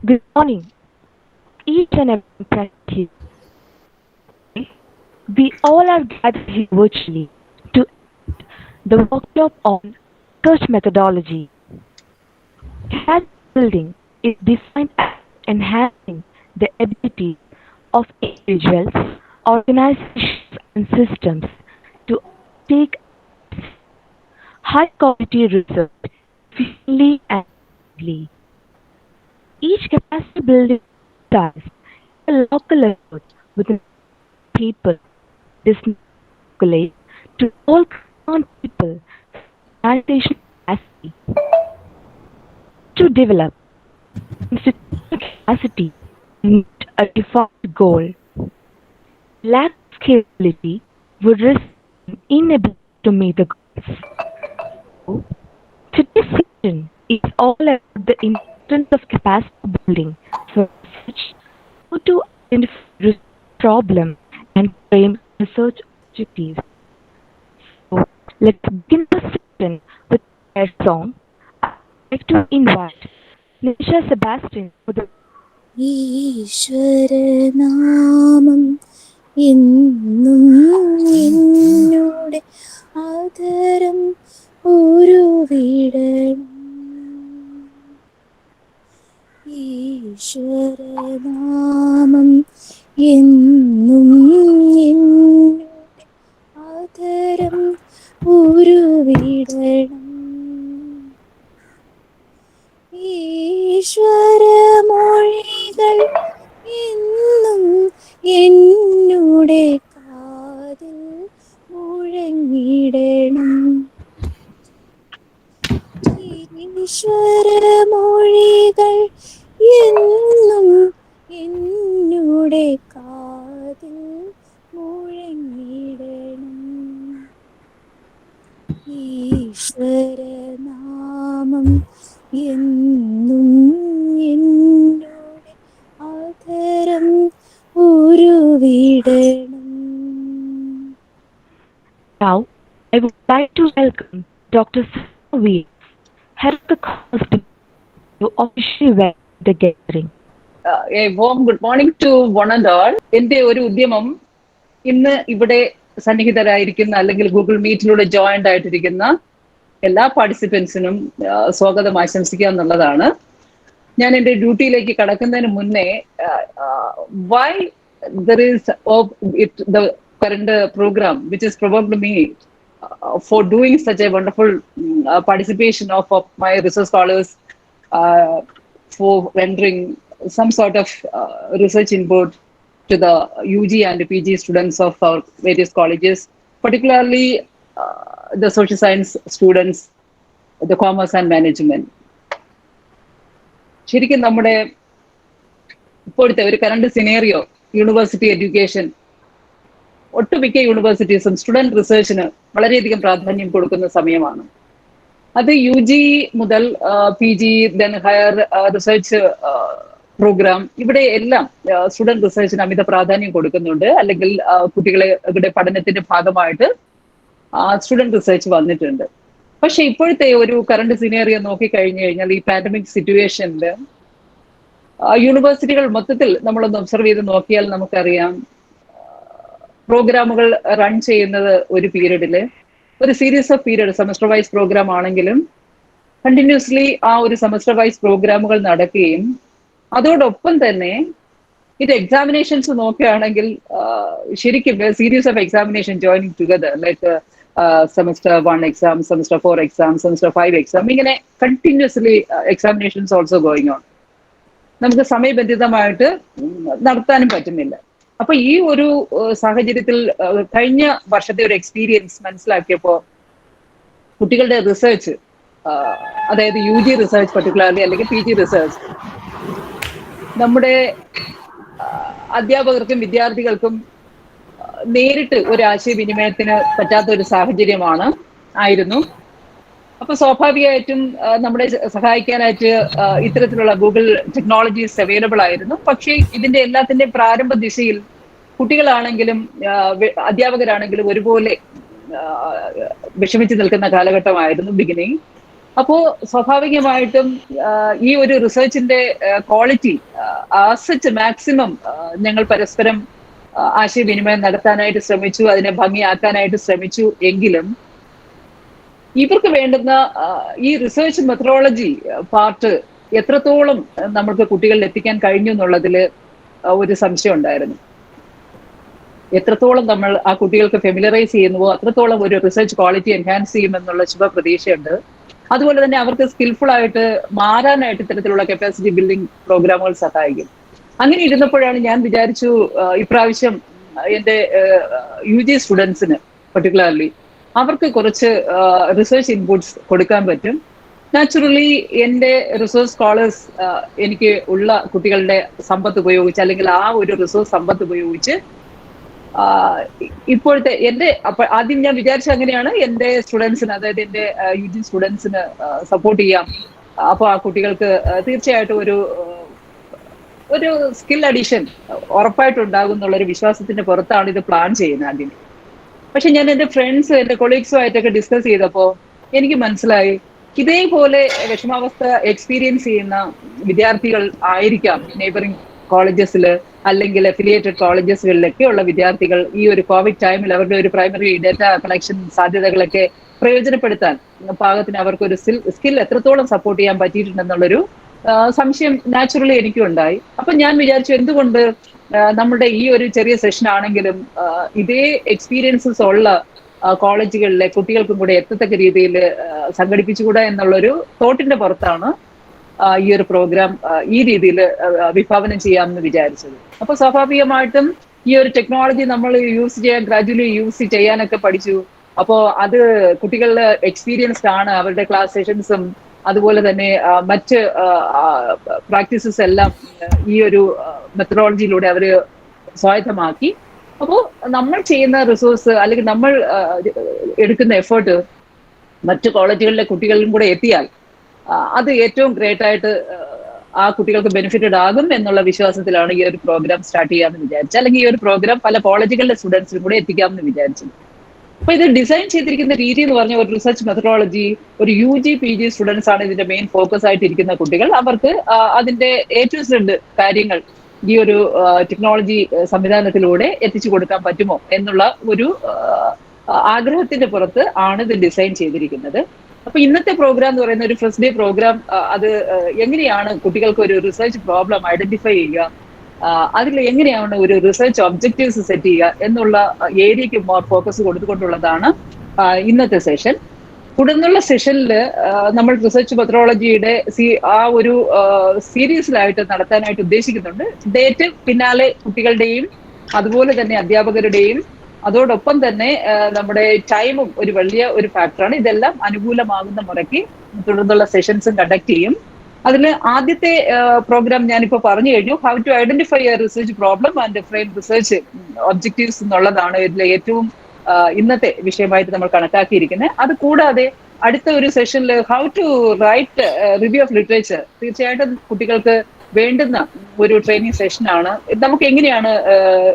Good morning, each and every present here. We all are gathered here virtually to the workshop on research methodology. Capacity building is designed as enhancing the ability of individuals, organizations, and systems to take high quality research efficiently and effectively. Each capacity building starts a local effort within people discolate to all on people sanitation capacity to develop institutional capacity to meet a defined goal. Lack of scalability would result in inability to meet the goals. So, today's session is all about the importance of capacity building for research, how to identify research problem and frame research objectives. So let's begin the session with a song. I'd like to invite Nisha Sebastian for the ഈശ്വരനാമം എന്നും എന്നോടെ ആദരം ഉരുവിടണം. ഈശ്വരനാമം എന്നും എന്നോടെ ആദരം ഉരുവിടണം. ഈശ്വരമൊഴികൾ എന്നും എന്നുടെ കാതിൽ മുഴങ്ങിടണം. ഈശ്വരമൊഴികൾ എന്നും എന്നുടെ കാതിൽ മുഴങ്ങിടണം. ഈശ്വരനാമം എന്നും എന്നോടെ ആദരം ഉരുവിടണം. Now I would like to welcome Dr. Savi, head of the Commerce Department, to officially welcome the gathering. A warm good morning to one and all. എന്റെ ഒരു ഉദ്യമം ഇന്ന് ഇവിടെ സന്നിഹിതരായിരിക്കുന്ന അല്ലെങ്കിൽ ഗൂഗിൾ മീറ്റിലൂടെ ജോയിൻഡ് ആയിട്ടിരിക്കുന്ന എല്ലാ പാർട്ടിസിപ്പൻസിനും സ്വാഗതം ആശംസിക്കുക എന്നുള്ളതാണ്. ഞാൻ എൻ്റെ ഡ്യൂട്ടിയിലേക്ക് കടക്കുന്നതിന് മുന്നേ why there is the current programme which is provoked me for doing such a wonderful participation of my research scholars for rendering some sort of research input to the UG and PG students of our various colleges, particularly the social science students, the commerce and management. ശരിക്കും നമ്മുടെ ഇപ്പോഴത്തെ ഒരു current scenario university education ഒട്ടുമിക്ക യൂണിവേഴ്സിറ്റീസും student റിസർച്ചിന് വളരെയധികം പ്രാധാന്യം കൊടുക്കുന്ന സമയമാണ്. അത് UG മുതൽ PG, then higher research programme, ഇവിടെ എല്ലാം സ്റ്റുഡന്റ് റിസർച്ചിന് അമിത പ്രാധാന്യം കൊടുക്കുന്നുണ്ട്. അല്ലെങ്കിൽ കുട്ടികളുടെ പഠനത്തിന്റെ ഭാഗമായിട്ട് സ്റ്റുഡന്റ് റിസർച്ച് വന്നിട്ടുണ്ട്. പക്ഷെ ഇപ്പോഴത്തെ ഒരു കറണ്ട് സിനേറിയോ നോക്കിക്കഴിഞ്ഞു കഴിഞ്ഞാൽ ഈ പാൻഡമിക് സിറ്റുവേഷനിൽ യൂണിവേഴ്സിറ്റികൾ മൊത്തത്തിൽ നമ്മളൊന്ന് ഒബ്സർവ് ചെയ്ത് നോക്കിയാൽ നമുക്കറിയാം, പ്രോഗ്രാമുകൾ റൺ ചെയ്യുന്നത് ഒരു പീരീഡില് ഒരു series of period semester wise programme ആണെങ്കിലും കണ്ടിന്യൂസ്ലി ആ ഒരു സെമസ്റ്റർ വൈസ് പ്രോഗ്രാമുകൾ നടക്കുകയും അതോടൊപ്പം തന്നെ ഇത് എക്സാമിനേഷൻസ് നോക്കുകയാണെങ്കിൽ ശരിക്കും series of examination joining together, like semester 1 exam, semester 4 exam, semester 5 exam, ഇങ്ങനെ continuously examinations also going on. നമുക്ക് സമയബന്ധിതമായിട്ട് നടത്താനും പറ്റുന്നില്ല. അപ്പൊ ഈ ഒരു സാഹചര്യത്തിൽ കഴിഞ്ഞ വർഷത്തെ ഒരു എക്സ്പീരിയൻസ് മനസ്സിലാക്കിയപ്പോ കുട്ടികളുടെ റിസർച്ച്, അതായത് UG റിസർച്ച് പർട്ടിക്കുലർലി അല്ലെങ്കിൽ PG റിസർച്ച്, നമ്മുടെ അധ്യാപകർക്കും വിദ്യാർത്ഥികൾക്കും നേരിട്ട് ഒരു ആശയവിനിമയത്തിന് പറ്റാത്ത ഒരു സാഹചര്യമാണ് ആയിരുന്നു. അപ്പൊ സ്വാഭാവികമായിട്ടും നമ്മളെ സഹായിക്കാനായിട്ട് ഇത്തരത്തിലുള്ള ഗൂഗിൾ ടെക്നോളജീസ് അവൈലബിൾ ആയിരുന്നു. പക്ഷേ ഇതിന്റെ എല്ലാത്തിന്റെ പ്രാരംഭ ദിശയിൽ കുട്ടികളാണെങ്കിലും അധ്യാപകരാണെങ്കിലും ഒരുപോലെ വിഷമിച്ച് നിൽക്കുന്ന കാലഘട്ടമായിരുന്നു ബിഗിനിങ്. അപ്പോ സ്വാഭാവികമായിട്ടും ഈ ഒരു റിസർച്ചിന്റെ ക്വാളിറ്റി ആസച്ച് മാക്സിമം ഞങ്ങൾ പരസ്പരം ആശയവിനിമയം നടത്താനായിട്ട് ശ്രമിച്ചു, അതിനെ ഭംഗിയാക്കാനായിട്ട് ശ്രമിച്ചു. എങ്കിലും ഇവർക്ക് വേണ്ടുന്ന ഈ റിസർച്ച് മെത്തഡോളജി പാർട്ട് എത്രത്തോളം നമുക്ക് കുട്ടികളിൽ എത്തിക്കാൻ കഴിഞ്ഞു എന്നുള്ളതിൽ ഒരു സംശയം ഉണ്ടായിരുന്നു. എത്രത്തോളം നമ്മൾ ആ കുട്ടികൾക്ക് ഫെമിലറൈസ് ചെയ്യുന്നുവോ അത്രത്തോളം ഒരു റിസർച്ച് ക്വാളിറ്റി എൻഹാൻസ് ചെയ്യുമെന്നുള്ള ശുഭപ്രതീക്ഷയുണ്ട്. അതുപോലെ തന്നെ അവർക്ക് സ്കിൽഫുൾ ആയിട്ട് മാറാനായിട്ട് ഇത്തരത്തിലുള്ള കപ്പാസിറ്റി ബിൽഡിംഗ് പ്രോഗ്രാമുകൾ സഹായിക്കും. അങ്ങനെ ഇരുന്നപ്പോഴാണ് ഞാൻ വിചാരിച്ചു ഇപ്രാവശ്യം എൻ്റെ UG സ്റ്റുഡൻസിന് പെർട്ടിക്കുലർലി അവർക്ക് കുറച്ച് റിസർച്ച് ഇൻപുട്സ് കൊടുക്കാൻ പറ്റും. നാച്ചുറലി എൻ്റെ റിസോഴ്സ് സ്കോളേഴ്സ് എനിക്ക് ഉള്ള കുട്ടികളുടെ സമ്പത്ത് ഉപയോഗിച്ച്, അല്ലെങ്കിൽ ആ ഒരു റിസോഴ്സ് സമ്പത്ത് ഉപയോഗിച്ച് ഇപ്പോഴത്തെ എൻ്റെ ആദ്യം ഞാൻ വിചാരിച്ച അങ്ങനെയാണ്, എൻ്റെ സ്റ്റുഡൻസിന്, അതായത് എൻ്റെ UG സ്റ്റുഡൻസിന് സപ്പോർട്ട് ചെയ്യാം. അപ്പോൾ ആ കുട്ടികൾക്ക് തീർച്ചയായിട്ടും ഒരു സ്കിൽ അഡീഷൻ ഉറപ്പായിട്ടും ഉണ്ടാകും എന്നുള്ളൊരു വിശ്വാസത്തിന്റെ പുറത്താണ് ഇത് പ്ലാൻ ചെയ്യുന്നത് ആദ്യം. പക്ഷെ ഞാൻ എൻ്റെ ഫ്രണ്ട്സ്, എൻ്റെ കൊളീഗ്സുമായിട്ടൊക്കെ ഡിസ്കസ് ചെയ്തപ്പോൾ എനിക്ക് മനസ്സിലായി ഇതേപോലെ വിഷമാവസ്ഥ എക്സ്പീരിയൻസ് ചെയ്യുന്ന വിദ്യാർത്ഥികൾ ആയിരിക്കാം നെയ്ബറിംഗ് കോളേജസിൽ അല്ലെങ്കിൽ അഫിലിയേറ്റഡ് കോളേജസുകളിലൊക്കെ ഉള്ള വിദ്യാർത്ഥികൾ ഈ ഒരു കോവിഡ് ടൈമിൽ അവരുടെ ഒരു പ്രൈമറി ഡേറ്റ കളക്ഷൻ സാധ്യതകളൊക്കെ പ്രയോജനപ്പെടുത്താൻ പാകത്തിന് അവർക്കൊരു സ്കിൽ എത്രത്തോളം സപ്പോർട്ട് ചെയ്യാൻ പറ്റിയിട്ടുണ്ടെന്നുള്ളൊരു സംശയം നാച്ചുറലി എനിക്കും ഉണ്ടായി. അപ്പൊ ഞാൻ വിചാരിച്ചു എന്തുകൊണ്ട് നമ്മുടെ ഈ ഒരു ചെറിയ സെഷൻ ആണെങ്കിലും ഇതേ എക്സ്പീരിയൻസസ് ഉള്ള കോളേജുകളിലെ കുട്ടികൾക്കും കൂടെ എത്തത്തക്ക രീതിയിൽ സംഘടിപ്പിച്ചുകൂടാ എന്നുള്ളൊരു തോട്ടിന്റെ പുറത്താണ് ഈ ഒരു പ്രോഗ്രാം ഈ രീതിയിൽ വിഭാവനം ചെയ്യാമെന്ന് വിചാരിച്ചത്. അപ്പൊ സ്വാഭാവികമായിട്ടും ഈ ഒരു ടെക്നോളജി നമ്മൾ ഗ്രാജുവലി യൂസ് ചെയ്യാനൊക്കെ പഠിച്ചു. അപ്പോൾ അത് കുട്ടികളുടെ എക്സ്പീരിയൻസ്ഡ് ആണ്. അവരുടെ ക്ലാസ് സെഷൻസും അതുപോലെ തന്നെ മറ്റ് പ്രാക്ടീസസ് എല്ലാം ഈ ഒരു മെത്തഡോളജിയിലൂടെ അവര് സ്വായത്തമാക്കി. അപ്പോൾ നമ്മൾ ചെയ്യുന്ന റിസോഴ്സ് അല്ലെങ്കിൽ നമ്മൾ എടുക്കുന്ന എഫേർട്ട് മറ്റു കോളേജുകളിലെ കുട്ടികളിലും കൂടെ എത്തിയാൽ അത് ഏറ്റവും ഗ്രേറ്റ് ആയിട്ട് ആ കുട്ടികൾക്ക് ബെനിഫിറ്റഡ് ആകും എന്നുള്ള വിശ്വാസത്തിലാണ് ഈ ഒരു പ്രോഗ്രാം സ്റ്റാർട്ട് ചെയ്യാമെന്ന് വിചാരിച്ചത്. അല്ലെങ്കിൽ ഈ ഒരു പ്രോഗ്രാം പല കോളേജുകളിലെ സ്റ്റുഡൻസിനും കൂടെ എത്തിക്കാമെന്ന് വിചാരിച്ചത്. അപ്പൊ ഇത് ഡിസൈൻ ചെയ്തിരിക്കുന്ന രീതി എന്ന് പറഞ്ഞ ഒരു റിസർച്ച് മെത്തഡോളജി, ഒരു UG PG സ്റ്റുഡൻസ് ആണ് ഇതിന്റെ മെയിൻ ഫോക്കസ് ആയിട്ടിരിക്കുന്ന കുട്ടികൾ. അവർക്ക് അതിന്റെ A to Z കാര്യങ്ങൾ ഈ ഒരു ടെക്നോളജി സംവിധാനത്തിലൂടെ എത്തിച്ചു കൊടുക്കാൻ പറ്റുമോ എന്നുള്ള ഒരു ആഗ്രഹത്തിന്റെ പുറത്ത് ആണ് ഇത് ഡിസൈൻ ചെയ്തിരിക്കുന്നത്. അപ്പൊ ഇന്നത്തെ പ്രോഗ്രാം എന്ന് പറയുന്ന ഒരു ഫസ്റ്റ് ഡേ പ്രോഗ്രാം, അത് എങ്ങനെയാണ് കുട്ടികൾക്ക് ഒരു റിസർച്ച് പ്രോബ്ലം ഐഡന്റിഫൈ ചെയ്യുക, അതിൽ എങ്ങനെയാണ് ഒരു റിസർച്ച് ഒബ്ജക്റ്റീവ്സ് സെറ്റ് ചെയ്യുക എന്നുള്ള ഏരിയയ്ക്ക് ഫോക്കസ് കൊടുത്തുകൊണ്ടുള്ളതാണ് ഇന്നത്തെ സെഷൻ. തുടർന്നുള്ള സെഷനിൽ നമ്മൾ റിസർച്ച് മെത്തഡോളജിയുടെ ആ ഒരു സീരീസിലായിട്ട് നടത്താനായിട്ട് ഉദ്ദേശിക്കുന്നുണ്ട്. ഡേറ്റ് പിന്നാലെ കുട്ടികളുടെയും അതുപോലെ തന്നെ അധ്യാപകരുടെയും അതോടൊപ്പം തന്നെ നമ്മുടെ ടൈമും ഒരു വലിയ ഒരു ഫാക്ടറാണ്. ഇതെല്ലാം അനുകൂലമാകുന്ന മുറയ്ക്ക് തുടർന്നുള്ള സെഷൻസും കണ്ടക്ട് ചെയ്യും. അതിൽ ആദ്യത്തെ പ്രോഗ്രാം ഞാനിപ്പോൾ പറഞ്ഞു കഴിഞ്ഞു, how to identify a research problem and frame research objectives എന്നുള്ളതാണ് ഇതിലെ ഏറ്റവും ഇന്നത്തെ വിഷയമായിട്ട് നമ്മൾ കണക്കാക്കിയിരിക്കുന്നത്. അത് കൂടാതെ അടുത്ത ഒരു സെഷനിൽ how to write review of literature, തീർച്ചയായിട്ടും കുട്ടികൾക്ക് വേണ്ടുന്ന ഒരു ട്രെയിനിങ് സെഷനാണ്. നമുക്ക് എങ്ങനെയാണ്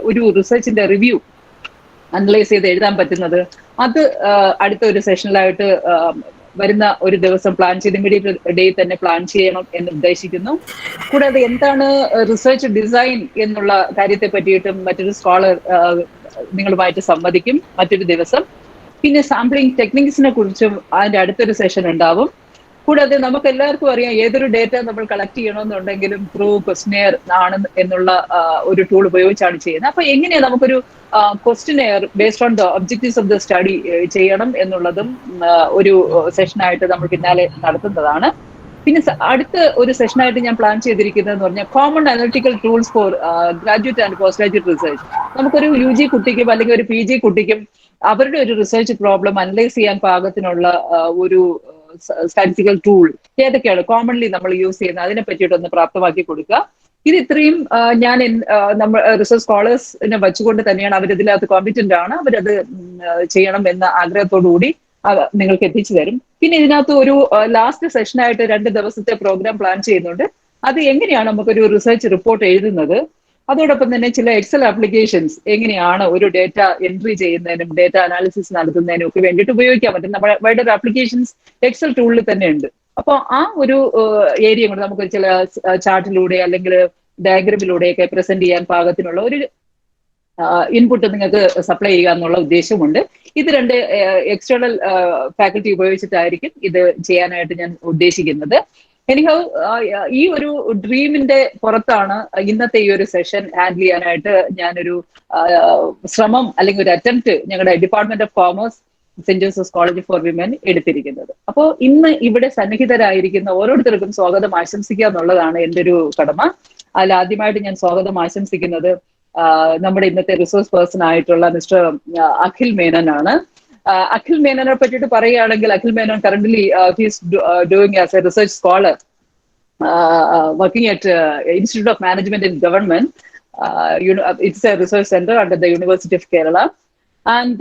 ഒരു റിസർച്ചിന്റെ റിവ്യൂ അനലൈസ് ചെയ്ത് എഴുതാൻ പറ്റുന്നത്, അത് അടുത്ത ഒരു സെഷനിലായിട്ട് വരുന്ന ഒരു ദിവസം പ്ലാൻ ചെയ്ത് ഇമ്മീഡിയറ്റ് ഡേ തന്നെ പ്ലാൻ ചെയ്യണം എന്ന് ഉദ്ദേശിക്കുന്നു. കൂടാതെ എന്താണ് റിസർച്ച് ഡിസൈൻ എന്നുള്ള കാര്യത്തെ പറ്റിയിട്ടും മറ്റൊരു സ്കോളർ നിങ്ങളുമായിട്ട് സംവദിക്കും മറ്റൊരു ദിവസം. പിന്നെ സാമ്പിളിംഗ് ടെക്നിക്സിനെ കുറിച്ചും അതിന്റെ അടുത്തൊരു സെഷൻ ഉണ്ടാവും. കൂടാതെ നമുക്ക് എല്ലാവർക്കും അറിയാം ഏതൊരു ഡേറ്റ നമ്മൾ കളക്ട് ചെയ്യണമെന്നുണ്ടെങ്കിലും ത്രൂ ക്വസ്റ്റനെയർ ആണ് എന്നുള്ള ഒരു ടൂൾ ഉപയോഗിച്ചാണ് ചെയ്യുന്നത്. അപ്പൊ എങ്ങനെയാണ് നമുക്കൊരു questionnaire based on the objectives of the study ചെയ്യണം എന്നുള്ളതും ഒരു സെഷനായിട്ട് നമ്മൾ പിന്നാലെ നടത്തുന്നതാണ്. പിന്നെ അടുത്ത ഒരു സെഷനായിട്ട് ഞാൻ പ്ലാൻ ചെയ്തിരിക്കുന്നതെന്ന് പറഞ്ഞാൽ common analytical tools four graduate and post graduate research. നമുക്കൊരു UG കുട്ടിക്കും അല്ലെങ്കിൽ ഒരു PG കുട്ടിക്കും അവരുടെ ഒരു റിസർച്ച് പ്രോബ്ലം അനലൈസ് ചെയ്യാൻ പാകത്തിനുള്ള ഒരു സ്റ്റാറ്റിസ്റ്റിക്കൽ ടൂൾ ഏതൊക്കെയാണ് കോമൺലി നമ്മൾ യൂസ് ചെയ്യുന്നത് അതിനെ പറ്റിയിട്ടൊന്ന് പ്രാപ്തമാക്കി കൊടുക്കുക. ഇത് ഇത്രയും ഞാൻ നമ്മൾ റിസർച്ച് സ്കോളേഴ്സിനെ വെച്ചുകൊണ്ട് തന്നെയാണ് അവരിതിനകത്ത് കോമ്പിറ്റന്റ് ആണ്, അവരത് ചെയ്യണം എന്ന ആഗ്രഹത്തോടുകൂടി നിങ്ങൾക്ക് എത്തിച്ചു തരും. പിന്നെ ഇതിനകത്ത് ഒരു ലാസ്റ്റ് സെഷനായിട്ട് 2 ദിവസത്തെ പ്രോഗ്രാം പ്ലാൻ ചെയ്യുന്നുണ്ട്. അത് എങ്ങനെയാണ് നമുക്കൊരു റിസർച്ച് റിപ്പോർട്ട് എഴുതുന്നത്, അതോടൊപ്പം തന്നെ ചില എക്സൽ ആപ്ലിക്കേഷൻസ് എങ്ങനെയാണ് ഒരു ഡേറ്റ എൻട്രി ചെയ്യുന്നതിനും ഡേറ്റ അനാലിസിസ് നടത്തുന്നതിനും ഒക്കെ വേണ്ടിയിട്ട് ഉപയോഗിക്കാൻ പറ്റും. നമ്മുടെ വൈഡർ ആപ്ലിക്കേഷൻസ് എക്സൽ ടൂളിൽ തന്നെ ഉണ്ട്. അപ്പോൾ ആ ഒരു ഏരിയ കൊണ്ട് നമുക്ക് ചില ചാർട്ടിലൂടെ അല്ലെങ്കിൽ ഡയഗ്രമിലൂടെയൊക്കെ പ്രസന്റ് ചെയ്യാൻ പാകത്തിനുള്ള ഒരു ഇൻപുട്ട് നിങ്ങൾക്ക് സപ്ലൈ ചെയ്യുക എന്നുള്ള ഉദ്ദേശമുണ്ട്. ഇത് രണ്ട് എക്സ്റ്റേണൽ ഫാക്കൽറ്റി ഉപയോഗിച്ചിട്ടായിരിക്കും ഇത് ചെയ്യാനായിട്ട് ഞാൻ ഉദ്ദേശിക്കുന്നത്. എനിഹൗ ഈ ഒരു ഡ്രീമിന്റെ പുറത്താണ് ഇന്നത്തെ ഈ ഒരു സെഷൻ ഹാൻഡിൽ ചെയ്യാനായിട്ട് ഞാനൊരു ശ്രമം അല്ലെങ്കിൽ ഒരു അറ്റംപ്റ്റ് ഞങ്ങളുടെ department of commerce saint Joseph's college for women എടുത്തിരിക്കുന്നത്. അപ്പോൾ ഇന്ന് ഇവിടെ സന്നിഹിതരായിരിക്കുന്ന ഓരോരുത്തർക്കും സ്വാഗതം ആശംസിക്കുക എന്നുള്ളതാണ് എൻ്റെ ഒരു കടമ. അതിൽ ആദ്യമായിട്ട് ഞാൻ സ്വാഗതം ആശംസിക്കുന്നത് നമ്മുടെ ഇന്നത്തെ റിസോഴ്സ് പേഴ്സൺ ആയിട്ടുള്ള മിസ്റ്റർ അഖിൽ മേനൻ ആണ്. അഖിൽ മേനനെ പറ്റിയിട്ട് പറയുകയാണെങ്കിൽ, Akhil Menon currently he's doing as A research scholar working at institute of management in government. It's a research center under the University of Kerala. And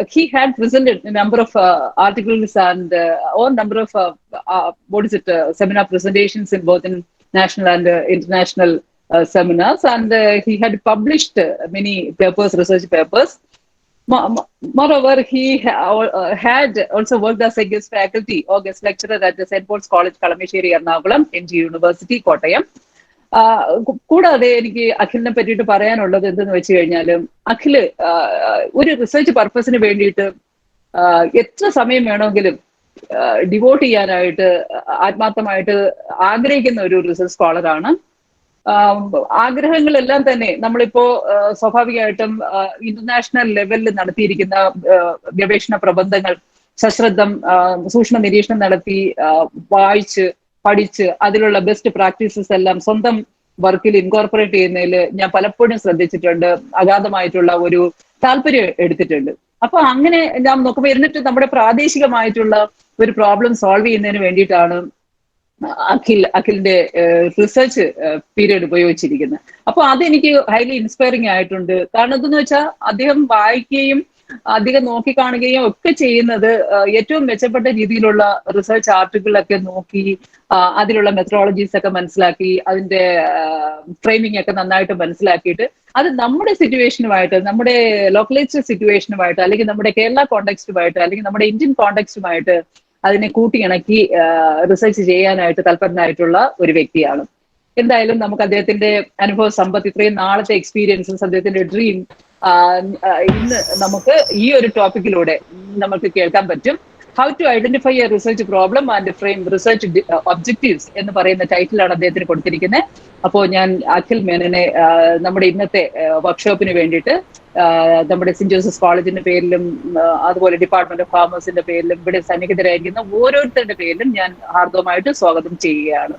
he had presented a number of articles and or number of seminar presentations in both in national and international seminars, and he had published many papers, research papers. Moreover, he had also worked as a guest faculty or guest lecturer at the St. Paul's College, Kalamesheri, Ernakulam, NG University, Kottayam. കൂടാതെ എനിക്ക് അഖിലിനെ പറ്റിയിട്ട് പറയാനുള്ളത് എന്തെന്ന് വെച്ച് കഴിഞ്ഞാലും, അഖില് ഒരു research പർപ്പസിന് വേണ്ടിയിട്ട് എത്ര സമയം വേണമെങ്കിലും ഡിവോട്ട് ചെയ്യാനായിട്ട് ആത്മാർത്ഥമായിട്ട് ആഗ്രഹിക്കുന്ന ഒരു റിസർച്ച് സ്കോളറാണ്. ആഗ്രഹങ്ങളെല്ലാം തന്നെ നമ്മളിപ്പോ സ്വാഭാവികമായിട്ടും ഇന്റർനാഷണൽ ലെവലിൽ നടത്തിയിരിക്കുന്ന ഗവേഷണ പ്രബന്ധങ്ങൾ സശ്രദ്ധം സൂക്ഷ്മ നിരീക്ഷണം നടത്തി വായിച്ച് പഠിച്ച് അതിലുള്ള ബെസ്റ്റ് പ്രാക്ടീസസ് എല്ലാം സ്വന്തം വർക്കിൽ ഇൻകോർപ്പറേറ്റ് ചെയ്യുന്നതിൽ ഞാൻ പലപ്പോഴും ശ്രദ്ധിച്ചിട്ടുണ്ട്, അഗാധമായിട്ടുള്ള ഒരു താല്പര്യം എടുത്തിട്ടുണ്ട്. അപ്പൊ അങ്ങനെ ഞാൻ നോക്കുമ്പോൾ എന്നിട്ട് നമ്മുടെ പ്രാദേശികമായിട്ടുള്ള ഒരു പ്രോബ്ലം സോൾവ് ചെയ്യുന്നതിന് വേണ്ടിയിട്ടാണ് അഖിലിന്റെ റിസർച്ച് പീരീഡ് ഉപയോഗിച്ചിരിക്കുന്നത്. അപ്പൊ അതെനിക്ക് ഹൈലി ഇൻസ്പയറിംഗ് ആയിട്ടുണ്ട്. കാരണം എന്തെന്ന് വെച്ചാൽ അദ്ദേഹം വായിക്കുകയും അധികം നോക്കിക്കാണുകയും ഒക്കെ ചെയ്യുന്നത് ഏറ്റവും മെച്ചപ്പെട്ട രീതിയിലുള്ള റിസർച്ച് ആർട്ടിക്കിളൊക്കെ നോക്കി അതിലുള്ള മെത്തഡോളജീസ് ഒക്കെ മനസ്സിലാക്കി അതിന്റെ ഫ്രെയിമിംഗ് ഒക്കെ നന്നായിട്ട് മനസ്സിലാക്കിയിട്ട് അത് നമ്മുടെ സിറ്റുവേഷനുമായിട്ട്, നമ്മുടെ ലോക്കലൈസ്ഡ് സിറ്റുവേഷനുമായിട്ട്, അല്ലെങ്കിൽ നമ്മുടെ കേരള കോണ്ടെക്സ്റ്റുമായിട്ട്, അല്ലെങ്കിൽ നമ്മുടെ ഇന്ത്യൻ കോണ്ടെക്സ്റ്റുമായിട്ട് അതിനെ കൂട്ടിയിണക്കി റിസർച്ച് ചെയ്യാനായിട്ട് തൽപരനായിട്ടുള്ള ഒരു വ്യക്തിയാണ്. എന്തായാലും നമുക്ക് അദ്ദേഹത്തിന്റെ അനുഭവ സമ്പത്ത്, ഇത്രയും നാളത്തെ എക്സ്പീരിയൻസസ്, അദ്ദേഹത്തിന്റെ ഡ്രീം ഇന്ന് നമുക്ക് ഈ ഒരു ടോപ്പിക്കിലൂടെ നമുക്ക് കേൾക്കാൻ പറ്റും. How to identify a research problem and frame research objectives എന്ന് പറയുന്ന ടൈറ്റിലാണ് അദ്ദേഹത്തിന് കൊടുത്തിരിക്കുന്നത്. അപ്പോൾ ഞാൻ അഖിൽ മേനനെ നമ്മുടെ ഇന്നത്തെ വർക്ക്ഷോപ്പിന് വേണ്ടിയിട്ട് നമ്മുടെ സെന്റ് ജോസഫ്സ് കോളേജിന്റെ പേരിലും അതുപോലെ ഡിപ്പാർട്ട്മെന്റ് ഓഫ് കോമേഴ്സിന്റെ പേരിലും ഇവിടെ സന്നിഹിതരായിരിക്കുന്ന ഓരോരുത്തരുടെ പേരിലും ഞാൻ ഹാർദവമായിട്ട് സ്വാഗതം ചെയ്യുകയാണ്.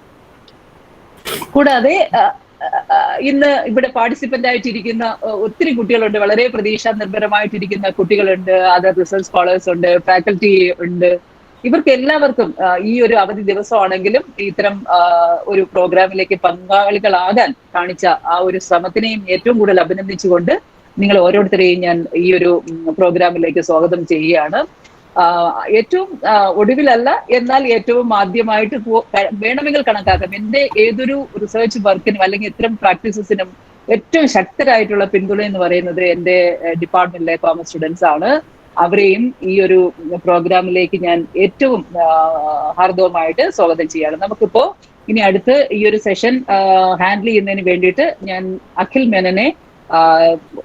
കൂടാതെ ഇന്ന് ഇവിടെ പാർട്ടിസിപ്പന്റ് ആയിട്ടിരിക്കുന്ന ഒത്തിരി കുട്ടികളുണ്ട്, വളരെ പ്രതീക്ഷാ നിർഭരമായിട്ടിരിക്കുന്ന കുട്ടികളുണ്ട്, അതർ റിസർച്ച് സ്കോളേഴ്സ് ഉണ്ട്, ഫാക്കൽറ്റി ഉണ്ട്. ഇവർക്ക് എല്ലാവർക്കും ഈ ഒരു അവധി ദിവസമാണെങ്കിലും ഇത്തരം ഒരു പ്രോഗ്രാമിലേക്ക് പങ്കാളികളാകാൻ കാണിച്ച ആ ഒരു ശ്രമത്തിനെയും ഏറ്റവും കൂടുതൽ അഭിനന്ദിച്ചുകൊണ്ട് നിങ്ങൾ ഓരോരുത്തരെയും ഞാൻ ഈ ഒരു പ്രോഗ്രാമിലേക്ക് സ്വാഗതം ചെയ്യുകയാണ്. ഏറ്റവും ഒടുവിലല്ല, എന്നാൽ ഏറ്റവും ആദ്യമായിട്ട് വേണമെങ്കിൽ കണക്കാക്കാം. എന്റെ ഏതൊരു റിസർച്ച് വർക്കിനും അല്ലെങ്കിൽ ഇത്തരം പ്രാക്ടീസസിനും ഏറ്റവും ശക്തരായിട്ടുള്ള പിന്തുണ എന്ന് പറയുന്നത് എന്റെ ഡിപ്പാർട്ട്മെന്റിലെ കോമേഴ്സ് സ്റ്റുഡൻസ് ആണ്. അവരെയും ഈ ഒരു പ്രോഗ്രാമിലേക്ക് ഞാൻ ഏറ്റവും ഹാർദവമായിട്ട് സ്വാഗതം ചെയ്യാണ്. നമുക്കിപ്പോ ഇനി അടുത്ത് ഈ ഒരു സെഷൻ ഹാൻഡിൽ ചെയ്യുന്നതിന് വേണ്ടിയിട്ട് ഞാൻ അഖിൽ മേനനെ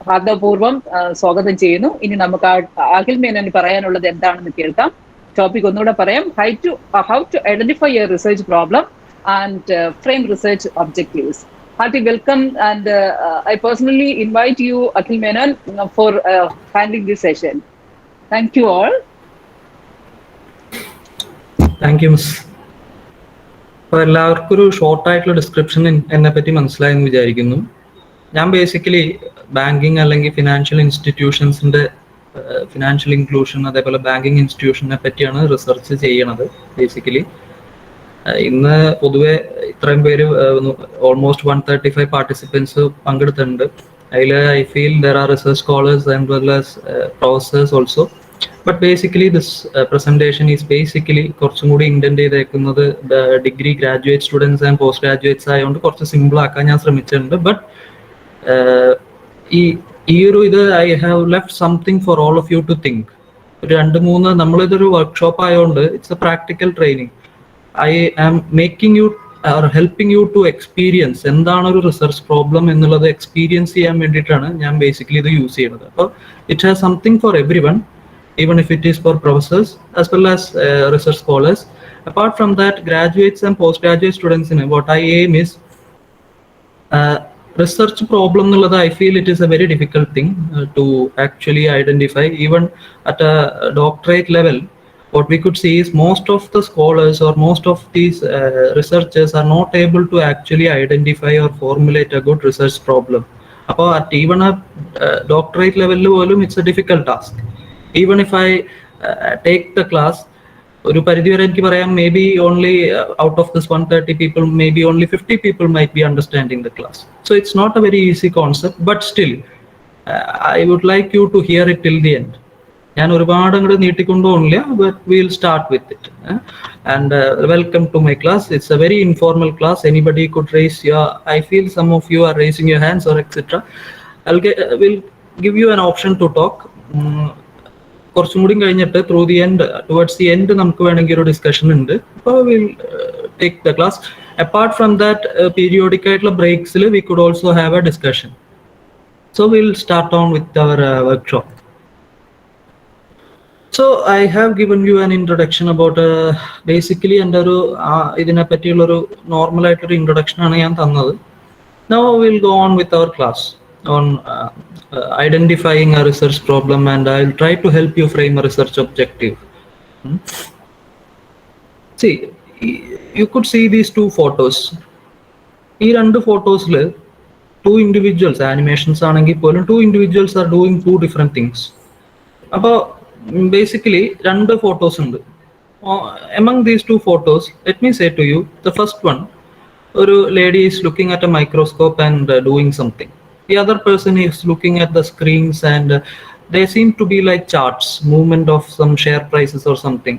ഹാർദവപൂർവ്വം സ്വാഗതം ചെയ്യുന്നു. ഇനി നമുക്ക് അഖിൽ മേനന് പറയാനുള്ളത് എന്താണെന്ന് കേൾക്കാം. ടോപ്പിക് ഒന്നുകൂടെ പറയാം. How to identify a research problem and frame research objectives. Hearty welcome, and I personally invite you, Akhil Menon, for handling this session. Thank you all. Thank you, Miss. അപ്പോൾ എല്ലാവർക്കും ഒരു ഷോർട്ടായിട്ടുള്ള ഡിസ്ക്രിപ്ഷൻ എന്നെ പറ്റി മനസ്സിലായെന്ന് വിചാരിക്കുന്നു. ഞാൻ ബേസിക്കലി ബാങ്കിങ് അല്ലെങ്കിൽ financial ഇൻസ്റ്റിറ്റ്യൂഷൻസിന്റെ financial inclusion, അതേപോലെ ബാങ്കിങ് ഇൻസ്റ്റിറ്റ്യൂഷനെ പറ്റിയാണ് റിസർച്ച് ചെയ്യണത്. ബേസിക്കലി ഇന്ന് പൊതുവെ ഇത്രയും പേര് ഓൾമോസ്റ്റ് 135 പാർട്ടിസിപ്പൻസ് പങ്കെടുത്തിട്ടുണ്ട്. അതിൽ I feel there are research scholars and well as professors also. But basically this presentation is basically കുറച്ചും കൂടി ഇൻറ്റൻറ്റ് ചെയ്തേക്കുന്നത് degree graduate students and post graduates ആയതുകൊണ്ട് കുറച്ച് സിമ്പിൾ ആക്കാൻ ഞാൻ ശ്രമിച്ചിട്ടുണ്ട്. ബട്ട് ഈ ഒരു ഇത് I have left something for all of you to think. ഒരു 2-3 നമ്മളിതൊരു വർക്ക്ഷോപ്പ് ആയതുകൊണ്ട് it's a practical training. I am making you or helping you to experience എന്താണ് ഒരു റിസർച്ച് പ്രോബ്ലം എന്നുള്ളത് എക്സ്പീരിയൻസ് ചെയ്യാൻ വേണ്ടിയിട്ടാണ് ഞാൻ ബേസിക്കലി ഇത് യൂസ് ചെയ്യുന്നത്. അപ്പോൾ it has something for every one, even if it is for professors as well as research scholars. Apart from that, graduates and postgraduate students, what I aim is research problem nullathu. I feel it is a very difficult thing to actually identify. Even at a doctorate level, what we could see is most of the scholars or most of these researchers are not able to actually identify or formulate a good research problem. Appo at even a doctorate level volum it's a difficult task. Even if I take the class, ഒരു പരിധി വരെ എനിക്ക് പറയാം may be only out of this 130 people, may be only 50 people might be understanding the class. So it's not a very easy concept, but still I would like you to hear it till the end. ഞാൻ ഒരുപാട് അങ്ങോട്ട് നീട്ടിക്കൊണ്ടു പോകില്ല, but we'll start with it. And welcome to my class. It's a very informal class. Anybody could raise your, I feel some of you are raising your hands or etc. We'll give you an option to talk. കുറച്ചും കൂടി കഴിഞ്ഞിട്ട് through the end, towards the end നമുക്ക് വേണമെങ്കിൽ ഒരു discussion ഉണ്ട്. അപ്പോൾ will take the class. Apart from that periodic ആയിട്ടുള്ള ബ്രേക്സിൽ we could also have a discussion. So will start on with our workshop. So I have given you an introduction about basically എൻ്റെ ഒരു ഇതിനെ പറ്റിയുള്ളൊരു നോർമലായിട്ടൊരു ഇൻട്രൊഡക്ഷനാണ് ഞാൻ തന്നത്. Now will go on with our class on identifying a research problem, and I'll try to help you frame a research objective. See, you could see these two photos. ഈ രണ്ട് ഫോട്ടോസിൽ ടു ഇൻഡിവിജ്വൽസ്, ആനിമേഷൻസ് ആണെങ്കിൽ പോലും two individuals are doing two different things. അപ്പോൾ basically രണ്ട് photos ഉണ്ട്. among these two photos, let me say to you, the first one, ഒരു lady is looking at a microscope and doing something. The other person is looking at the screens and they seem to be like charts, movement of some share prices or something.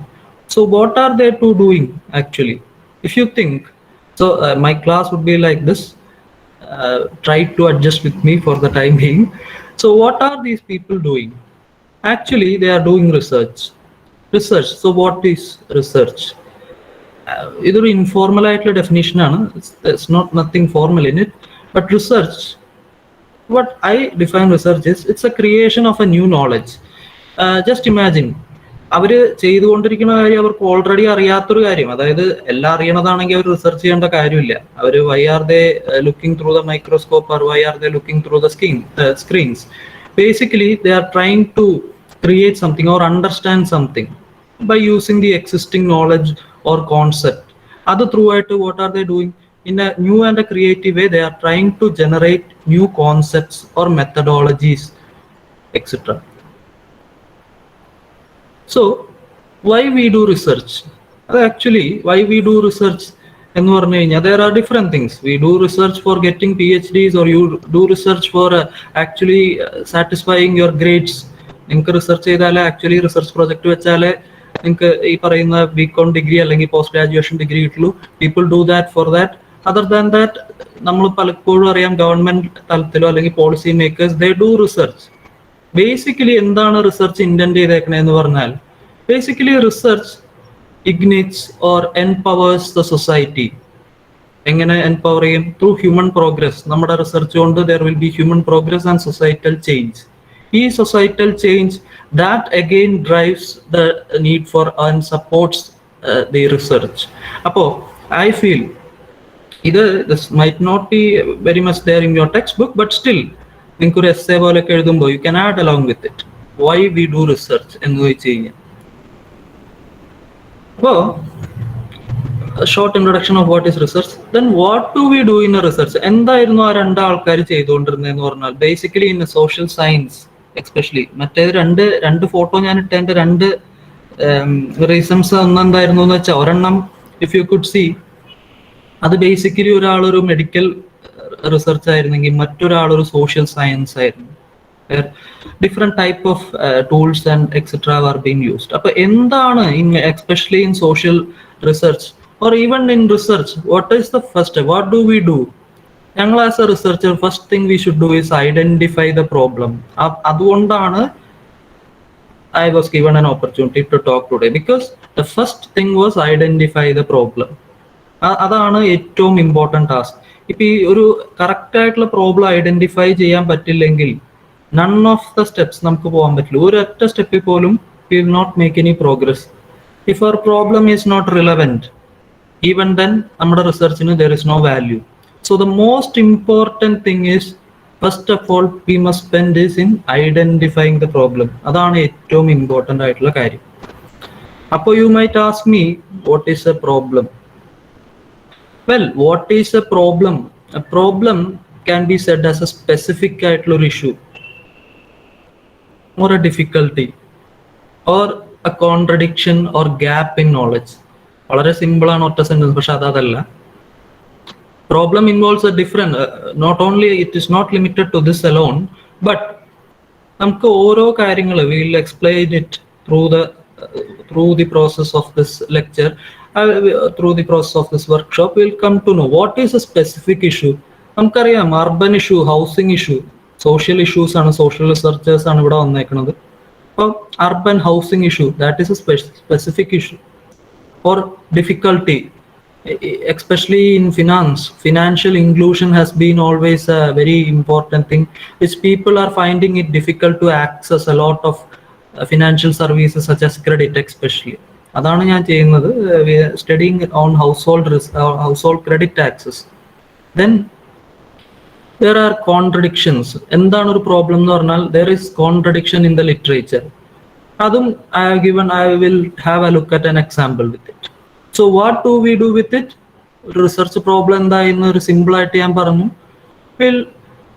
So what are they two doing actually? If you think, so my class would be like this. Try to adjust with me for the time being. So what are these people doing? Actually, they are doing research. So what is research? ഇതൊരു informal ആയിട്ടുള്ള definition ആണ്. There's nothing formal in it. But research, what I define research is, it's a creation of a new knowledge. Just imagine, അവർ ചെയ്തുകൊണ്ടിരിക്കുന്ന കാര്യം അവർക്ക് already അറിയാത്തൊരു കാര്യം. അതായത് എല്ലാം അറിയണതാണെങ്കിൽ അവർ റിസർച്ച് ചെയ്യേണ്ട കാര്യമില്ല. അവർ why are they looking through the microscope or why are they looking through the screens? Basically, they are trying to create something or understand something by using the existing knowledge or concept. Other throughout, what are they doing? In a new and a creative way, they are trying to generate new concepts or methodologies, etc. So, why we do research? Actually, why we do research? There are different things. We do research for getting PhDs, or you do research for actually satisfying your grades. നിങ്ങൾക്ക് research ചെയ്താലേ actually research project വെച്ചാലേ നിങ്ങൾക്ക് ഈ പറയുന്ന BCom degree അല്ലെങ്കിൽ post graduation degree കിട്ടുള്ളൂ. People do that for that. Other than that, നമ്മൾ പലപ്പോഴും അറിയാം ഗവൺമെന്റ് തലത്തിലോ അല്ലെങ്കിൽ policy makers, they do research. Basically എന്താണ് റിസർച്ച് ഇന്റന്റ് ചെയ്തേക്കണേന്ന് പറഞ്ഞാൽ, basically research ignites or empowers the society. എങ്ങനെ എംപവർ ചെയ്യും? Through human progress. നമ്മുടെ റിസർച്ച് കൊണ്ട് there will be human progress and societal change. ഈ societal change that again drives the need for and supports the research. അപ്പോൾ I feel this might not be very much there in your textbook, but still നിങ്ങൾക്ക് ഒരു essay പോലെയൊക്കെ എഴുതുമ്പോൾ you can add along with it why we do research എന്ന് വെച്ച് കഴിഞ്ഞാൽ. അപ്പോൾ a short introduction of what is research. Then what do we do in a research? എന്തായിരുന്നു ആ രണ്ട് ആൾക്കാർ ചെയ്തുകൊണ്ടിരുന്നതെന്ന് പറഞ്ഞാൽ, basically in social science especially. മറ്റേത് രണ്ട് ഫോട്ടോ ഞാൻ ഇട്ടതിന്റെ രണ്ട് റീസൺസ് ഒന്നെന്തായിരുന്നു എന്ന് വെച്ചാൽ, ഒരെണ്ണം ഇഫ് യു കുഡ് സി, അത് ബേസിക്കലി ഒരാളൊരു മെഡിക്കൽ റിസർച്ച് ആയിരുന്നെങ്കിൽ മറ്റൊരാളൊരു സോഷ്യൽ സയൻസ് ആയിരുന്നു. where different type of tools and etc are being used. അപ്പോൾ എന്താണ് especially in social research or even in research, what is the first step? What do we do? ഞങ്ങൾ as a researcher first thing we should do is identify the problem. അതുകൊണ്ടാണ് I was given an opportunity to talk today, because the first thing was identify the problem. അതാണ് ഏറ്റവും important task. ഇപ്പം ഈ ഒരു correct ആയിട്ടുള്ള problem identify ചെയ്യാൻ പറ്റില്ലെങ്കിൽ none of the steps നമുക്ക് പോകാൻ പറ്റില്ല. ഒരൊറ്റ സ്റ്റെപ്പിൽ പോലും we will not make any progress. If our problem is not relevant, even then നമ്മുടെ റിസർച്ചിന് there is no value. So the most important thing is, first of all, we must spend this in identifying the problem. അതാണ് ഏറ്റവും important ആയിട്ടുള്ള കാര്യം. അപ്പോൾ you might ask me, what is a problem? Well, what is a problem? A problem can be said as a specific ആയിട്ടുള്ള ഒരു issue or a difficulty or a contradiction or gap in knowledge. വളരെ simple ആണ് ഒറ്റ sentence, പക്ഷെ അതല്ല. Problem involves a different, not only it is not limited to this alone, but നമുക്ക് ഓരോ കാര്യങ്ങൾ we will explain it through the process of this lecture, through the process of this workshop. We will come to know what is a specific issue. നമുക്കറിയാം urban issue, housing issue, social issues ആണ്, social researchers ആണ് ഇവിടെ വന്നേക്കുന്നത്. അപ്പോൾ urban housing issue, that is A specific issue. Or difficulty, especially in finance, financial inclusion has been always a very important thing, which people are finding it difficult to access a lot of financial services such as credit especially. അതാണ് ഞാൻ ചെയ്യുന്നത്. We are studying on household credit access. Then there are contradictions. എന്താണ് ഒരു problem എന്ന് പറഞ്ഞാൽ, there is contradiction in the literature. അതും I will have a look at an example with it. So what do we do with it? Research problem എന്തായെന്ന് ഒരു simple ആയിട്ട് ഞാൻ പറഞ്ഞു. Will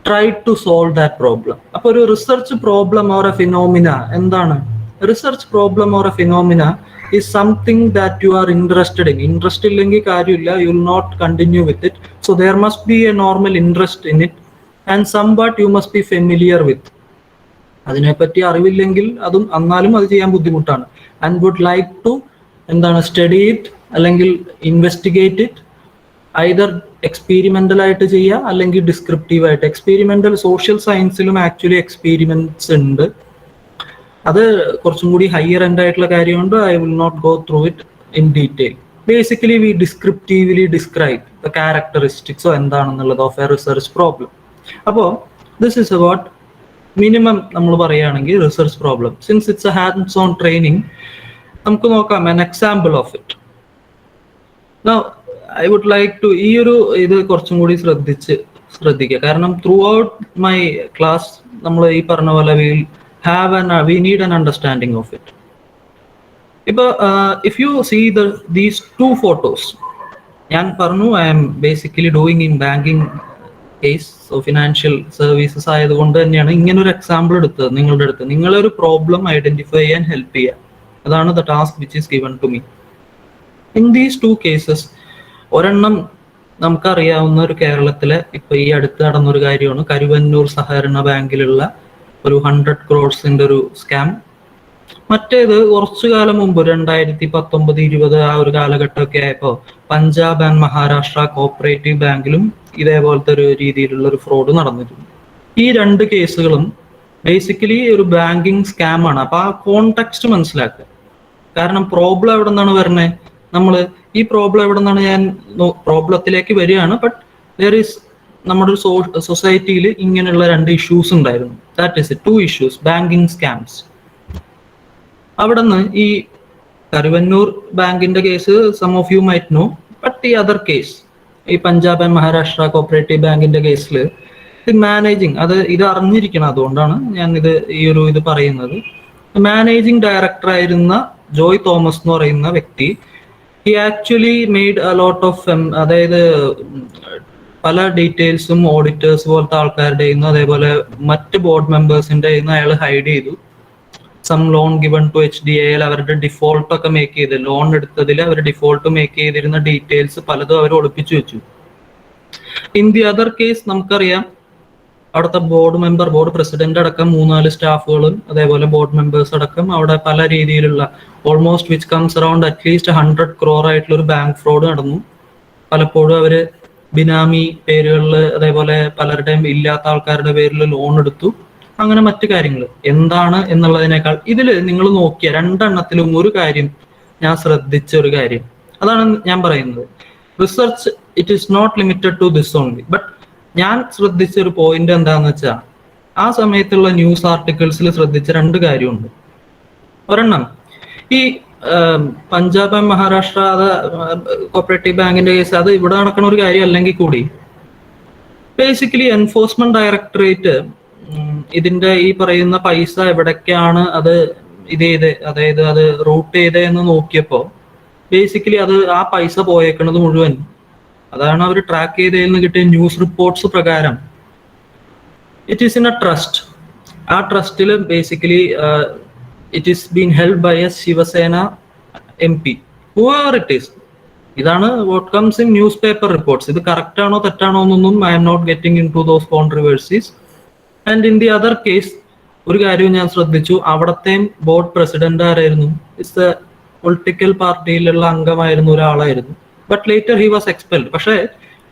try to solve that problem. അപ്പോൾ ഒരു research problem or a phenomena എന്താണ്? Research problem or a phenomena is something that you are interested in. Interest ഇല്ലെങ്കിൽ കാര്യമില്ല, you will not continue with it. So there must be a normal interest in it and somewhat you must be familiar with. അതിനെപ്പറ്റി അറിവില്ലെങ്കിൽ എന്നാലും അത് ചെയ്യാൻ ബുദ്ധിമുട്ടാണ്. And would like to study it അല്ലെങ്കിൽ investigate it. Either experimental ആയിട്ട് ചെയ്യുക അല്ലെങ്കിൽ ഡിസ്ക്രിപ്റ്റീവ് ആയിട്ട്. എക്സ്പീരിമെന്റൽ സോഷ്യൽ സയൻസിലും ആക്ച്വലി എക്സ്പീരിമെന്റ്സ് ഉണ്ട്. അത് കുറച്ചും കൂടി ഹയർ എൻഡ് ആയിട്ടുള്ള കാര്യമുണ്ട്. I will not go through it in detail. Basically we descriptively describe the ക്യാരക്ടറിസ്റ്റിക്സോ എന്താണെന്നുള്ളത് ഓഫ് എ റിസർച്ച് പ്രോബ്ലം. അപ്പോൾ ദിസ് ഇസ് അബൌട്ട് മിനിമം നമ്മൾ പറയുകയാണെങ്കിൽ research problem. Since it's a hands on training, നമുക്ക് നോക്കാം an example of it. Now I would like to ഇത് കുറച്ചും കൂടി ശ്രദ്ധിക്കുക. കാരണം ത്രൂ ഔട്ട് മൈ ക്ലാസ് നമ്മൾ ഈ പറഞ്ഞ പോലെ we need an understanding of it. ഇപ്പോൾ if you see these two photos, ഞാൻ പറഞ്ഞു I am basically doing in banking case, so financial services ആയതുകൊണ്ട് തന്നെയാണ് ഇങ്ങനൊരു എക്സാമ്പിൾ എടുത്തത് നിങ്ങളുടെ അടുത്ത്. നിങ്ങളൊരു പ്രോബ്ലം ഐഡന്റിഫൈ ചെയ്യാൻ ഹെൽപ്പ് ചെയ്യുക. അതാണ് the task which is given to me. In these two cases, ഒരെണ്ണം നമുക്കറിയാവുന്ന ഒരു കേരളത്തിലെ ഇപ്പൊ ഈ അടുത്ത് നടന്നൊരു കാര്യമാണ്. കരുവന്നൂർ സഹകരണ ബാങ്കിലുള്ള ഒരു 100 crores ഒരു സ്കാം. മറ്റേത് കുറച്ചു കാലം മുമ്പ് 2019-20 ആ ഒരു കാലഘട്ടമൊക്കെ ആയപ്പോൾ പഞ്ചാബ് ആൻഡ് മഹാരാഷ്ട്ര കോപ്പറേറ്റീവ് ബാങ്കിലും ഇതേപോലത്തെ ഒരു രീതിയിലുള്ള ഒരു ഫ്രോഡ് നടന്നിട്ടുണ്ട്. ഈ രണ്ട് കേസുകളും ബേസിക്കലി ഒരു ബാങ്കിങ് സ്കാം ആണ്. അപ്പൊ ആ കോണ്ടെക്സ്റ്റ് മനസ്സിലാക്കുക. കാരണം പ്രോബ്ലം എവിടെ നിന്നാണ് വരുന്നത്? ഈ പ്രോബ്ലം എവിടെ നിന്നാണ്, ഞാൻ പ്രോബ്ലത്തിലേക്ക് വരികയാണ്. ബട്ട് ദർ ഈസ് നമ്മുടെ ഒരു സൊസൈറ്റിയിൽ ഇങ്ങനെയുള്ള രണ്ട് ഇഷ്യൂസ് ഉണ്ടായിരുന്നു. That is 2 issues, banking scams. അവിടെ നിന്ന് ഈ കരുവന്നൂർ ബാങ്കിന്റെ case some of you might know, but ഈ അതർ കേസ്, ഈ പഞ്ചാബ് ആൻഡ് മഹാരാഷ്ട്ര കോപ്പറേറ്റീവ് ബാങ്കിന്റെ കേസിൽ മാനേജിങ്, ഇത് അറിഞ്ഞിരിക്കണം. അതുകൊണ്ടാണ് ഞാൻ ഇത് പറയുന്നത്. മാനേജിങ് ഡയറക്ടർ ആയിരുന്ന ജോയ് തോമസ് എന്ന് പറയുന്ന വ്യക്തി, he actually made a lot of, അതായത് പല ഡീറ്റെയിൽസും ഓഡിറ്റേഴ്സ് പോലത്തെ ആൾക്കാരുടെ കയ്യിൽ നിന്ന് അതേപോലെ മറ്റ് ബോർഡ് മെമ്പേഴ്സിന്റെ കയ്യിൽ നിന്ന് അയാൾ ഹൈഡ് ചെയ്തു. Some loan given to HDAL അവരുടെ ഡിഫോൾട്ട് ഒക്കെ മേക്ക് ചെയ്ത്, ലോൺ എടുത്തതിൽ അവർ ഡിഫോൾട്ട് മേക്ക് ചെയ്തിരുന്ന ഡീറ്റെയിൽസ് പലതും അവർ ഒളിപ്പിച്ചു വെച്ചു. ഇൻ ദി അതർ കേസ് നമുക്കറിയാം അവിടുത്തെ ബോർഡ് പ്രസിഡന്റ് അടക്കം 3-4 സ്റ്റാഫുകളും അതേപോലെ ബോർഡ് മെമ്പേഴ്സ് അടക്കം അവിടെ പല രീതിയിലുള്ള almost which comes around at least 100 crore ആയിട്ടുള്ള ഒരു ബാങ്ക് ഫ്രോഡ് നടന്നു. പലപ്പോഴും അവര് ബിനാമി പേരുകളിൽ അതേപോലെ പലരുടെയും ഇല്ലാത്ത ആൾക്കാരുടെ പേരിൽ ലോൺ എടുത്തു. അങ്ങനെ മറ്റു കാര്യങ്ങൾ എന്താണ് എന്നുള്ളതിനേക്കാൾ ഇതിൽ നിങ്ങൾ നോക്കിയ രണ്ടെണ്ണത്തിലും ഒരു കാര്യം ഞാൻ ശ്രദ്ധിച്ച ഒരു കാര്യം, അതാണ് ഞാൻ പറയുന്നത്. Research it is not limited to this only, but ഞാൻ ശ്രദ്ധിച്ച ഒരു പോയിന്റ് എന്താന്ന് വെച്ചാൽ ആ സമയത്തുള്ള ന്യൂസ് ആർട്ടിക്കിൾസിൽ ശ്രദ്ധിച്ച 2 കാര്യമുണ്ട്. ഒരെണ്ണം ഈ പഞ്ചാബ് ആൻഡ് മഹാരാഷ്ട്ര കോപ്പറേറ്റീവ് ബാങ്കിന്റെ കേസ്, അത് ഇവിടെ നടക്കുന്ന ഒരു കാര്യം അല്ലെങ്കിൽ കൂടി ബേസിക്കലി എൻഫോഴ്സ്മെന്റ് ഡയറക്ടറേറ്റ് ഇതിന്റെ ഈ പറയുന്ന പൈസ എവിടേക്കാണ് അത് അതായത് അത് റൂട്ട് ചെയ്തേ എന്ന് നോക്കിയപ്പോ ബേസിക്കലി അത് ആ പൈസ പോയേക്കണത് മുഴുവൻ, അതാണ് അവർ ട്രാക്ക് ചെയ്തതിൽ നിന്ന് കിട്ടിയ ന്യൂസ് റിപ്പോർട്ട്സ് പ്രകാരം it is in a trust. ആ ട്രസ്റ്റിൽ basically it is been held by a Shiv Sena MP, whoever it is. ഇതാണ് what comes in newspaper reports. ഇത് കറക്റ്റ് ആണോ തെറ്റാണോ എന്നൊന്നും I am not getting in to those controversies. And in the other case ഒരു കാര്യവും ഞാൻ ശ്രദ്ധിച്ചു, അവിടത്തെയും ബോർഡ് പ്രസിഡന്റ് ആരായിരുന്നു? ഇറ്റ്സ് എ പൊളിറ്റിക്കൽ പാർട്ടിയിലുള്ള അംഗമായിരുന്ന ഒരാളായിരുന്നു. But later he was expelled. പക്ഷേ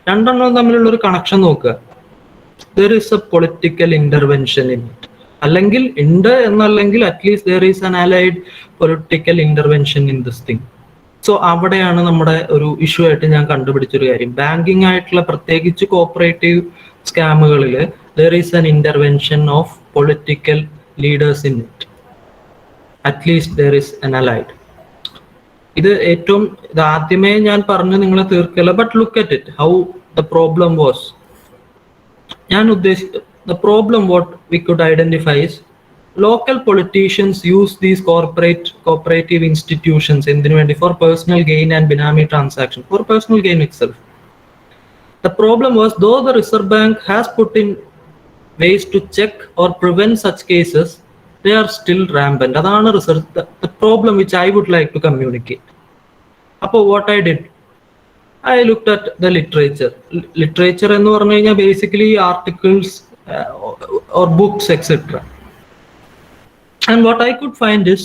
രണ്ടെണ്ണം തമ്മിലുള്ള ഒരു കണക്ഷൻ നോക്കുക, there is a political intervention in it. അല്ലെങ്കിൽ ഉണ്ട് എന്നല്ലെങ്കിൽ at least there is an allied political intervention in this thing. So അവിടെയാണ് നമ്മുടെ ഒരു ഇഷ്യൂ ആയിട്ട് ഞാൻ കണ്ടുപിടിച്ചൊരു കാര്യം. ബാങ്കിങ് ആയിട്ടുള്ള പ്രത്യേകിച്ച് കോപ്പറേറ്റീവ് സ്കാമുകളിൽ there is an intervention of political leaders in it. At least there is an allied. ഇത് ആദ്യമേ ഞാൻ പറഞ്ഞു നിങ്ങളെ തീർക്കല്ല, but look at it how the problem was. ഞാൻ ഉദ്ദേശിച്ചത് the problem what we could identify is local politicians use these cooperative institutions for personal gain and binami transaction, for personal gain itself. The problem was, though the Reserve Bank has put in ways to check or prevent such cases, they are still rampant. Adana research the problem which I would like to communicate. Appo what I did, I looked at the literature ennu parnu kayna basically articles or books etc. And what I could find is,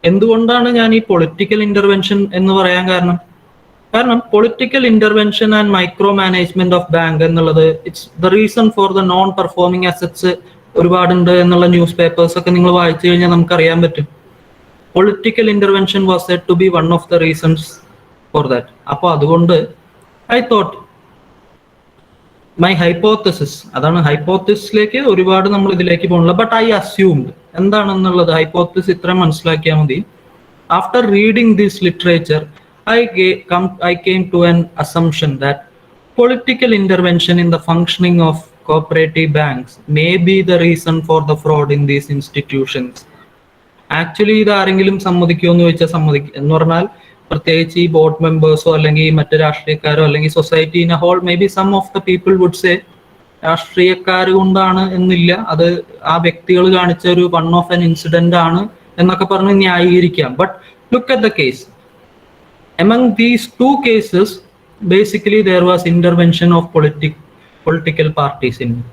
എന്തുകൊണ്ടാണ് ഞാൻ ഈ political intervention എന്ന് പറയാൻ കാരണം political intervention and micro management of bank എന്നുള്ളത് it's the reason for the non performing assets ഒരുപാടുണ്ട് എന്നുള്ള news papers ഒക്കെ നിങ്ങൾ വായിച്ചു കഴിഞ്ഞാൽ നമുക്കറിയാൻ പറ്റും. Political intervention was said to be one of the reasons for that. അപ്പോൾ അതുകൊണ്ട് ഐ തോട്ട് മൈ ഹൈപ്പോത്തസിസ്, അതാണ് ഹൈപ്പോത്തസിസിലേക്ക് ഒരുപാട് നമ്മൾ ഇതിലേക്ക് പോകണില്ല, ബട്ട് ഐ അസ്യൂംഡ് എന്താണെന്നുള്ളത് ഹൈപ്പോത്തസിസ് ഇത്ര മനസ്സിലാക്കിയാൽ മതി. After reading this literature I came to an assumption that political intervention in the functioning of cooperative banks may be the reason for the fraud in these institutions. Actually ഇത് ആരെങ്കിലും സമ്മതിക്കുമോ എന്ന് ചോദിച്ചാൽ എന്ന് പറഞ്ഞാൽ പ്രത്യേകിച്ച് ഈ ബോർഡ് മെമ്പേഴ്സോ അല്ലെങ്കിൽ മറ്റു രാഷ്ട്രീയക്കാരോ അല്ലെങ്കിൽ society in a whole, may be some of the people would say രാഷ്ട്രീയക്കാർ കൊണ്ടാണ് എന്നില്ല, അത് ആ വ്യക്തികൾ കാണിച്ച ഒരു വൺ ഓഫ് ആൻ ഇൻസിഡന്റ് ആണ് എന്നൊക്കെ പറഞ്ഞ് ന്യായീകരിക്കാം. But look at the case. Among these 2 cases, basically there was intervention of political parties in it.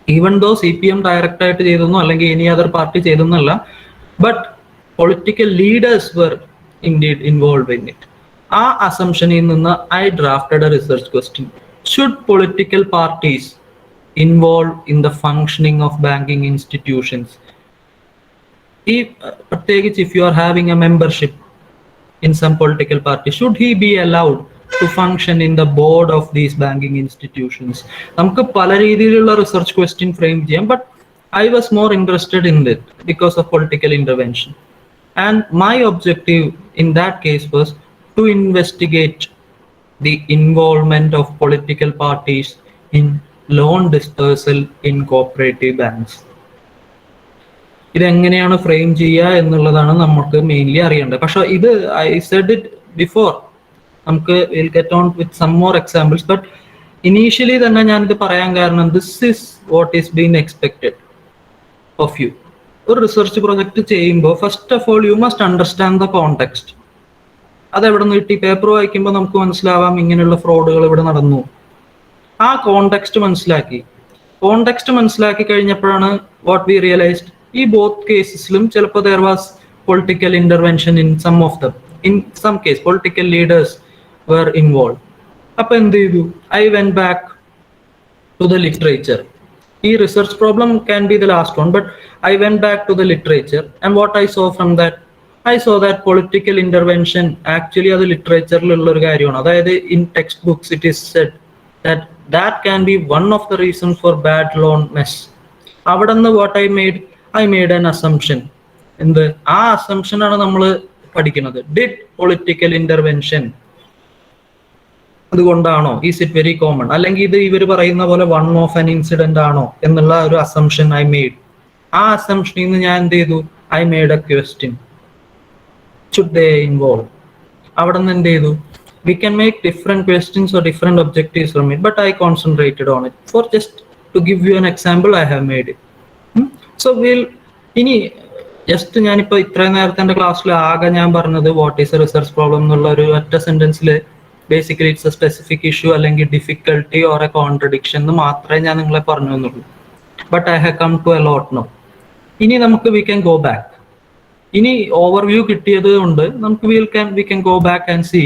Even though CPM direct ആയിട്ട് ചെയ്തെന്നോ അല്ലെങ്കിൽ any other party ചെയ്തെന്നല്ല, but political leaders were indeed involved in it. ആ അസംഷനിൽ നിന്ന് I drafted a research question. Should political parties involve in the functioning of banking institutions? പ്രത്യേകിച്ച് if you are having a membership in some political party, should he be allowed to function in the board of these banking institutions? നമുക്ക് പല രീതിയിലുള്ള research question frame ചെയ്യാം, but I was more interested in it because of political intervention. And my objective in that case was to investigate the involvement of political parties in loan dispersal in cooperative banks. ഇതെങ്ങനെയാണ് frame ചെയ്യുക എന്നുള്ളതാണ് നമുക്ക് mainly അറിയേണ്ടത്. പക്ഷെ ഇത് I said it before, നമുക്ക് will get on with some more examples. But initially തന്നെ ഞാനിത് പറയാൻ കാരണം this is what is been expected of you. ഒരു റിസർച്ച് പ്രൊജക്ട് ചെയ്യുമ്പോൾ first of all you must understand the context. അതെവിടെ നിന്ന് കിട്ടി? പേപ്പർ വായിക്കുമ്പോൾ നമുക്ക് മനസ്സിലാവാം ഇങ്ങനെയുള്ള ഫ്രോഡുകൾ ഇവിടെ നടന്നു. ആ കോണ്ടെക്സ്റ്റ് മനസ്സിലാക്കി കോണ്ടെക്സ്റ്റ് മനസ്സിലാക്കി കഴിഞ്ഞപ്പോഴാണ് വാട്ട് വി റിയലൈസ്ഡ് ഈ ബോത്ത് കേസസിലും ചിലപ്പോൾ there was political intervention in some of them. In some case political leaders were involved. അപ്പൊ എന്ത് ചെയ്തു? I went back to the literature. ഈ research problem can be the last one, but I went back to the literature and what I saw from that, I saw that political intervention actually അത് ലിറ്ററേച്ചറിലുള്ള ഒരു കാര്യമാണ്. അതായത് in text books it is said that that can be one of the reason for bad loans. അവിടെ നിന്ന് what I made an assumption. എന്ത്? ആ assumption ആണ് നമ്മൾ പഠിക്കുന്നത്. ഡിഡ് പൊളിറ്റിക്കൽ ഇന്റർവെൻഷൻ അതുകൊണ്ടാണോ? Is it very common? അല്ലെങ്കിൽ ഇത് ഇവർ പറയുന്ന പോലെ വൺ ഓഫ് ആൻ ഇൻസിഡന്റ് ആണോ എന്നുള്ള ഒരു അസംഷൻ ഐ മെയ്ഡ്. ആ അസംഷനിൽ നിന്ന് ഞാൻ എന്ത് ചെയ്തു? I made a question, should they involve? അവിടെ നിന്ന് എന്ത് ചെയ്തു? We can make different questions or different objectives from it, but I concentrated on it. For just to give you an example, I have made it. So ഇനി just ഞാനിപ്പോ ഇത്രയും നേരത്തെ എന്റെ ക്ലാസ്സിൽ ആകെ ഞാൻ പറഞ്ഞത് what is a research problem എന്നുള്ള ഒരു ഒറ്റ സെന്റൻസിൽ basically it's a specific issue അല്ലെങ്കിൽ ഡിഫിക്കൽട്ടി ഓർ എ കോൺട്രഡിക്ഷൻ എന്ന് മാത്രമേ ഞാൻ നിങ്ങളെ പറഞ്ഞു തന്നുള്ളൂ. But I have come to a lot now. ഇനി നമുക്ക് വി ക്യാൻ ഗോ ബാക്ക്. ഇനി ഓവർവ്യൂ കിട്ടിയത് കൊണ്ട് നമുക്ക് we can go back and see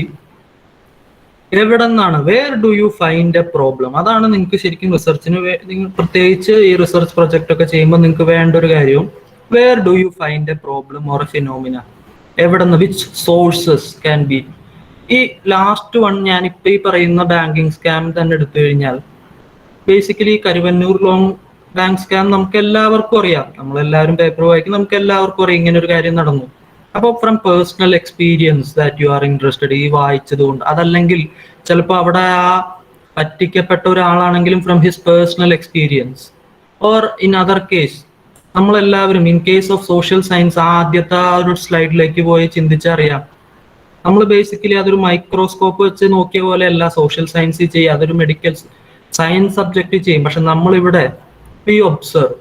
എവിടെ നിന്നാണ്, where do you find a problem. അതാണ് നിങ്ങൾക്ക് ശരിക്കും റിസർച്ചിന് പ്രത്യേകിച്ച് ഈ റിസർച്ച് പ്രൊജക്ട് ഒക്കെ ചെയ്യുമ്പോൾ നിങ്ങൾക്ക് വേണ്ട ഒരു കാര്യം. Where do you find a problem or a phenomena? എവിടെ നിന്ന്, വിച്ച് സോഴ്സസ് ക്യാൻ ബി? ഈ ലാസ്റ്റ് വൺ ഞാനിപ്പോ ഈ പറയുന്ന ബാങ്കിങ് സ്കാം തന്നെ എടുത്തു കഴിഞ്ഞാൽ basically Karuvannur loan bank scam നമുക്ക് എല്ലാവർക്കും അറിയാം. നമ്മളെല്ലാവരും പേപ്പർ വായിക്കും, നമുക്ക് എല്ലാവർക്കും അറിയാം ഇങ്ങനെ ഒരു കാര്യം നടന്നു. അപ്പോൾ from personal experience that you are interested, ഈ വായിച്ചത് കൊണ്ട്, അതല്ലെങ്കിൽ ചിലപ്പോൾ അവിടെ ആ പറ്റിക്കപ്പെട്ട ഒരാളാണെങ്കിലും from his personal experience, or in other case നമ്മളെല്ലാവരും in case of social science ആദ്യത്തെ ആ ഒരു സ്ലൈഡിലേക്ക് പോയി ചിന്തിച്ചറിയാം. നമ്മൾ ബേസിക്കലി അതൊരു മൈക്രോസ്കോപ്പ് വെച്ച് നോക്കിയ പോലെ അല്ല സോഷ്യൽ സയൻസ് ചെയ്യുക, അതൊരു മെഡിക്കൽ സയൻസ് സബ്ജക്റ്റ് ചെയ്യും. പക്ഷെ നമ്മളിവിടെ വി ഒബ്സർവ്,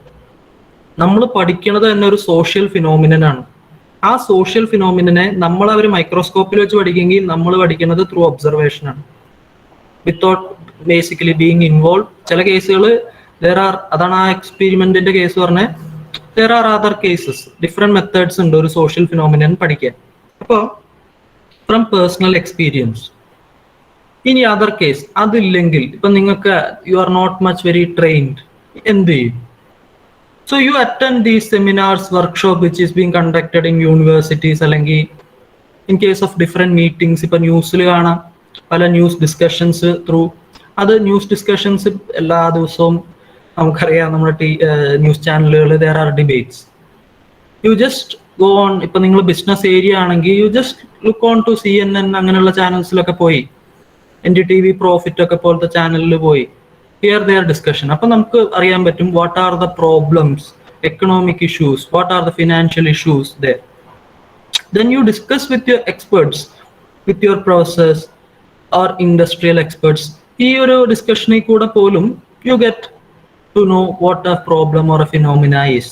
നമ്മൾ പഠിക്കുന്നത് തന്നെ ഒരു സോഷ്യൽ ഫിനോമിനനാണ്. ആ സോഷ്യൽ ഫിനോമിനെ നമ്മൾ അവർ മൈക്രോസ്കോപ്പിൽ വെച്ച് പഠിക്കുമെങ്കിൽ നമ്മൾ പഠിക്കുന്നത് ത്രൂ ഒബ്സർവേഷൻ ആണ്, വിത്തൗട്ട് ബേസിക്കലി ബീങ് ഇൻവോൾവ്. ചില കേസുകൾ അതാണ് ആ എക്സ്പെരിമെന്റിന്റെ കേസ് പറഞ്ഞ there are other cases, different methods ഉണ്ട് ഒരു സോഷ്യൽ ഫിനോമിനൻ പഠിക്കാൻ. അപ്പോൾ ഫ്രം പേഴ്സണൽ എക്സ്പീരിയൻസ്. ഇനി അതർ കേസ് അതില്ലെങ്കിൽ ഇപ്പൊ നിങ്ങൾക്ക് you are not much very trained, എന്ത് ചെയ്യും? So you attend these seminars, workshop which is being conducted in universities, അല്ലെങ്കിൽ in case of different meetings. ഇപ്പൊ ന്യൂസിൽ കാണാം പല ന്യൂസ് ഡിസ്കഷൻസ് ത്രൂ. അത് ന്യൂസ് ഡിസ്കഷൻസ് എല്ലാ ദിവസവും നമുക്കറിയാം നമ്മുടെ ന്യൂസ് ചാനലുകൾ there are debates. You just go on. ഇപ്പൊ നിങ്ങൾ ബിസിനസ് ഏരിയ ആണെങ്കിൽ you just look on to CNN അങ്ങനെയുള്ള ചാനൽസിലൊക്കെ പോയി, NDTV പ്രോഫിറ്റ് ഒക്കെ പോലത്തെ ചാനലിൽ പോയി ഹിയർ ദെയർ ഡിസ്കഷൻ. അപ്പൊ നമുക്ക് അറിയാൻ പറ്റും what are the problems, economic issues, what are the financial issues there. Then you discuss with your experts, with your process or industrial experts. ഈ ഒരു ഡിസ്കഷനിൽ കൂടെ പോലും you get to know what a problem or a phenomena is.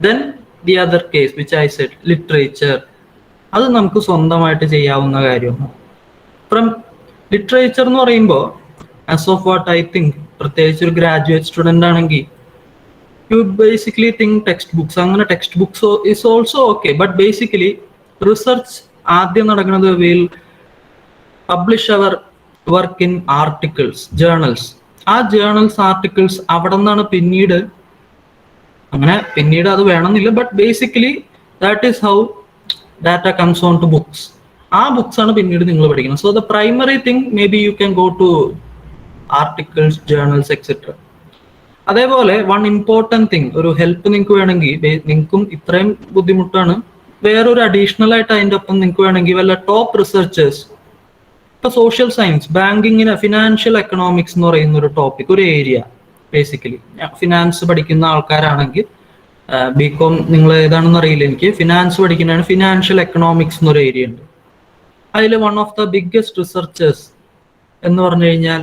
Then the other case which I said, literature. അത് നമുക്ക് സ്വന്തമായിട്ട് ചെയ്യാവുന്ന കാര്യമാണ്. From literature എന്ന് പറയുമ്പോൾ as of what I think, പ്രത്യേകിച്ച് ഒരു ഗ്രാജുവേറ്റ് സ്റ്റുഡൻ്റ് ആണെങ്കിൽ you basically think text books. അങ്ങനെ text books is also okay, but basically research ആദ്യം നടക്കുന്നത് വിൽ പബ്ലിഷ് അവർ വർക്ക് ഇൻ ആർട്ടിക്കിൾസ്, ജേർണൽസ്. ആ ജേർണൽസ് ആർട്ടിക്കിൾസ് അവിടെ നിന്നാണ് പിന്നീട് അത് വേണമെന്നില്ല, but basically that is how data comes on to books. ആ ബുക്സ് ആണ് പിന്നീട് നിങ്ങൾ പഠിക്കുന്നത്. So the primary thing may be you can go to articles, journals etcetera. അതേപോലെ വൺ ഇമ്പോർട്ടൻറ്റ് തിങ്, ഒരു ഹെൽപ്പ് നിങ്ങൾക്ക് വേണമെങ്കിൽ, നിങ്ങൾക്കും ഇത്രയും ബുദ്ധിമുട്ടാണ്, വേറൊരു അഡീഷണൽ ആയിട്ട് അതിൻ്റെ ഒപ്പം നിങ്ങൾക്ക് വേണമെങ്കിൽ വല്ല ടോപ്പ് റിസർച്ചേഴ്സ്, ഇപ്പൊ സോഷ്യൽ സയൻസ്, ബാങ്കിങ്ങിന് ഫിനാൻഷ്യൽ എക്കണോമിക്സ് എന്ന് പറയുന്ന ഒരു ടോപ്പിക്, ഒരു ഏരിയ. ബേസിക്കലി ഫിനാൻസ് പഠിക്കുന്ന ആൾക്കാരാണെങ്കിൽ ബികോം നിങ്ങൾ ഏതാണെന്ന് അറിയില്ല എനിക്ക്, ഫിനാൻസ് പഠിക്കുന്നതാണ്. ഫിനാൻഷ്യൽ എക്കണോമിക്സ് എന്നൊരു ഏരിയ ഉണ്ട്. അതിൽ one of the biggest researchers എന്ന് പറഞ്ഞു കഴിഞ്ഞാൽ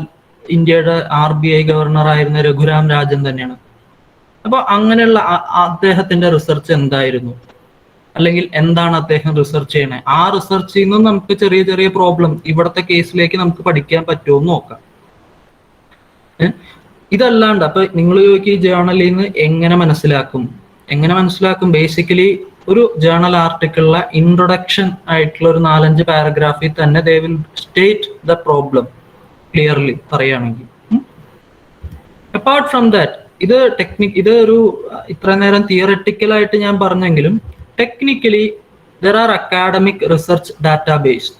ഇന്ത്യയുടെ RBI ഗവർണർ ആയിരുന്ന രഘുരാം രാജൻ തന്നെയാണ്. അപ്പൊ അങ്ങനെയുള്ള അദ്ദേഹത്തിന്റെ റിസർച്ച് എന്തായിരുന്നു, അല്ലെങ്കിൽ എന്താണ് അദ്ദേഹം റിസർച്ച് ചെയ്യണേ, ആ റിസർച്ചിൽ നിന്നും നമുക്ക് ചെറിയ ചെറിയ പ്രോബ്ലം ഇവിടുത്തെ കേസിലേക്ക് നമുക്ക് പഠിക്കാൻ പറ്റുമോ എന്ന് നോക്കാം. ഇതല്ലാണ്ട് അപ്പൊ നിങ്ങൾ ചോദിക്കും ഈ ജേർണലിൽ നിന്ന് എങ്ങനെ മനസ്സിലാക്കും ബേസിക്കലി ഒരു ജേർണൽ ആർട്ടിക്കിളിലെ ഇൻട്രൊഡക്ഷൻ ആയിട്ടുള്ള ഒരു 4-5 പാരഗ്രാഫിൽ തന്നെ they will state the problem clearly പറയുകയാണെങ്കിൽ. അപ്പാർട്ട് ഫ്രം ദാറ്റ് ഇത് ഒരു ഇത്ര നേരം തിയററ്റിക്കലായിട്ട് ഞാൻ പറഞ്ഞെങ്കിലും technically there are academic research database.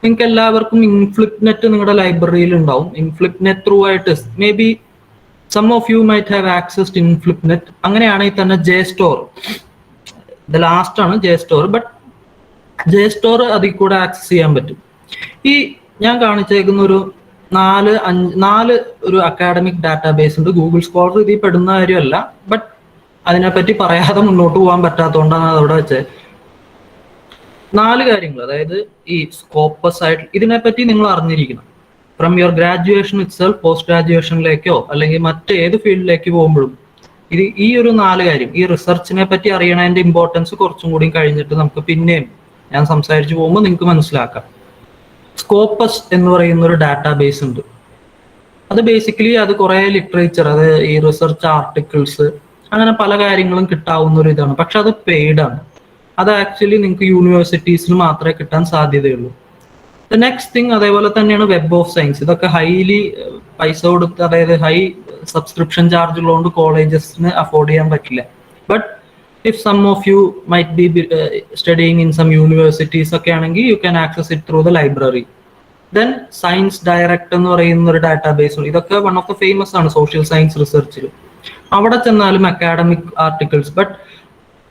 നിങ്ങൾക്ക് എല്ലാവർക്കും ഇൻഫ്ലിപ്നെറ്റ് നിങ്ങളുടെ ലൈബ്രറിയിൽ ഉണ്ടാവും. ഇൻഫ്ലിപ്നെറ്റ് ത്രൂ ആയിട്ട് may be some of you might have access to INFLIBNET. അങ്ങനെയാണെങ്കിൽ തന്നെ JSTOR ഇത് ലാസ്റ്റ് ആണ് JSTOR, ബട്ട് JSTOR അതിൽ കൂടെ ആക്സസ് ചെയ്യാൻ പറ്റും. ഈ ഞാൻ കാണിച്ചേക്കുന്ന ഒരു 4 ഒരു അക്കാഡമിക് ഡാറ്റാബേസ് ഉണ്ട്. ഗൂഗിൾ സ്കോളർ ഇതിൽ പെടുന്ന കാര്യമല്ല, ബട്ട് അതിനെപ്പറ്റി പറയാതെ മുന്നോട്ട് പോകാൻ പറ്റാത്തതുകൊണ്ടാണ് അതവിടെ വെച്ചത്. 4 കാര്യങ്ങൾ, അതായത് ഈ സ്കോപ്പസ് ആയിട്ട് ഇതിനെപ്പറ്റി നിങ്ങൾ അറിഞ്ഞിരിക്കണം. From your graduation itself, post ഗ്രാജുവേഷനിലേക്കോ അല്ലെങ്കിൽ മറ്റേത് ഫീൽഡിലേക്ക് പോകുമ്പോഴും ഈ ഒരു 4 കാര്യം, ഈ റിസർച്ചിനെ പറ്റി അറിയണതിന്റെ ഇമ്പോർട്ടൻസ് കുറച്ചും കൂടി കഴിഞ്ഞിട്ട് നമുക്ക് പിന്നെയും ഞാൻ സംസാരിച്ചു പോകുമ്പോൾ നിങ്ങൾക്ക് മനസ്സിലാക്കാം. സ്കോപ്പസ് എന്ന് പറയുന്ന ഒരു ഡാറ്റാബേസ് ഉണ്ട്. അത് ബേസിക്കലി അത് കുറെ ലിറ്ററേച്ചർ, അത് ഈ റിസർച്ച് ആർട്ടിക്കിൾസ് അങ്ങനെ പല കാര്യങ്ങളും കിട്ടാവുന്ന ഒരു ഇതാണ്. പക്ഷെ അത് പെയ്ഡ് ആണ്. അത് ആക്ച്വലി നിങ്ങൾക്ക് യൂണിവേഴ്സിറ്റീസിൽ മാത്രമേ കിട്ടാൻ സാധ്യതയുള്ളൂ. ദ നെക്സ്റ്റ് തിങ് അതേപോലെ തന്നെയാണ് വെബ് ഓഫ് സയൻസ്. ഇതൊക്കെ ഹൈലി പൈസ കൊടുത്ത്, അതായത് ഹൈ സബ്സ്ക്രിപ്ഷൻ ചാർജ് ഉള്ളതുകൊണ്ട് കോളേജസിന് അഫോർഡ് ചെയ്യാൻ പറ്റില്ല. But if some of you might be studying in some universities ഒക്കെ ആണെങ്കിൽ you can access it through the library. Then science direct എന്ന് പറയുന്ന ഒരു ഡാറ്റാബേസ് ഉണ്ട്. ഇതൊക്കെ വൺ ഓഫ് ദ ഫേമസ് ആണ് സോഷ്യൽ സയൻസ് റിസർച്ചിൽ. അവിടെ ചെന്നാലും അക്കാഡമിക് ആർട്ടിക്കിൾസ്, ബട്ട്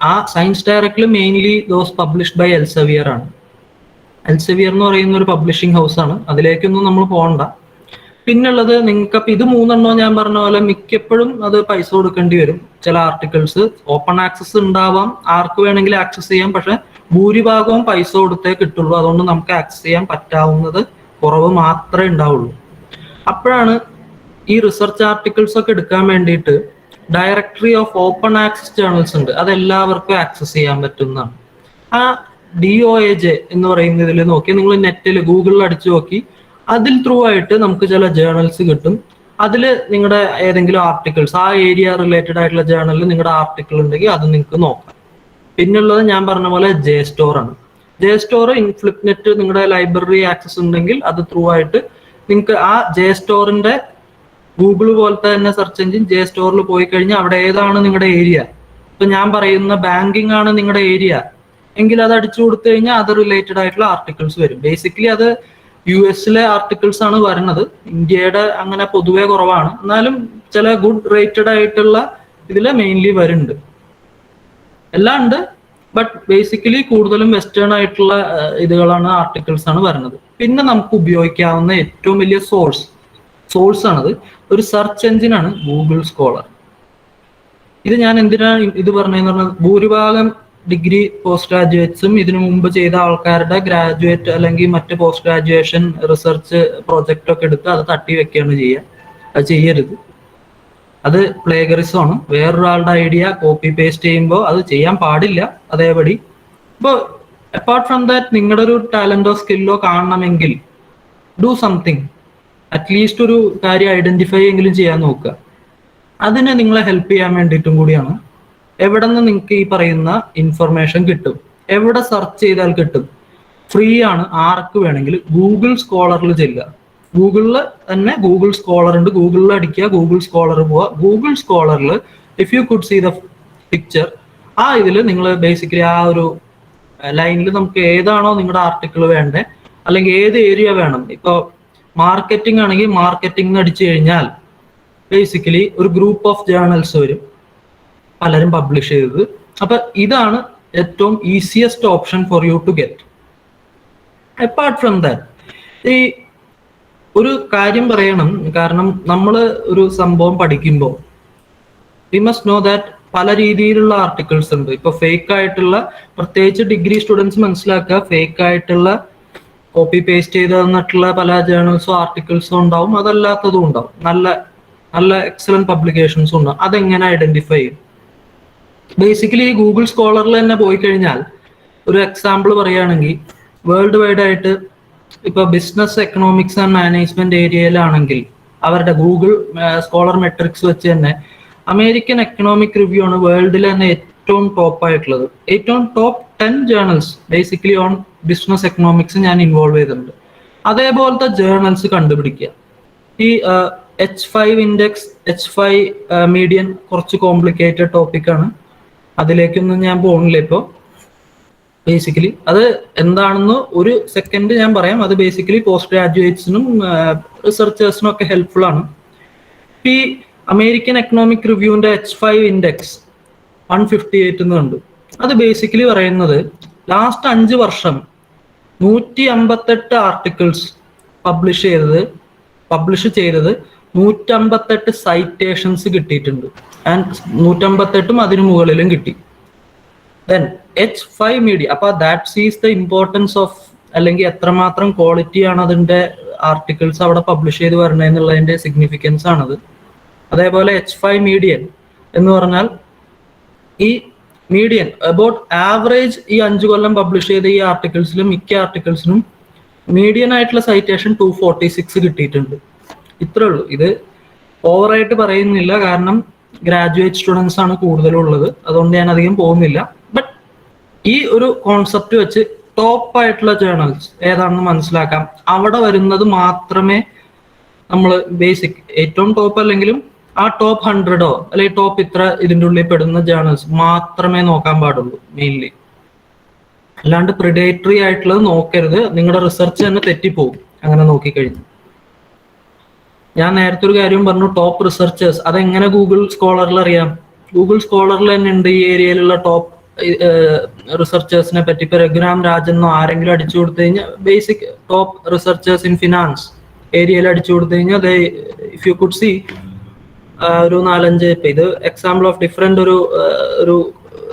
ആ സയൻസ് ഡയറക്റ്റിൽ mainly those published by Elsevier ആണ്. എൽസെവിയർ എന്ന് പറയുന്ന ഒരു പബ്ലിഷിംഗ് ഹൗസ് ആണ്. അതിലേക്കൊന്നും നമ്മൾ പോകണ്ട. പിന്നുള്ളത് നിങ്ങൾക്ക് ഇത് 3 ഞാൻ പറഞ്ഞ പോലെ മിക്കപ്പോഴും അത് പൈസ കൊടുക്കേണ്ടി വരും. ചില ആർട്ടിക്കിൾസ് ഓപ്പൺ ആക്സസ് ഉണ്ടാവാം, ആർക്ക് വേണമെങ്കിലും ആക്സസ് ചെയ്യാം. പക്ഷെ ഭൂരിഭാഗവും പൈസ കൊടുത്തേ കിട്ടുള്ളൂ. അതുകൊണ്ട് നമുക്ക് ആക്സസ് ചെയ്യാൻ പറ്റാവുന്നത് കുറവ് മാത്രമേ ഉണ്ടാവുള്ളൂ. അപ്പോഴാണ് ഈ റിസർച്ച് ആർട്ടിക്കിൾസ് ഒക്കെ എടുക്കാൻ വേണ്ടിയിട്ട് directory of open access journals ഉണ്ട്. അതെല്ലാവർക്കും ആക്സസ് ചെയ്യാൻ പറ്റുന്നതാണ്. ആ DOAJ എന്ന് പറയുന്ന ഇതിൽ നോക്കി നിങ്ങൾ നെറ്റിൽ ഗൂഗിളിൽ അടിച്ചു നോക്കി അതിൽ ത്രൂ ആയിട്ട് നമുക്ക് ചില ജേർണൽസ് കിട്ടും. അതിൽ നിങ്ങളുടെ ഏതെങ്കിലും ആർട്ടിക്കിൾസ് ആ ഏരിയ റിലേറ്റഡ് ആയിട്ടുള്ള ജേർണലിൽ നിങ്ങളുടെ ആർട്ടിക്കിൾ ഉണ്ടെങ്കിൽ അത് നിങ്ങൾക്ക് നോക്കാം. പിന്നുള്ളത് ഞാൻ പറഞ്ഞ പോലെ JSTOR ആണ്. JSTOR ഇൻഫ്ലിപ്നെറ്റ് നിങ്ങളുടെ ലൈബ്രറി ആക്സസ് ഉണ്ടെങ്കിൽ അത് ത്രൂ ആയിട്ട് നിങ്ങൾക്ക് ആ JSTORന്റെ ഗൂഗിൾ പോലത്തെ തന്നെ സെർച്ച് എഞ്ചിൻ JSTORൽ പോയി കഴിഞ്ഞാൽ അവിടെ ഏതാണ് നിങ്ങളുടെ ഏരിയ, ഇപ്പൊ ഞാൻ പറയുന്ന ബാങ്കിങ് ആണ് നിങ്ങളുടെ ഏരിയ എങ്കിൽ അത് അടിച്ചു കൊടുത്തു കഴിഞ്ഞാൽ അത് റിലേറ്റഡ് ആയിട്ടുള്ള ആർട്ടിക്കിൾസ് വരും. ബേസിക്കലി അത് US ആർട്ടിക്കിൾസ് ആണ് വരുന്നത്. ഇന്ത്യയുടെ അങ്ങനെ പൊതുവെ കുറവാണ്. എന്നാലും ചില ഗുഡ് റേറ്റഡ് ആയിട്ടുള്ള ഇതില് മെയിൻലി വരുന്നുണ്ട്. എല്ലാം ഉണ്ട്, ബട്ട് ബേസിക്കലി കൂടുതലും വെസ്റ്റേൺ ആയിട്ടുള്ള ഇതുകളാണ്, ആർട്ടിക്കിൾസ് ആണ് വരുന്നത്. പിന്നെ നമുക്ക് ഉപയോഗിക്കാവുന്ന ഏറ്റവും വലിയ സോഴ്സ് ആണത്. ഒരു സെർച്ച് എഞ്ചിൻ ആണ് ഗൂഗിൾ സ്കോളർ. ഇത് ഞാൻ എന്തിനാണ് ഇത് പറഞ്ഞതെന്ന് പറഞ്ഞാൽ ഭൂരിഭാഗം ഡിഗ്രി പോസ്റ്റ് ഗ്രാജുവേറ്റ്സും ഇതിനു മുമ്പ് ചെയ്ത ആൾക്കാരുടെ ഗ്രാജുവേറ്റ് അല്ലെങ്കിൽ മറ്റ് പോസ്റ്റ് ഗ്രാജുവേഷൻ റിസർച്ച് പ്രോജക്റ്റ് ഒക്കെ എടുത്ത് അത് തട്ടി വെക്കുകയാണ് ചെയ്യുക. അത് ചെയ്യരുത്. അത് പ്ലേഗറിസം ആണ്. വേറൊരാളുടെ ഐഡിയ കോപ്പി പേസ്റ്റ് ചെയ്യുമ്പോൾ അത് ചെയ്യാൻ പാടില്ല അതേപടി. ഇപ്പോൾ അപ്പാർട്ട് ഫ്രം ദാറ്റ് നിങ്ങളുടെ ഒരു ടാലന്റോ സ്കില്ലോ കാണണമെങ്കിൽ ഡു സംതിങ്, അറ്റ്ലീസ്റ്റ് ഒരു കാര്യം ഐഡന്റിഫൈ എങ്കിലും ചെയ്യാൻ നോക്കുക. അതിന് നിങ്ങളെ ഹെൽപ്പ് ചെയ്യാൻ വേണ്ടിയിട്ടും കൂടിയാണ്. എവിടെ നിന്ന് നിങ്ങൾക്ക് ഈ പറയുന്ന ഇൻഫർമേഷൻ കിട്ടും, എവിടെ സെർച്ച് ചെയ്താൽ കിട്ടും, ഫ്രീ ആണ്. ആർക്ക് വേണമെങ്കിലും ഗൂഗിൾ സ്കോളറിൽ ചെല്ലുക. ഗൂഗിളിൽ തന്നെ ഗൂഗിൾ സ്കോളർ ഉണ്ട്. ഗൂഗിളിൽ അടിക്കുക, ഗൂഗിൾ സ്കോളർ പോവുക. ഗൂഗിൾ സ്കോളറിൽ if you could see the picture, ആ ഇതിൽ നിങ്ങൾ ബേസിക്കലി ആ ഒരു ലൈനിൽ നമുക്ക് ഏതാണോ നിങ്ങളുടെ ആർട്ടിക്കിൾ വേണ്ടേ അല്ലെങ്കിൽ ഏത് ഏരിയ വേണം, ഇപ്പോൾ മാർക്കറ്റിംഗ് ആണെങ്കിൽ മാർക്കറ്റിംഗ് അടിച്ചു കഴിഞ്ഞാൽ ബേസിക്കലി ഒരു ഗ്രൂപ്പ് ഓഫ് ജേർണൽസ് വരും, പലരും പബ്ലിഷ് ചെയ്തത്. അപ്പൊ ഇതാണ് ഏറ്റവും easiest option for you to get. Apart from that ഈ ഒരു കാര്യം പറയണം, കാരണം നമ്മൾ ഒരു സംഭവം പഠിക്കുമ്പോൾ വി മസ്റ്റ് നോ ദാറ്റ് പല രീതിയിലുള്ള ആർട്ടിക്കിൾസ് ഉണ്ട്. ഇപ്പൊ ഫേക്ക് ആയിട്ടുള്ള, പ്രത്യേകിച്ച് ഡിഗ്രി സ്റ്റുഡൻസ് മനസ്സിലാക്കുക, ഫേക്ക് ആയിട്ടുള്ള കോപ്പി പേസ്റ്റ് ചെയ്ത് തന്നിട്ടുള്ള പല ജേർണൽസോ ആർട്ടിക്കിൾസോ ഉണ്ടാവും, അതല്ലാത്തതും ഉണ്ടാവും. നല്ല എക്സലന്റ് പബ്ലിക്കേഷൻസും ഉണ്ടാവും. അതെങ്ങനെ ഐഡന്റിഫൈ ചെയ്യും? ബേസിക്കലി ഗൂഗിൾ സ്കോളറിൽ തന്നെ പോയി കഴിഞ്ഞാൽ ഒരു എക്സാമ്പിൾ പറയുകയാണെങ്കിൽ വേൾഡ് വൈഡ് ആയിട്ട് ഇപ്പൊ ബിസിനസ് എക്കണോമിക്സ് ആൻഡ് മാനേജ്മെന്റ് ഏരിയയിലാണെങ്കിൽ അവരുടെ ഗൂഗിൾ സ്കോളർ മെട്രിക്സ് വെച്ച് തന്നെ അമേരിക്കൻ എക്കണോമിക് റിവ്യൂ ആണ് വേൾഡിൽ തന്നെ ഏറ്റവും ടോപ്പ് ആയിട്ടുള്ളത്. ഏറ്റവും top 10 journals basically own business economics ഞാൻ ഇൻവോൾവ് ചെയ്തിട്ടുണ്ട്. അതേപോലത്തെ ജേർണൽസ് കണ്ടുപിടിക്കുക. ഈ H5 ഇൻഡെക്സ്, H5 മീഡിയൻ കുറച്ച് കോംപ്ലിക്കേറ്റഡ് ടോപ്പിക്കാണ്, അതിലേക്കൊന്നും ഞാൻ പോകുന്നില്ല ഇപ്പോൾ. ബേസിക്കലി അത് എന്താണെന്ന് ഒരു സെക്കൻഡ് ഞാൻ പറയാം. അത് ബേസിക്കലി പോസ്റ്റ് ഗ്രാജുവേറ്റ്സിനും റിസർച്ചേഴ്സിനും ഒക്കെ ഹെൽപ്ഫുൾ ആണ്. ഈ അമേരിക്കൻ എക്കണോമിക് റിവ്യൂവിന്റെ H5 ഇൻഡെക്സ് 158 എന്നുണ്ട്. അത് ബേസിക്കലി പറയുന്നത് ലാസ്റ്റ് 5 വർഷം 158 ആർട്ടിക്കിൾസ് പബ്ലിഷ് ചെയ്തത് 158 സൈറ്റേഷൻസ് കിട്ടിയിട്ടുണ്ട്. ആൻഡ് 158ഉം അതിനു മുകളിലും കിട്ടി. ദെൻ H5 മീഡിയ, അപ്പൊ ദാറ്റ് സീസ് ദ ഇമ്പോർട്ടൻസ് ഓഫ്, അല്ലെങ്കിൽ എത്രമാത്രം ക്വാളിറ്റിയാണ് അതിന്റെ ആർട്ടിക്കിൾസ് അവിടെ പബ്ലിഷ് ചെയ്ത് വരണമെന്നുള്ളതിന്റെ സിഗ്നിഫിക്കൻസ് ആണത്. അതേപോലെ H5 മീഡിയൻ എന്ന് പറഞ്ഞാൽ ഈ മീഡിയൻ അബൌട്ട് ആവറേജ് ഈ 5 കൊല്ലം പബ്ലിഷ് ചെയ്ത ഈ ആർട്ടിക്കിൾസിലും മിക്ക ആർട്ടിക്കിൾസിനും മീഡിയൻ ആയിട്ടുള്ള സൈറ്റേഷൻ 246 കിട്ടിയിട്ടുണ്ട്. ഇത്രേ ഉള്ളൂ. ഇത് ഓവറായിട്ട് പറയുന്നില്ല, കാരണം ഗ്രാജുവേറ്റ് സ്റ്റുഡൻസ് ആണ് കൂടുതലുള്ളത്, അതുകൊണ്ട് ഞാൻ അധികം പോകുന്നില്ല. ബട്ട് ഈ ഒരു കോൺസെപ്റ്റ് വെച്ച് ടോപ്പ് ആയിട്ടുള്ള ജേർണൽസ് ഏതാണെന്ന് മനസ്സിലാക്കാം. അവിടെ വരുന്നത് മാത്രമേ നമ്മൾ ബേസിക് ഏറ്റവും ടോപ്പ് അല്ലെങ്കിലും ആ ടോപ്പ് 100ഓ അല്ലെങ്കിൽ ടോപ്പ് ഇത്ര ഇതിൻ്റെ ഉള്ളിൽ പെടുന്ന ജേർണൽസ് മാത്രമേ നോക്കാൻ പാടുള്ളൂ മെയിൻലി. അല്ലാണ്ട് പ്രിഡേറ്ററി ആയിട്ടുള്ളത് നോക്കരുത്. നിങ്ങളുടെ റിസർച്ച് തന്നെ തെറ്റിപ്പോകും അങ്ങനെ നോക്കിക്കഴിഞ്ഞു. ഞാൻ നേരത്തെ ഒരു കാര്യം പറഞ്ഞു, ടോപ്പ് റിസർച്ചേഴ്സ്. അതെങ്ങനെ ഗൂഗിൾ സ്കോളറിൽ അറിയാം? ഗൂഗിൾ സ്കോളറിൽ തന്നെ ഉണ്ട് ഈ ഏരിയയിലുള്ള ടോപ്പ് റിസർച്ചേഴ്സിനെ പറ്റി. ഇപ്പൊ രഘുരാം രാജനോ ആരെങ്കിലും അടിച്ചു കൊടുത്തു കഴിഞ്ഞാൽ basic top researchers in finance ഏരിയയിൽ അടിച്ചു കൊടുത്തു കഴിഞ്ഞാൽ ഇഫ് യു കുഡ് സി ഒരു 4-5, ഇപ്പൊ ഇത് എക്സാമ്പിൾ ഓഫ് ഡിഫറെന്റ് ഒരു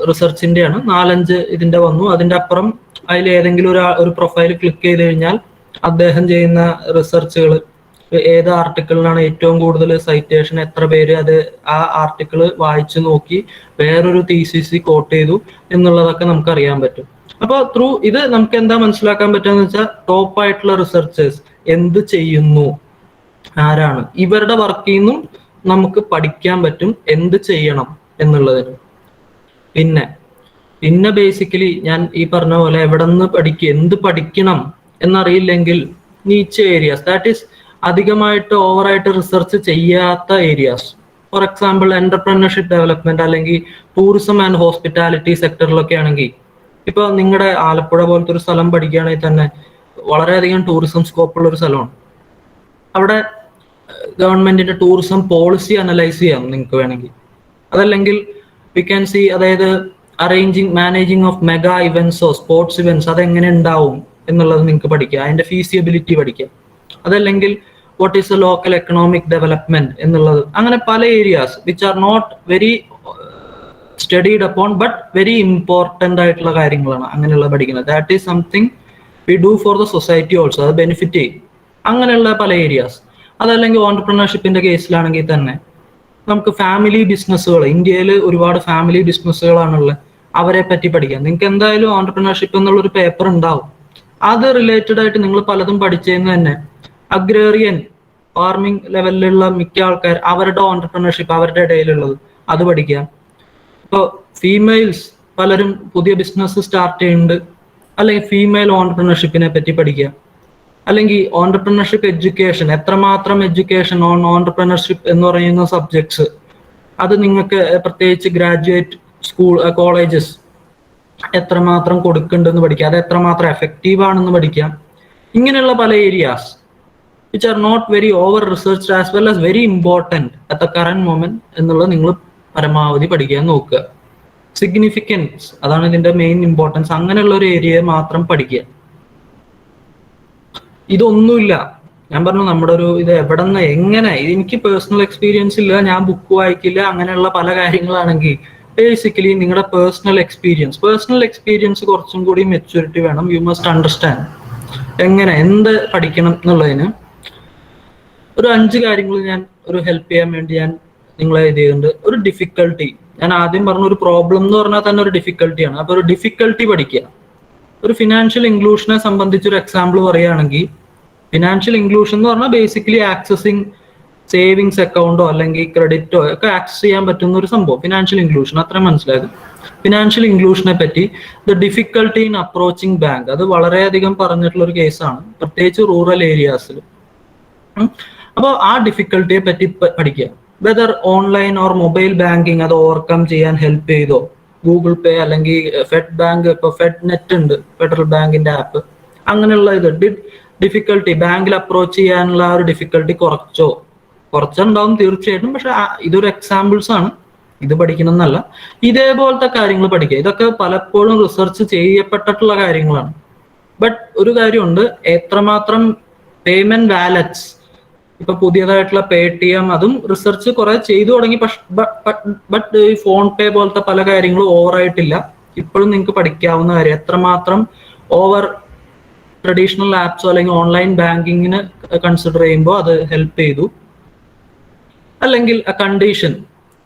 റിസർച്ചിന്റെ ആണ്, 4-5 ഇതിന്റെ വന്നു. അതിന്റെ അപ്പുറം അതിൽ ഏതെങ്കിലും ഒരു പ്രൊഫൈൽ ക്ലിക്ക് ചെയ്ത് കഴിഞ്ഞാൽ അദ്ദേഹം ചെയ്യുന്ന റിസർച്ചുകൾ, ഏത് ആർട്ടിക്കിളിനാണ് ഏറ്റവും കൂടുതൽ സൈറ്റേഷൻ, എത്ര പേര് അത് ആ ആർട്ടിക്കിൾ വായിച്ചു നോക്കി വേറൊരു തീസിസ് കോട്ട് ചെയ്തു എന്നുള്ളതൊക്കെ നമുക്ക് അറിയാൻ പറ്റും. അപ്പോൾ ത്രൂ ഇത് നമുക്ക് എന്താ മനസ്സിലാക്കാൻ പറ്റുക വെച്ചാൽ ടോപ്പ് ആയിട്ടുള്ള റിസർച്ചേഴ്സ് എന്ത് ചെയ്യുന്നു, ആരാണ്, ഇവരുടെ വർക്കിൽ നിന്നും നമുക്ക് പഠിക്കാൻ പറ്റും എന്ത് ചെയ്യണം എന്നുള്ളതിന്. പിന്നെ ബേസിക്കലി ഞാൻ ഈ പറഞ്ഞ പോലെ എവിടെ നിന്ന് എന്ത് പഠിക്കണം എന്നറിയില്ലെങ്കിൽ നീച്ച ഏരിയാസ്, ദാറ്റ് ഈസ് അധികമായിട്ട് ഓവറായിട്ട് റിസർച്ച് ചെയ്യാത്ത areas. For example entrepreneurship development അല്ലെങ്കിൽ ടൂറിസം ആൻഡ് ഹോസ്പിറ്റാലിറ്റി സെക്ടറിലൊക്കെ ആണെങ്കിൽ, ഇപ്പൊ നിങ്ങളുടെ ആലപ്പുഴ പോലത്തെ ഒരു സ്ഥലം പഠിക്കുകയാണെങ്കിൽ തന്നെ വളരെയധികം ടൂറിസം സ്കോപ്പുള്ള ഒരു സ്ഥലമാണ്. അവിടെ ഗവൺമെന്റിന്റെ ടൂറിസം പോളിസി അനലൈസ് ചെയ്യാം നിങ്ങൾക്ക് വേണമെങ്കിൽ. അതല്ലെങ്കിൽ വി ക്യാൻ സി, അതായത് മാനേജിങ് ഓഫ് മെഗാ ഇവന്റ്സോ സ്പോർട്സ് ഇവന്റ്സ് അതെങ്ങനെ ഉണ്ടാവും എന്നുള്ളത് നിങ്ങൾക്ക് പഠിക്കാം, അതിന്റെ ഫീസിബിലിറ്റി പഠിക്കാം. അതല്ലെങ്കിൽ what is a local economic development എന്നുള്ളത്. അങ്ങനെ പല areas which are not very studied upon but very important ആയിട്ടുള്ള കാര്യങ്ങളാണ് അങ്ങനെയുള്ള പഠിക്കുന്നത്. That is something we do for the society also, അത് ബെനിഫിറ്റ് ചെയ്യും. അങ്ങനെയുള്ള പല ഏരിയാസ്. അതല്ലെങ്കിൽ ഓൺടർപ്രണർഷിപ്പിന്റെ കേസിലാണെങ്കിൽ തന്നെ നമുക്ക് ഫാമിലി ബിസിനസ്സുകൾ, ഇന്ത്യയിൽ ഒരുപാട് ഫാമിലി ബിസിനസ്സുകളാണുള്ളത്, അവരെ പറ്റി പഠിക്കാം. നിങ്ങൾക്ക് എന്തായാലും ഓൺടർപ്രണർഷിപ്പ് എന്നുള്ളൊരു പേപ്പർ ഉണ്ടാവും. അത് റിലേറ്റഡ് ആയിട്ട് നിങ്ങൾ പലതും പഠിച്ചതെന്ന് തന്നെ അഗ്രേറിയൻ ഫാർമിംഗ് ലെവലിലുള്ള മിക്ക ആൾക്കാർ അവരുടെ ഓൺടർപ്രണർഷിപ്പ് അവരുടെ ഇടയിലുള്ളത് അത് പഠിക്കാം. ഇപ്പോൾ ഫീമെയിൽസ് പലരും പുതിയ ബിസിനസ് സ്റ്റാർട്ട് ചെയ്യുന്നുണ്ട്, അല്ലെങ്കിൽ ഫീമെയിൽ ഓൺടർപ്രണർഷിപ്പിനെ പറ്റി പഠിക്കാം. അല്ലെങ്കിൽ ഓൺടർപ്രണർഷിപ്പ് എഡ്യൂക്കേഷൻ, എത്രമാത്രം എഡ്യൂക്കേഷൻ ഓൺടർപ്രണർഷിപ്പ് എന്ന് പറയുന്ന സബ്ജക്ട്സ് അത് നിങ്ങൾക്ക് പ്രത്യേകിച്ച് ഗ്രാജുവേറ്റ് സ്കൂൾ കോളേജസ് എത്രമാത്രം കൊടുക്കുന്നുണ്ടെന്ന് പഠിക്കാം, അത് എത്രമാത്രം എഫക്റ്റീവ് ആണെന്ന് പഠിക്കാം. ഇങ്ങനെയുള്ള പല areas which are not very over researched as well as very important at the current moment എന്നുള്ളത് നിങ്ങൾ പരമാവധി പഠിക്കാൻ നോക്കുക. സിഗ്നിഫിക്കൻസ്, അതാണ് ഇതിന്റെ മെയിൻ ഇമ്പോർട്ടൻസ്. അങ്ങനെയുള്ള ഒരു ഏരിയയെ മാത്രം പഠിക്കുക. ഇതൊന്നുമില്ല, ഞാൻ പറഞ്ഞു നമ്മുടെ ഒരു ഇത് എവിടെ നിന്ന് എങ്ങനെ, എനിക്ക് പേഴ്സണൽ എക്സ്പീരിയൻസ് ഇല്ല, ഞാൻ ബുക്ക് വായിക്കില്ല, അങ്ങനെയുള്ള പല കാര്യങ്ങളാണെങ്കിൽ ബേസിക്കലി നിങ്ങളുടെ പേഴ്സണൽ എക്സ്പീരിയൻസ് കുറച്ചും കൂടി മെച്യൂരിറ്റി വേണം. യു മസ്റ്റ് അണ്ടർസ്റ്റാൻഡ് എങ്ങനെ എന്ത് പഠിക്കണം എന്നുള്ളതിന് ഒരു 5 കാര്യങ്ങൾ ഞാൻ ഒരു ഹെൽപ്പ് ചെയ്യാൻ വേണ്ടി ഞാൻ നിങ്ങളെ ഇത് ചെയ്യുന്നുണ്ട്. ഒരു ഡിഫിക്കൽട്ടി, ഞാൻ ആദ്യം പറഞ്ഞ ഒരു പ്രോബ്ലം എന്ന് പറഞ്ഞാൽ തന്നെ ഒരു ഡിഫിക്കൽട്ടിയാണ്. അപ്പൊ ഒരു ഡിഫിക്കൽട്ടി പഠിക്കുക. ഒരു ഫിനാൻഷ്യൽ ഇൻക്ലൂഷനെ സംബന്ധിച്ചൊരു എക്സാമ്പിൾ പറയുകയാണെങ്കിൽ, ഫിനാൻഷ്യൽ ഇൻക്ലൂഷൻ എന്ന് പറഞ്ഞാൽ ബേസിക്കലി ആക്സസിങ് സേവിങ്സ് അക്കൗണ്ടോ അല്ലെങ്കിൽ ക്രെഡിറ്റോ ഒക്കെ ആക്സസ് ചെയ്യാൻ പറ്റുന്ന ഒരു സംഭവം ഫിനാൻഷ്യൽ ഇൻക്ലൂഷൻ. അത്രയും മനസ്സിലായത്. ഫിനാൻഷ്യൽ ഇൻക്ലൂഷനെ പറ്റി the difficulty in approaching bank, അത് വളരെയധികം പറഞ്ഞിട്ടുള്ള ഒരു കേസാണ്, പ്രത്യേകിച്ച് റൂറൽ ഏരിയാസിൽ. അപ്പോൾ ആ ഡിഫിക്കൽട്ടിയെ പറ്റി പഠിക്കുക. Whether online or mobile banking അത് ഓവർകം ചെയ്യാൻ ഹെൽപ്പ് ചെയ്തോ, ഗൂഗിൾ പേ അല്ലെങ്കിൽ ഫെഡ് ബാങ്ക്, ഇപ്പോൾ ഫെഡ് നെറ്റ് ഉണ്ട്, ഫെഡറൽ ബാങ്കിന്റെ ആപ്പ്, അങ്ങനെയുള്ള ഇത് ഡിഫിക്കൽട്ടി ബാങ്കിൽ അപ്രോച്ച് ചെയ്യാനുള്ള ആ ഒരു ഡിഫിക്കൽട്ടി കുറച്ചുണ്ടാവും തീർച്ചയായിട്ടും. പക്ഷെ ഇതൊരു എക്സാമ്പിൾസ് ആണ്, ഇത് പഠിക്കണമെന്നല്ല. ഇതേപോലത്തെ കാര്യങ്ങൾ പഠിക്കുക. ഇതൊക്കെ പലപ്പോഴും റിസർച്ച് ചെയ്യപ്പെട്ടിട്ടുള്ള കാര്യങ്ങളാണ്. ബട്ട് ഒരു കാര്യമുണ്ട്, എത്രമാത്രം പേയ്മെന്റ് വാലറ്റ്സ്, ഇപ്പൊ പുതിയതായിട്ടുള്ള Paytm, അതും റിസർച്ച് കുറെ ചെയ്തു തുടങ്ങി. ബട്ട് ഈ ഫോൺ പേ പോലത്തെ പല കാര്യങ്ങളും ഓവറായിട്ടില്ല. ഇപ്പോഴും നിങ്ങൾക്ക് പഠിക്കാവുന്ന കാര്യം, എത്രമാത്രം ഓവർ ട്രഡീഷണൽ ആപ്സോ അല്ലെങ്കിൽ ഓൺലൈൻ ബാങ്കിങ്ങിന് കൺസിഡർ ചെയ്യുമ്പോൾ അത് ഹെൽപ്പ് ചെയ്തു. അല്ലെങ്കിൽ കണ്ടീഷൻ,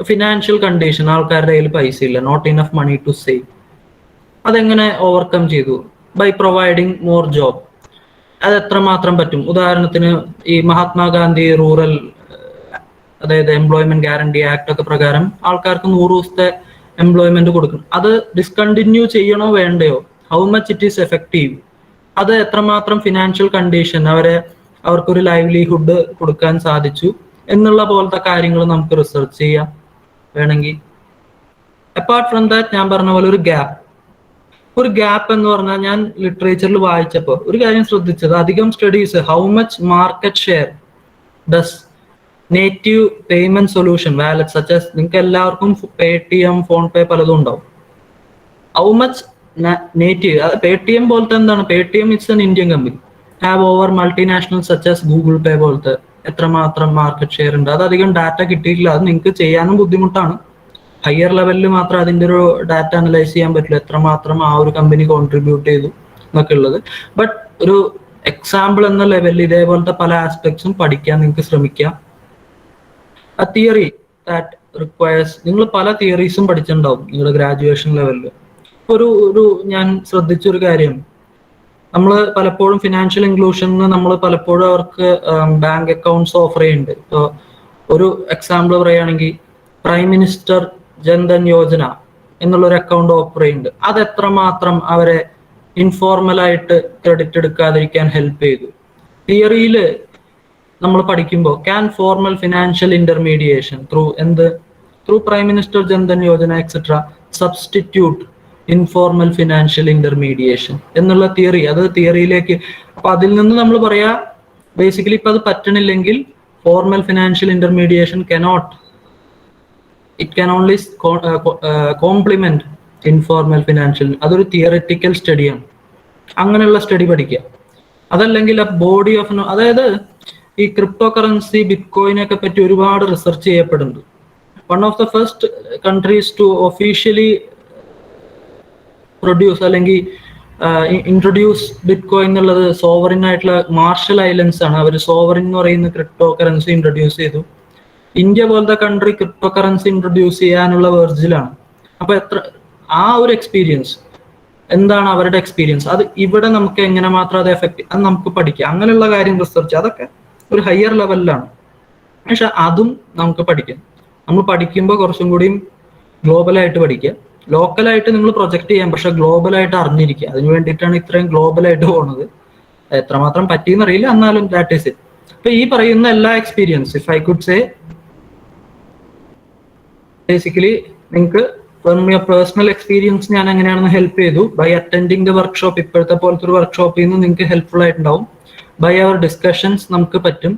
ഫിനാൻഷ്യൽ കണ്ടീഷൻ, ആൾക്കാരുടെ കയ്യിൽ പൈസ ഇല്ല, not enough money to save, അതെങ്ങനെ ഓവർകം ചെയ്തു? By providing more job. അത് എത്രമാത്രം പറ്റും? ഉദാഹരണത്തിന് ഈ മഹാത്മാഗാന്ധി റൂറൽ, അതായത് എംപ്ലോയ്മെന്റ് ഗ്യാരണ്ടി ആക്ട് ഒക്കെ പ്രകാരം ആൾക്കാർക്ക് 100 ദിവസത്തെ എംപ്ലോയ്മെന്റ് കൊടുക്കും. അത് ഡിസ്കണ്ടിന്യൂ ചെയ്യണോ വേണ്ടയോ? How much it is effective? അത് എത്രമാത്രം ഫിനാൻഷ്യൽ കണ്ടീഷൻ അവർക്കൊരു ലൈവ്ലിഹുഡ് കൊടുക്കാൻ സാധിച്ചു എന്നുള്ള പോലത്തെ കാര്യങ്ങൾ നമുക്ക് റിസർച്ച് ചെയ്യാം വേണമെങ്കിൽ. അപ്പാർട്ട് ഫ്രം ദാറ്റ്, ഞാൻ പറഞ്ഞ പോലെ ഒരു ഗ്യാപ്പ് എന്ന് പറഞ്ഞാൽ, ഞാൻ ലിറ്ററേച്ചറിൽ വായിച്ചപ്പോൾ ഒരു കാര്യം ശ്രദ്ധിച്ചത്, അധികം studies how much market share does native payment solution wallet such as, നിങ്ങൾക്ക് എല്ലാവർക്കും Paytm, ഫോൺ പേ പലതും ഉണ്ടാവും. ഹൗ മച്ച് നേറ്റീവ്, Paytm പോലത്തെ എന്താണ്, Paytm it's an Indian company, have over multinational such as Google Pay പോലത്തെ എത്രമാത്രം മാർക്കറ്റ് ഷെയർ ഉണ്ട്? അത് അധികം ഡാറ്റ കിട്ടിയിട്ടില്ല. അത് നിങ്ങൾക്ക് ചെയ്യാനും ബുദ്ധിമുട്ടാണ്. ഹയർ ലെവലിൽ മാത്രം അതിൻ്റെ ഒരു ഡാറ്റ അനലൈസ് ചെയ്യാൻ പറ്റില്ല, എത്രമാത്രം ആ ഒരു കമ്പനി കോൺട്രിബ്യൂട്ട് ചെയ്തു എന്നൊക്കെ ഉള്ളത്. ബട്ട് ഒരു എക്സാമ്പിൾ എന്ന ലെവലിൽ ഇതേപോലത്തെ പല ആസ്പെക്ട്സും പഠിക്കാൻ നിങ്ങൾക്ക് ശ്രമിക്കാം. ആ തിയറി ദാറ്റ് റിക്വയർസ്, നിങ്ങൾ പല തിയറീസും പഠിച്ചിട്ടുണ്ടാവും നിങ്ങളുടെ ഗ്രാജുവേഷൻ ലെവലിൽ. ഒരു ഞാൻ ശ്രദ്ധിച്ചൊരു കാര്യം, നമ്മൾ പലപ്പോഴും ഫിനാൻഷ്യൽ ഇൻക്ലൂഷന് നമ്മൾ പലപ്പോഴും അവർക്ക് ബാങ്ക് അക്കൗണ്ട്സ് ഓഫർ ചെയ്യുന്നുണ്ട്. ഇപ്പോൾ ഒരു എക്സാമ്പിൾ പറയുകയാണെങ്കിൽ പ്രൈം മിനിസ്റ്റർ ജൻധൻ യോജന എന്നുള്ളൊരു അക്കൗണ്ട് ഓഫർ ചെയ്യുന്നുണ്ട്. അത് എത്രമാത്രം അവരെ ഇൻഫോർമലായിട്ട് ക്രെഡിറ്റ് എടുക്കാതിരിക്കാൻ ഹെൽപ്പ് ചെയ്തു? തിയറിയിൽ നമ്മൾ പഠിക്കുമ്പോൾ can formal financial intermediation through prime minister Jan Dhan Yojana etcetera substitute informal financial intermediation എന്നുള്ള തിയറി, അത് തിയറിയിലേക്ക്. അപ്പൊ അതിൽ നിന്ന് നമ്മൾ പറയാ ബേസിക്കലി ഇപ്പൊ അത് പറ്റണില്ലെങ്കിൽ formal financial intermediation it can only complement informal financial. അതൊരു തിയററ്റിക്കൽ സ്റ്റഡിയാണ്. അങ്ങനെയുള്ള സ്റ്റഡി പഠിക്കുക. അതല്ലെങ്കിൽ ബോഡി ഓഫ്, അതായത് ഈ ക്രിപ്റ്റോ കറൻസി, ബിറ്റ്കോയിനൊക്കെ പറ്റി ഒരുപാട് റിസർച്ച് ചെയ്യപ്പെടുന്നുണ്ട്. One of the first countries to officially produce അല്ലെങ്കിൽ ഇൻട്രൊഡ്യൂസ് ബിറ്റ്കോയിൻ എന്നുള്ളത് സോവറിൻ ആയിട്ടുള്ള മാർഷൽ ഐലൻഡ്സ് ആണ്. അവർ സോവറിൻ എന്ന് പറയുന്ന ക്രിപ്റ്റോ കറൻസി ഇൻട്രൊഡ്യൂസ് ചെയ്തു. ഇന്ത്യ പോലത്തെ കൺട്രി ക്രിപ്റ്റോ കറൻസി ഇൻട്രൊഡ്യൂസ് ചെയ്യാനുള്ള വെർജിലാണ്. അപ്പൊ ആ ഒരു എക്സ്പീരിയൻസ് എന്താണ്, അവരുടെ എക്സ്പീരിയൻസ്, അത് ഇവിടെ നമുക്ക് എങ്ങനെ മാത്രം അത് എഫക്ട്, അത് നമുക്ക് പഠിക്കാം. അങ്ങനെയുള്ള കാര്യം റിസർച്ച്, അതൊക്കെ ഒരു ഹയർ ലെവലിലാണ്. പക്ഷെ അതും നമുക്ക് പഠിക്കാം. നമ്മൾ പഠിക്കുമ്പോൾ കുറച്ചും കൂടിയും ഗ്ലോബലായിട്ട് പഠിക്കുക. ലോക്കലായിട്ട് നിങ്ങൾ പ്രൊജക്ട് ചെയ്യാം, പക്ഷെ ഗ്ലോബലായിട്ട് അറിഞ്ഞിരിക്കുക. അതിന് വേണ്ടിയിട്ടാണ് ഇത്രയും ഗ്ലോബലായിട്ട് പോകുന്നത്. എത്രമാത്രം പറ്റിയെന്നറിയില്ല, എന്നാലും ദാറ്റ് ഈസ് ഇറ്റ്. അപ്പൊ ഈ പറയുന്ന എല്ലാ experience, if I could say, basically നിങ്ങൾക്ക് ഫ്രം യുവർ പേഴ്സണൽ എക്സ്പീരിയൻസ് ഞാൻ എങ്ങനെയാണെന്ന് ഹെൽപ്പ് ചെയ്തു. ബൈ അറ്റൻഡിങ് ദ വർക്ക്ഷോപ്പ്, ഇപ്പോഴത്തെ പോലത്തെ ഒരു വർക്ക്ഷോപ്പിൽ നിന്ന് നിങ്ങൾക്ക് ഹെൽപ്ഫുൾ ആയിട്ടുണ്ടാവും. ബൈ അവർ ഡിസ്കഷൻസ് നമുക്ക് പറ്റും.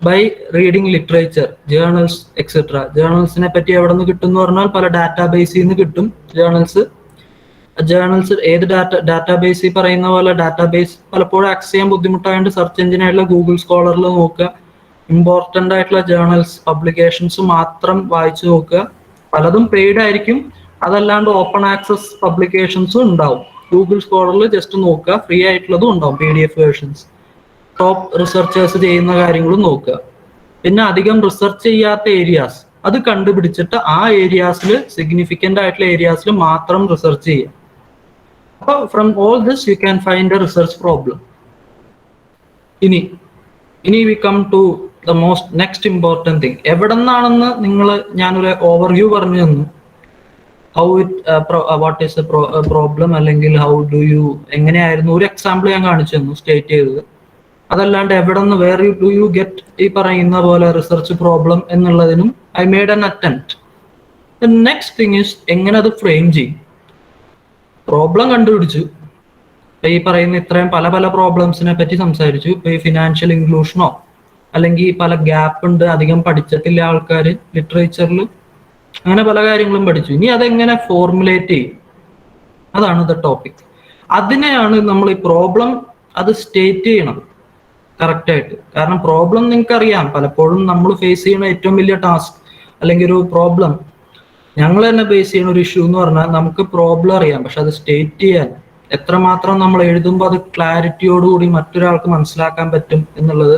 By reading literature, journals etcetera. ജേർണൽസിനെ പറ്റി എവിടെ നിന്ന് കിട്ടും എന്ന് പറഞ്ഞാൽ പല ഡാറ്റാബേസിൽ നിന്ന് കിട്ടും ജേർണൽസ്. ഏത് ഡാറ്റാബേസിൽ പറയുന്ന പോലെ ഡാറ്റാബേസ് പലപ്പോഴും ആക്സസ് ചെയ്യാൻ ബുദ്ധിമുട്ടായതുകൊണ്ട് സെർച്ച് എഞ്ചിനായിട്ടുള്ള ഗൂഗിൾ സ്കോളറിൽ നോക്കുക. ഇമ്പോർട്ടൻ്റ് ആയിട്ടുള്ള ജേർണൽസ്, പബ്ലിക്കേഷൻസ് മാത്രം വായിച്ചു നോക്കുക. പലതും പെയ്ഡ് ആയിരിക്കും, അതല്ലാണ്ട് ഓപ്പൺ ആക്സസ് പബ്ലിക്കേഷൻസും ഉണ്ടാവും. ഗൂഗിൾ സ്കോളറിൽ ജസ്റ്റ് നോക്കുക, ഫ്രീ ആയിട്ടുള്ളതും ഉണ്ടാവും, PDF വേർഷൻസ്. ടോപ്പ് റിസർച്ചേഴ്സ് ചെയ്യുന്ന കാര്യങ്ങളും നോക്കുക. പിന്നെ അധികം റിസർച്ച് ചെയ്യാത്ത ഏരിയാസ് അത് കണ്ടുപിടിച്ചിട്ട് ആ ഏരിയാസിൽ, സിഗ്നിഫിക്കൻ്റ് ആയിട്ടുള്ള ഏരിയാസിൽ മാത്രം റിസർച്ച് ചെയ്യുക. അപ്പോൾ from all this you can find a research problem. ഇനി we come to the most next important thing എവിടെ നിന്നാണെന്ന് നിങ്ങൾ ഞാനൊരു ഓവർവ്യൂ പറഞ്ഞു തന്നു. How it what is a problem അല്ലെങ്കിൽ ഹൗ ഡു യു എങ്ങനെയായിരുന്നു ഒരു എക്സാമ്പിൾ ഞാൻ കാണിച്ചു തന്നു സ്റ്റേറ്റ് ചെയ്തത്. അതല്ലാണ്ട് എവിടെ നിന്ന് വേറെ ഡു യു ഗെറ്റ് ഈ പറയുന്ന പോലെ റിസർച്ച് പ്രോബ്ലം എന്നുള്ളതിനും I made an attempt. The next thing is എങ്ങനെ അത് ഫ്രെയിം ചെയ്യും. പ്രോബ്ലം കണ്ടുപിടിച്ചു, ഇപ്പൊ ഈ പറയുന്ന ഇത്രയും പല പല പ്രോബ്ലംസിനെ പറ്റി സംസാരിച്ചു. ഇപ്പൊ ഈ ഫിനാൻഷ്യൽ ഇൻക്ലൂഷനോ അല്ലെങ്കിൽ പല ഗ്യാപ്പ് ഉണ്ട്, അധികം പഠിച്ചിട്ടില്ല ആൾക്കാർ ലിറ്ററേച്ചറിൽ, അങ്ങനെ പല കാര്യങ്ങളും പഠിച്ചു. ഇനി അതെങ്ങനെ ഫോർമുലേറ്റ് ചെയ്യും, അതാണ് ദ ടോപ്പിക്. അതിനെയാണ് നമ്മൾ ഈ പ്രോബ്ലം അത് സ്റ്റേറ്റ് ചെയ്യണം കറക്റ്റായിട്ട്. കാരണം പ്രോബ്ലം നിങ്ങൾക്ക് അറിയാം, പലപ്പോഴും നമ്മൾ ഫേസ് ചെയ്യുന്ന ഏറ്റവും വലിയ ടാസ്ക് അല്ലെങ്കിൽ ഒരു പ്രോബ്ലം ഞങ്ങൾ തന്നെ ഫേസ് ചെയ്യുന്ന ഒരു ഇഷ്യൂ എന്ന് പറഞ്ഞാൽ നമുക്ക് പ്രോബ്ലം അറിയാം, പക്ഷെ അത് സ്റ്റേറ്റ് ചെയ്യാൻ എത്രമാത്രം നമ്മൾ എഴുതുമ്പോൾ അത് ക്ലാരിറ്റിയോടുകൂടി മറ്റൊരാൾക്ക് മനസ്സിലാക്കാൻ പറ്റും എന്നുള്ളത്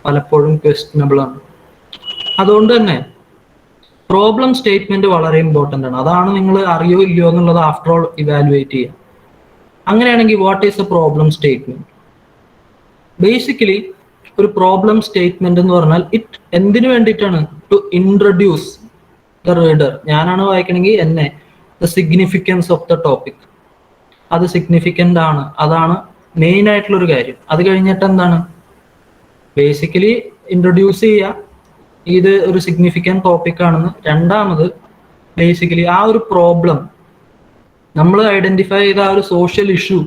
പലപ്പോഴും ക്വസ്റ്റ്യനബിൾ ആണ്. അതുകൊണ്ട് തന്നെ പ്രോബ്ലം സ്റ്റേറ്റ്മെന്റ് വളരെ ഇമ്പോർട്ടൻ്റ് ആണ്. അതാണ് നിങ്ങൾ അറിയോ ഇല്ലയോ എന്നുള്ളത് ആഫ്റ്റർ ഓൾ ഇവാലുവേറ്റ് ചെയ്യുക. അങ്ങനെയാണെങ്കിൽ what is a problem statement? Basically ഒരു പ്രോബ്ലം സ്റ്റേറ്റ്മെന്റ് എന്ന് പറഞ്ഞാൽ ഇറ്റ് എന്തിനു വേണ്ടിയിട്ടാണ്? ടു ഇൻട്രൊഡ്യൂസ് ദ റീഡർ, ഞാനാണ് വായിക്കണമെങ്കിൽ എന്നെ, the significance of the topic. അത് സിഗ്നിഫിക്കൻ്റ് ആണ്, അതാണ് മെയിൻ ആയിട്ടുള്ള ഒരു കാര്യം. അത് കഴിഞ്ഞിട്ട് എന്താണ്? ബേസിക്കലി ഇൻട്രൊഡ്യൂസ് ചെയ്യുക ഇത് ഒരു സിഗ്നിഫിക്കൻറ്റ് ടോപ്പിക് ആണെന്ന്. രണ്ടാമത് ബേസിക്കലി ആ ഒരു പ്രോബ്ലം നമ്മൾ ഐഡന്റിഫൈ ചെയ്ത ആ ഒരു സോഷ്യൽ ഇഷ്യൂ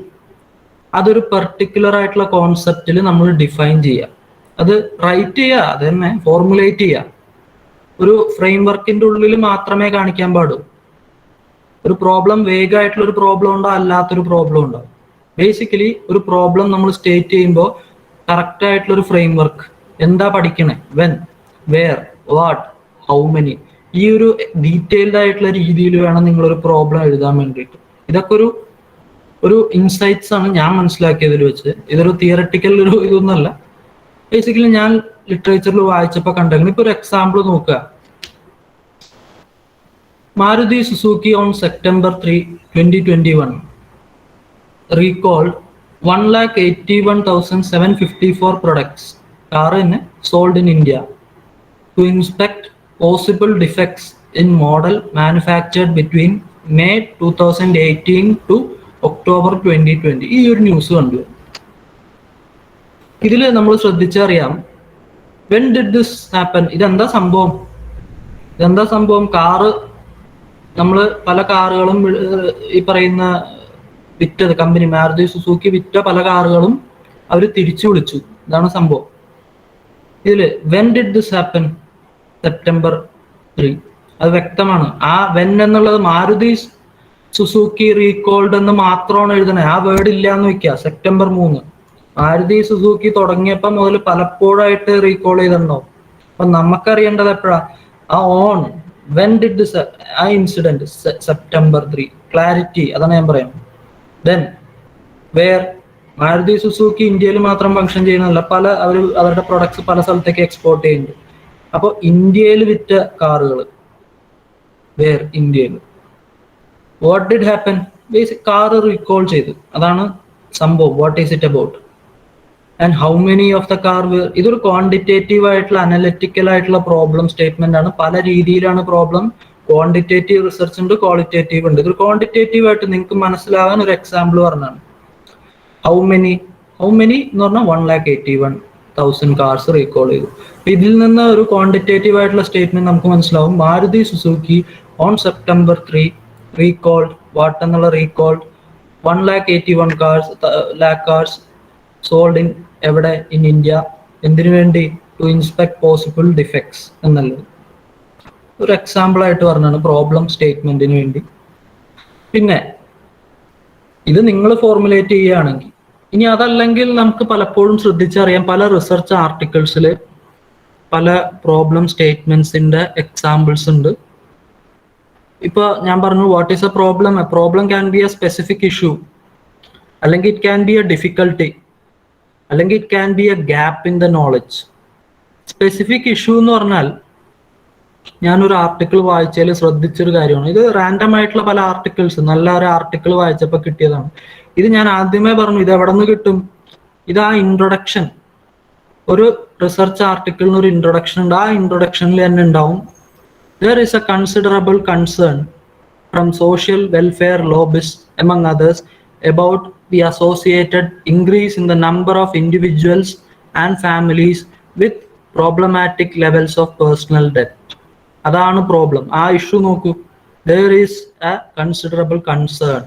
അതൊരു പെർട്ടിക്കുലർ ആയിട്ടുള്ള കോൺസെപ്റ്റിൽ നമ്മൾ ഡിഫൈൻ ചെയ്യുക, അത് റൈറ്റ് ചെയ്യുക, അത് തന്നെ ഫോർമുലേറ്റ് ചെയ്യുക. ഒരു ഫ്രെയിം വർക്കിന്റെ ഉള്ളിൽ മാത്രമേ കാണിക്കാൻ പാടൂ. ഒരു പ്രോബ്ലം വേഗമായിട്ടുള്ള ഒരു പ്രോബ്ലം ഉണ്ടോ, അല്ലാത്തൊരു പ്രോബ്ലം ഉണ്ടോ. ബേസിക്കലി ഒരു പ്രോബ്ലം നമ്മൾ സ്റ്റേറ്റ് ചെയ്യുമ്പോൾ കറക്റ്റ് ആയിട്ടുള്ള ഒരു ഫ്രെയിം വർക്ക്, എന്താ പഠിക്കണേ, when, where, what, how many, ഈ ഒരു ഡീറ്റെയിൽഡ് ആയിട്ടുള്ള രീതിയിൽ വേണം നിങ്ങളൊരു പ്രോബ്ലം എഴുതാൻ വേണ്ടിയിട്ട്. ഇതൊക്കെ ഒരു ഇൻസൈറ്റ്സ് ആണ് ഞാൻ മനസ്സിലാക്കിയതിൽ വെച്ച്. ഇതൊരു തിയറട്ടിക്കൽ ഒരു ഇതൊന്നുമല്ല. ബേസിക്കലി ഞാൻ ലിറ്ററേച്ചറിൽ വായിച്ചപ്പോൾ കണ്ടെങ്കിൽ ഇപ്പൊ ഒരു എക്സാമ്പിൾ നോക്കുക. Maruti Suzuki on September 3, 2021 recalled 181,754 products car sold in India to inspect possible defects in model manufactured between May 2018 to October 2020. ഈ ഒരു ന്യൂസ് കണ്ടു. ഇതിൽ നമ്മൾ ശ്രദ്ധിച്ചറിയാം, when did this happen? ഇതെന്താ സംഭവം? കാറ്, നമ്മൾ പല കാറുകളും ഈ പറയുന്ന വിറ്റത് കമ്പനി മാരുതി സുസുക്കി വിറ്റ പല കാറുകളും അവർ തിരിച്ചു വിളിച്ചു. ഇതാണ് സംഭവം. ഇതില് when did this happen? September 3. അത് വ്യക്തമാണ്. ആ വെൻ എന്നുള്ളത് മാരുതി സുസുക്കി റീകോൾഡ് എന്ന് മാത്രമാണ് എഴുതണേ, ആ വേർഡ് ഇല്ല എന്ന് വെക്കുക. September 3 മാരുതി സുസുക്കി തുടങ്ങിയപ്പോ മുതൽ പലപ്പോഴായിട്ട് റീകോൾ ചെയ്തിട്ടുണ്ടോ. അപ്പൊ നമുക്കറിയേണ്ടത് എപ്പോഴാ? ആ ഓൺ, വെൻ ഡിഡ് ദിസ്, ആ ഇൻസിഡന്റ് September 3, ക്ലാരിറ്റി, അതാണ് ഞാൻ പറയാം. ദെൻ വേർ, മാരുതി സുസുക്കി ഇന്ത്യയിൽ മാത്രം ഫംഗ്ഷൻ ചെയ്യുന്നതല്ല, അവരുടെ പ്രൊഡക്ട്സ് പല സ്ഥലത്തേക്ക് എക്സ്പോർട്ട് ചെയ്യുന്നുണ്ട്. അപ്പോൾ ഇന്ത്യയിൽ വിറ്റ കാറുകൾ, വേർ, ഇന്ത്യയിൽ. What did happen? Basic car recall ചെയ്തു, അതാണ് സംഭവം. What is it about? And how many of the car were. ഇതൊരു ക്വാണ്ടിറ്റേറ്റീവ് ആയിട്ടുള്ള അനലിറ്റിക്കൽ ആയിട്ടുള്ള പ്രോബ്ലം സ്റ്റേറ്റ്മെന്റ് ആണ്. പല രീതിയിലാണ് പ്രോബ്ലം. ക്വാണ്ടിറ്റേറ്റീവ് റിസർച്ച് ഉണ്ട്, ക്വാളിറ്റേറ്റീവ് ഉണ്ട്. ഇതൊരു ക്വാണ്ടിറ്റേറ്റീവ് ആയിട്ട് നിങ്ങൾക്ക് മനസ്സിലാവാൻ ഒരു എക്സാമ്പിൾ പറഞ്ഞാണ്. ഹൗ മെനി എന്ന് പറഞ്ഞാൽ 181,000 കാർസ് റീകോൾ ചെയ്തു. ഇതിൽ നിന്ന് ഒരു ക്വാണ്ടിറ്റേറ്റീവ് ആയിട്ടുള്ള സ്റ്റേറ്റ്മെന്റ് നമുക്ക് മനസ്സിലാവും. Maruti Suzuki on September 3 recalled, what എന്നുള്ള റീകോൾഡ് 181,000 കാർസ് സോൾഡ് ഇൻ, എവിടെ? In India. എന്തിനു വേണ്ടി? ടു ഇൻസ്പെക്ട് പോസിബിൾ ഡിഫെക്ട്സ് എന്നുള്ളത് ഒരു എക്സാമ്പിൾ ആയിട്ട് പറഞ്ഞാണ് പ്രോബ്ലം സ്റ്റേറ്റ്മെന്റിന് വേണ്ടി. പിന്നെ ഇത് നിങ്ങൾ ഫോർമുലേറ്റ് ചെയ്യുകയാണെങ്കിൽ, ഇനി അതല്ലെങ്കിൽ നമുക്ക് പലപ്പോഴും ശ്രദ്ധിച്ചറിയാം, പല റിസർച്ച് ആർട്ടിക്കിൾസിൽ പല പ്രോബ്ലം സ്റ്റേറ്റ്മെന്റ്സിന്റെ എക്സാമ്പിൾസ് ഉണ്ട്. ഇപ്പൊ ഞാൻ പറഞ്ഞു what is a problem. A problem can be a specific issue, അല്ലെങ്കിൽ it can be a difficulty, അല്ലെങ്കിൽ it can be a gap in the knowledge. Specific issue എന്ന് പറഞ്ഞാൽ ഞാനൊരു ആർട്ടിക്കിൾ വായിച്ചതിൽ ശ്രദ്ധിച്ചൊരു കാര്യമാണ്. ഇത് റാൻഡം ആയിട്ടുള്ള പല ആർട്ടിക്കിൾസ്, നല്ല ഒരു ആർട്ടിക്കിൾ വായിച്ചപ്പോൾ കിട്ടിയതാണ്. ഇത് ഞാൻ ആദ്യമേ പറഞ്ഞു, ഇത് എവിടെ നിന്ന് കിട്ടും? ഇത് ആ ഇൻട്രൊഡക്ഷൻ, ഒരു റിസർച്ച് ആർട്ടിക്കിളിന് ഒരു ഇൻട്രൊഡക്ഷൻ ഉണ്ട്. ആ ഇൻട്രൊഡക്ഷനിൽ തന്നെ ഉണ്ടാവും there is a considerable concern from social welfare lobbyists among others about the associated increase in the number of individuals and families with problematic levels of personal debt. അതാണ് problem. ആ issue നോക്കൂ. there is a considerable concern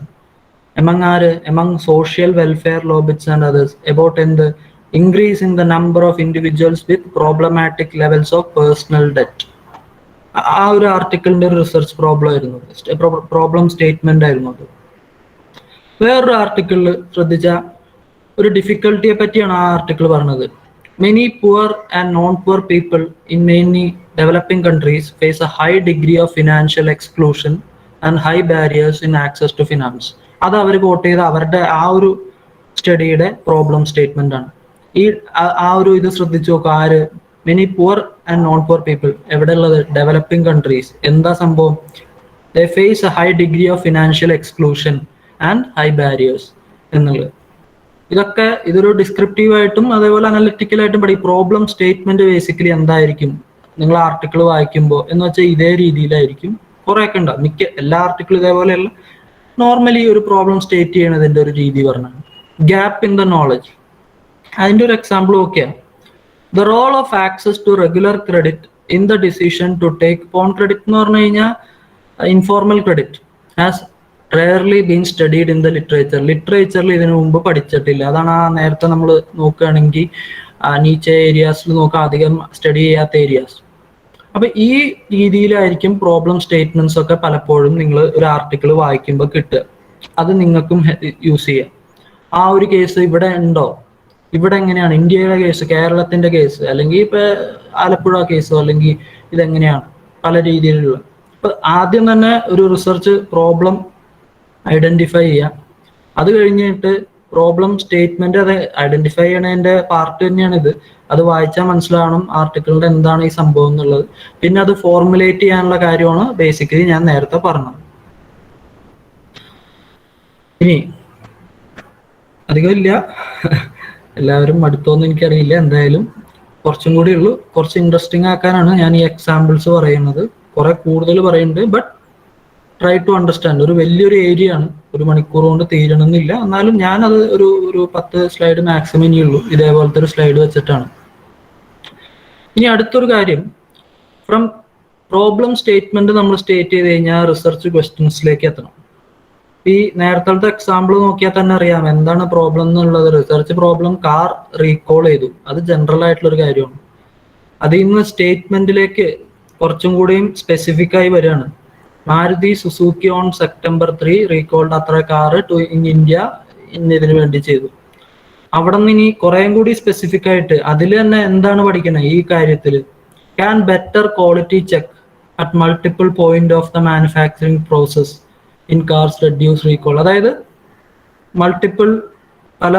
among social welfare lobbyists and others about the increase in the number of individuals with problematic levels of personal debt. ആ ഒരു ആർട്ടിക്കിളിന്റെ ഒരു research problem ആയിരുന്നു, problem statement ആയിരുന്നു അത്. വേറൊരു ആർട്ടിക്കിളിൽ ശ്രദ്ധിച്ച ഒരു ഡിഫിക്കൽട്ടിയെ പറ്റിയാണ് ആ ആർട്ടിക്കിൾ പറഞ്ഞത്. Many poor and non poor people in many developing countries face a high degree of financial exclusion and high barriers in access to finance. അത് അവർ കോട്ട് ചെയ്ത അവരുടെ ആ ഒരു സ്റ്റഡിയുടെ പ്രോബ്ലം സ്റ്റേറ്റ്മെന്റ് ആണ്. ആ ഒരു ഇത് ശ്രദ്ധിച്ചു നോക്കുക. ആര്? Many poor and non poor people. എവിടെ ഉള്ളത്? Developing countries. എന്താ സംഭവം? They face a high degree of financial exclusion and high barriers എന്നുള്ളത്. ഇതൊരു ഡിസ്ക്രിപ്റ്റീവ് ആയിട്ടും അതേപോലെ അനലിറ്റിക്കലായിട്ടും പഠിക്കും. പ്രോബ്ലം സ്റ്റേറ്റ്മെന്റ് ബേസിക്കലി എന്തായിരിക്കും നിങ്ങൾ ആർട്ടിക്കിൾ വായിക്കുമ്പോൾ എന്ന് വെച്ചാൽ ഇതേ രീതിയിലായിരിക്കും. കുറേയൊക്കെ ഉണ്ടാവും, എല്ലാ ആർട്ടിക്കിളും ഇതേപോലെയല്ല. നോർമലി ഒരു പ്രോബ്ലം സ്റ്റേറ്റ് ചെയ്യണതിന്റെ ഒരു രീതി പറഞ്ഞാണ് ഗ്യാപ്പ് ഇൻ ദ നോളജ്. അതിന്റെ ഒരു എക്സാമ്പിൾ നോക്കിയാൽ the role of access to regular credit in the decision to take pawn credit എന്ന് പറഞ്ഞു കഴിഞ്ഞാൽ informal credit has rarely been studied in the literature. ലിറ്ററേച്ചറിൽ ഇതിനു മുമ്പ് പഠിച്ചിട്ടില്ല. അതാണ് ആ നേരത്തെ നമ്മൾ നോക്കുകയാണെങ്കിൽ നീച്ച ഏരിയാസിൽ നോക്കുക അധികം സ്റ്റഡി ചെയ്യാത്ത ഏരിയാസ്. അപ്പൊ ഈ രീതിയിലായിരിക്കും പ്രോബ്ലം സ്റ്റേറ്റ്മെന്റ്സ് ഒക്കെ പലപ്പോഴും നിങ്ങൾ ഒരു ആർട്ടിക്കിൾ വായിക്കുമ്പോൾ കിട്ടുക. അത് നിങ്ങൾക്കും യൂസ് ചെയ്യാം. ആ ഒരു കേസ് ഇവിടെ ഉണ്ടോ, ഇവിടെ എങ്ങനെയാണ് ഇന്ത്യയുടെ കേസ്, കേരളത്തിന്റെ കേസ്, അല്ലെങ്കിൽ ഇപ്പൊ ആലപ്പുഴ കേസോ, അല്ലെങ്കിൽ ഇതെങ്ങനെയാണ്, പല രീതിയിലുള്ള. ഇപ്പൊ ആദ്യം തന്നെ ഒരു റിസർച്ച് പ്രോബ്ലം ഐഡന്റിഫൈ ചെയ്യാം. അത് കഴിഞ്ഞിട്ട് പ്രോബ്ലം സ്റ്റേറ്റ്മെന്റ് അത് ഐഡന്റിഫൈ ചെയ്യണതിന്റെ പാർട്ട് തന്നെയാണ് ഇത്. അത് വായിച്ചാൽ മനസ്സിലാവണം ആർട്ടിക്കിളിന്റെ എന്താണ് ഈ സംഭവം എന്നുള്ളത്. പിന്നെ അത് ഫോർമുലേറ്റ് ചെയ്യാനുള്ള കാര്യമാണ് ബേസിക്കലി ഞാൻ നേരത്തെ പറഞ്ഞത്. ഇനി അധികം ഇല്ല, എല്ലാവരും മടുത്തോന്ന് എനിക്കറിയില്ല. എന്തായാലും കുറച്ചും കൂടി ഉള്ളൂ. കുറച്ച് ഇൻട്രസ്റ്റിംഗ് ആക്കാനാണ് ഞാൻ ഈ എക്സാമ്പിൾസ് പറയുന്നത്. കുറെ കൂടുതൽ പറയുന്നുണ്ട്, ബട്ട് ട്രൈ ടു അണ്ടർസ്റ്റാൻഡ്. ഒരു വലിയൊരു ഏരിയ ആണ്, 1 മണിക്കൂർ കൊണ്ട് തീരണമെന്നില്ല. എന്നാലും ഞാനത് ഒരു 10 സ്ലൈഡ് മാക്സിമം ഇനിയുള്ളൂ. ഇതേപോലത്തെ ഒരു സ്ലൈഡ് വെച്ചിട്ടാണ്. ഇനി അടുത്തൊരു കാര്യം, ഫ്രം പ്രോബ്ലം സ്റ്റേറ്റ്മെന്റ് നമ്മൾ സ്റ്റേറ്റ് ചെയ്ത് കഴിഞ്ഞാൽ റിസർച്ച് ക്വസ്റ്റ്യൻസിലേക്ക് എത്തണം. ഈ നേരത്തെ എക്സാമ്പിൾ നോക്കിയാൽ തന്നെ അറിയാം എന്താണ് പ്രോബ്ലം എന്നുള്ളത്. റിസർച്ച് പ്രോബ്ലം കാർ റീകോൾ ചെയ്തു, അത് ജനറൽ ആയിട്ടുള്ള ഒരു കാര്യമാണ്. അതിൽ നിന്ന് സ്റ്റേറ്റ്മെന്റിലേക്ക് കുറച്ചും കൂടിയും സ്പെസിഫിക് ആയി വരികയാണ്. Maruti Suzuki on September 3 recalled അത്ര കാർ ടു ഇൻ ഇന്ത്യ ഇതിനു വേണ്ടി ചെയ്തു. അവിടെ നിന്ന് ഇനി കുറേയും കൂടി സ്പെസിഫിക് ആയിട്ട് അതിൽ തന്നെ എന്താണ് പഠിക്കുന്നത് ഈ കാര്യത്തിൽ? Can better quality check at multiple point of the manufacturing process in cars reduce recall. അതായത് മൾട്ടിപ്പിൾ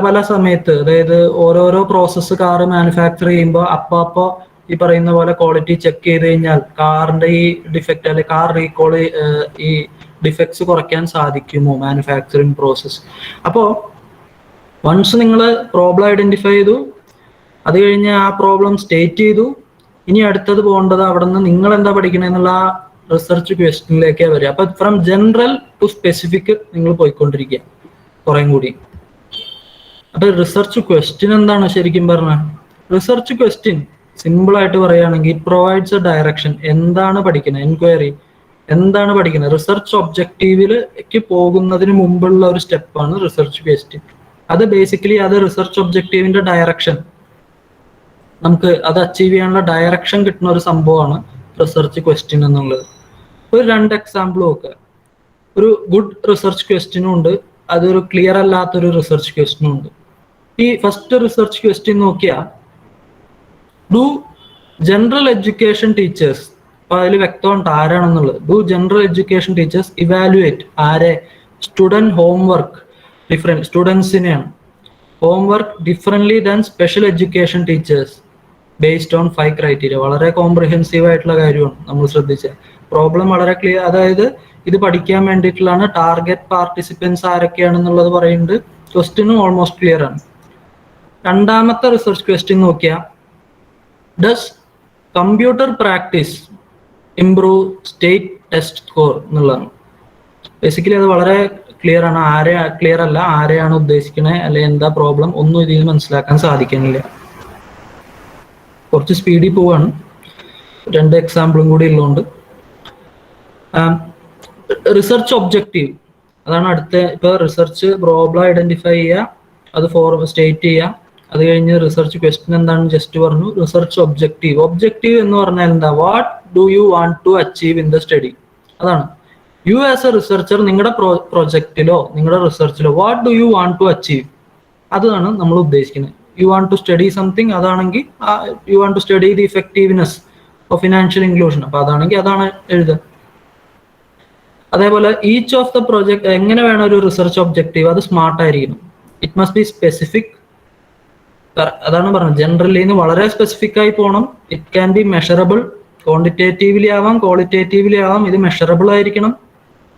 പല സമയത്ത്, അതായത് ഓരോരോ പ്രോസസ്സ് കാർ മാനുഫാക്ചർ ചെയ്യുമ്പോൾ അപ്പൊ ഈ പറയുന്ന പോലെ ക്വാളിറ്റി ചെക്ക് ചെയ്ത് കഴിഞ്ഞാൽ കാറിന്റെ ഈ ഡിഫക്റ്റ് അല്ലെങ്കിൽ കാർ റീകോൾ ഈ ഡിഫക്ട്സ് കുറയ്ക്കാൻ സാധിക്കുമോ മാനുഫാക്ചറിങ് പ്രോസസ്? അപ്പോൾ വൺസ് നിങ്ങൾ പ്രോബ്ലം ഐഡന്റിഫൈ ചെയ്തു, അത് കഴിഞ്ഞ് ആ പ്രോബ്ലം സ്റ്റേറ്റ് ചെയ്തു, ഇനി അടുത്തത് പോകേണ്ടത് അവിടെ നിന്ന് നിങ്ങൾ എന്താ പഠിക്കണമെന്നുള്ള ആ റിസർച്ച് ക്വസ്റ്റ്യനിലേക്കേ വരിക. അപ്പൊ ഫ്രം ജനറൽ ടു സ്പെസിഫിക് നിങ്ങൾ പോയിക്കൊണ്ടിരിക്കുക കുറേം കൂടി. അപ്പൊ റിസർച്ച് ക്വസ്റ്റ്യൻ എന്താണ് ശരിക്കും പറഞ്ഞാൽ? റിസർച്ച് ക്വസ്റ്റ്യൻ സിമ്പിൾ ആയിട്ട് പറയുകയാണെങ്കിൽ ഇറ്റ് പ്രൊവൈഡ്സ് എ ഡയറക്ഷൻ. എന്താണ് പഠിക്കുന്നത്? എൻക്വയറി എന്താണ് പഠിക്കുന്നത്? റിസർച്ച് ഒബ്ജക്റ്റീവിലേക്ക് പോകുന്നതിന് മുമ്പുള്ള ഒരു സ്റ്റെപ്പാണ് റിസർച്ച് ക്വസ്റ്റ്യൻ. അത് ബേസിക്കലി അത് റിസർച്ച് ഒബ്ജക്റ്റീവിന്റെ ഡയറക്ഷൻ, നമുക്ക് അത് അച്ചീവ് ചെയ്യാനുള്ള ഡയറക്ഷൻ കിട്ടുന്ന ഒരു സംഭവമാണ് റിസർച്ച് ക്വസ്റ്റ്യൻ എന്നുള്ളത്. ഒരു 2 എക്സാമ്പിൾ നോക്കുക. ഒരു ഗുഡ് റിസർച്ച് ക്വസ്റ്റ്യനും ഉണ്ട്, അതൊരു ക്ലിയർ അല്ലാത്തൊരു റിസർച്ച് ക്വസ്റ്റ്യനും ഉണ്ട്. ഈ ഫസ്റ്റ് റിസർച്ച് ക്വസ്റ്റ്യൻ നോക്കിയാൽ ഡു ജനറൽ എഡ്യൂക്കേഷൻ ടീച്ചേഴ്സ്, അപ്പൊ അതിൽ വ്യക്തമുണ്ട് ആരാണെന്നുള്ളത്. Do general education teachers evaluate ആരെ? സ്റ്റുഡന്റ് ഹോംവർക്ക് ഡിഫറെന്റ് സ്റ്റുഡൻസിനെയാണ്. Homework differently than special education teachers based on 5 criteria. വളരെ കോംപ്രിഹെൻസീവ് ആയിട്ടുള്ള കാര്യമാണ് നമ്മൾ ശ്രദ്ധിച്ചത്. പ്രോബ്ലം വളരെ ക്ലിയർ, അതായത് ഇത് പഠിക്കാൻ വേണ്ടിയിട്ടുള്ളതാണ്. ടാർഗറ്റ് പാർട്ടിസിപ്പൻസ് ആരൊക്കെയാണെന്നുള്ളത് പറയുന്നുണ്ട്. ക്വസ്റ്റ്യനും ഓൾമോസ്റ്റ് ക്ലിയർ ആണ്. രണ്ടാമത്തെ റിസർച്ച് ക്വസ്റ്റ്യൻ നോക്കിയാൽ does computer practice improve state test score എന്നുള്ളതാണ്. ബേസിക്കലി അത് വളരെ ക്ലിയർ ആണ്. ക്ലിയർ അല്ല ആരെയാണ് ഉദ്ദേശിക്കണേ അല്ലെങ്കിൽ എന്താ പ്രോബ്ലം ഒന്നും ഇതിൽ മനസ്സിലാക്കാൻ സാധിക്കുന്നില്ല. കുറച്ച് സ്പീഡിൽ പോവാണ്, 2 എക്സാമ്പിളും കൂടി ഉള്ളതുകൊണ്ട്. റിസർച്ച് ഒബ്ജക്റ്റീവ് അതാണ് അടുത്ത. ഇപ്പൊ റിസർച്ച് പ്രോബ്ലം ഐഡന്റിഫൈ ചെയ്യുക, അത് സ്റ്റേറ്റ് ചെയ്യുക, അത് കഴിഞ്ഞ് റിസർച്ച് ക്വസ്റ്റ്യൻ എന്താണെന്ന് ജസ്റ്റ് പറഞ്ഞു. റിസർച്ച് ഒബ്ജക്റ്റീവ് എന്ന് പറഞ്ഞാൽ എന്താ? What do you want to achieve in the study? അതാണ് യു ആസ് എ റിസർച്ചർ നിങ്ങളുടെ പ്രൊജക്റ്റിലോ നിങ്ങളുടെ റിസർച്ചിലോ what do you want to achieve, അതാണ് നമ്മൾ ഉദ്ദേശിക്കുന്നത്. You want to study something, അതാണെങ്കിൽ you want to study the effectiveness of financial inclusion, അപ്പൊ അതാണെങ്കിൽ അതാണ് എഴുതുക. അതേപോലെ ഈച്ച് ഓഫ് ദ പ്രൊജക്ട് എങ്ങനെ വേണം ഒരു റിസർച്ച് ഒബ്ജക്റ്റീവ്? അത് സ്മാർട്ട് ആയിരിക്കണം. It must be specific. അതാണ് പറഞ്ഞത്, ജനറലിന്ന് വളരെ സ്പെസിഫിക് ആയി പോകണം. It can B measurable, quantitatively ആവാം ക്വാളിറ്റേറ്റീവ്ലി ആവാം. ഇത് മെഷറബിൾ ആയിരിക്കണം,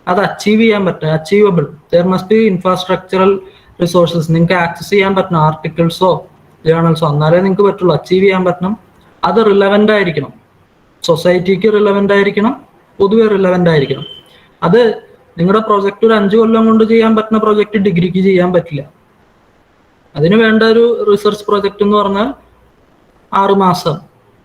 അത് അച്ചീവ് ചെയ്യാൻ പറ്റും, achievable. There must be infrastructural resources, നിങ്ങൾക്ക് ആക്സസ് ചെയ്യാൻ പറ്റണം, ആർട്ടിക്കിൾസോ ജേർണൽസോ, എന്നാലേ നിങ്ങൾക്ക് പറ്റുള്ളൂ. അച്ചീവ് ചെയ്യാൻ പറ്റണം. അത് റിലവൻ്റ് ആയിരിക്കണം, സൊസൈറ്റിക്ക് റിലവൻ്റ് ആയിരിക്കണം, പൊതുവെ റിലവൻ്റ് ആയിരിക്കണം. അത് നിങ്ങളുടെ പ്രൊജക്റ്റ് ഒരു 5 കൊല്ലം കൊണ്ട് ചെയ്യാൻ പറ്റുന്ന പ്രൊജക്റ്റ് ഡിഗ്രിക്ക് ചെയ്യാൻ പറ്റില്ല. അതിന് വേണ്ട ഒരു റിസർച്ച് പ്രൊജക്റ്റ് എന്ന് പറഞ്ഞാൽ 6 മാസം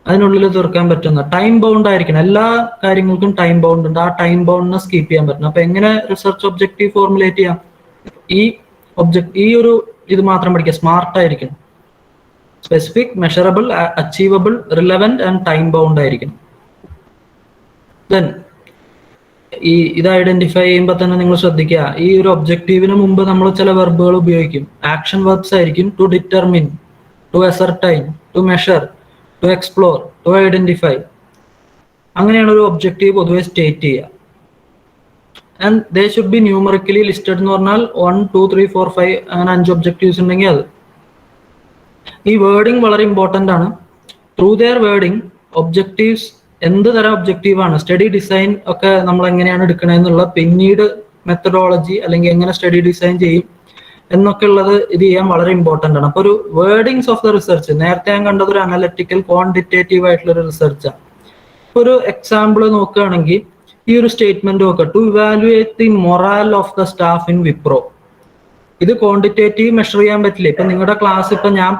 അതിനുള്ളിൽ തീർക്കാൻ പറ്റുന്ന ടൈം ബൗണ്ട് ആയിരിക്കണം. എല്ലാ കാര്യങ്ങൾക്കും ടൈം ബൗണ്ട് ഉണ്ട്. ആ ടൈം ബൗണ്ടിനെ സ്കീപ്പ് ചെയ്യാൻ പറ്റണം. അപ്പൊ എങ്ങനെ റിസർച്ച് ഒബ്ജക്റ്റീവ് ഫോർമുലേറ്റ് ചെയ്യാം? ഈ ഒരു ഇത് മാത്രം പഠിക്കുക. സ്മാർട്ട് ആയിരിക്കണം, specific, measurable, achievable, relevant and time bound ആയിരിക്കണം. ദെൻ ഇത് ഐഡന്റിഫൈ ചെയ്യുമ്പോൾ തന്നെ നിങ്ങൾ ശ്രദ്ധിക്കുക, ഈ ഒരു ഒബ്ജക്റ്റീവിന് മുമ്പ് നമ്മൾ ചില വെർബുകൾ ഉപയോഗിക്കും. ആക്ഷൻ വെർബ്സ് ആയിരിക്കും. To determine, to ascertain, to measure, to explore, to identify. അങ്ങനെയാണ് ഒരു ഒബ്ജക്റ്റീവ് പൊതുവെ സ്റ്റേറ്റ് ചെയ്യുക. And they should be numerically listed എന്ന് പറഞ്ഞാൽ 1, 2, 3, 4, 5 അങ്ങനെ 5 ഒബ്ജക്റ്റീവ്സ് ഉണ്ടെങ്കിൽ അത്. ഈ വേർഡിങ് വളരെ ഇമ്പോർട്ടൻ്റ് ആണ്. ത്രൂ ദെയർ വേർഡിങ് ഒബ്ജക്റ്റീവ്സ് എന്ത് തരം ഒബ്ജക്റ്റീവ് ആണ്, സ്റ്റഡി ഡിസൈൻ ഒക്കെ നമ്മൾ എങ്ങനെയാണ് എടുക്കണമെന്നുള്ള പിന്നീട് മെത്തഡോളജി അല്ലെങ്കിൽ എങ്ങനെ സ്റ്റഡി ഡിസൈൻ ചെയ്യും എന്നൊക്കെ ഉള്ളത് ഇത് ചെയ്യാൻ വളരെ ഇമ്പോർട്ടൻ്റ് ആണ്. അപ്പൊ ഒരു വേർഡിങ്സ് ഓഫ് ദ റിസർച്ച്, നേരത്തെ ഞാൻ കണ്ടത് ഒരു അനലിറ്റിക്കൽ ക്വാണ്ടിറ്റേറ്റീവ് ആയിട്ടുള്ള ഒരു റിസർച്ചാണ്. ഒരു എക്സാമ്പിൾ നോക്കുകയാണെങ്കിൽ ഈ ഒരു സ്റ്റേറ്റ്മെന്റ് നോക്കുക, to evaluate the morale of the staff in Wipro. ഇത് ക്വാണ്ടിറ്റേറ്റീവ് മെഷർ ചെയ്യാൻ പറ്റില്ല. ഇപ്പൊ നിങ്ങളുടെ ക്ലാസ് ഇപ്പൊ ഞാൻ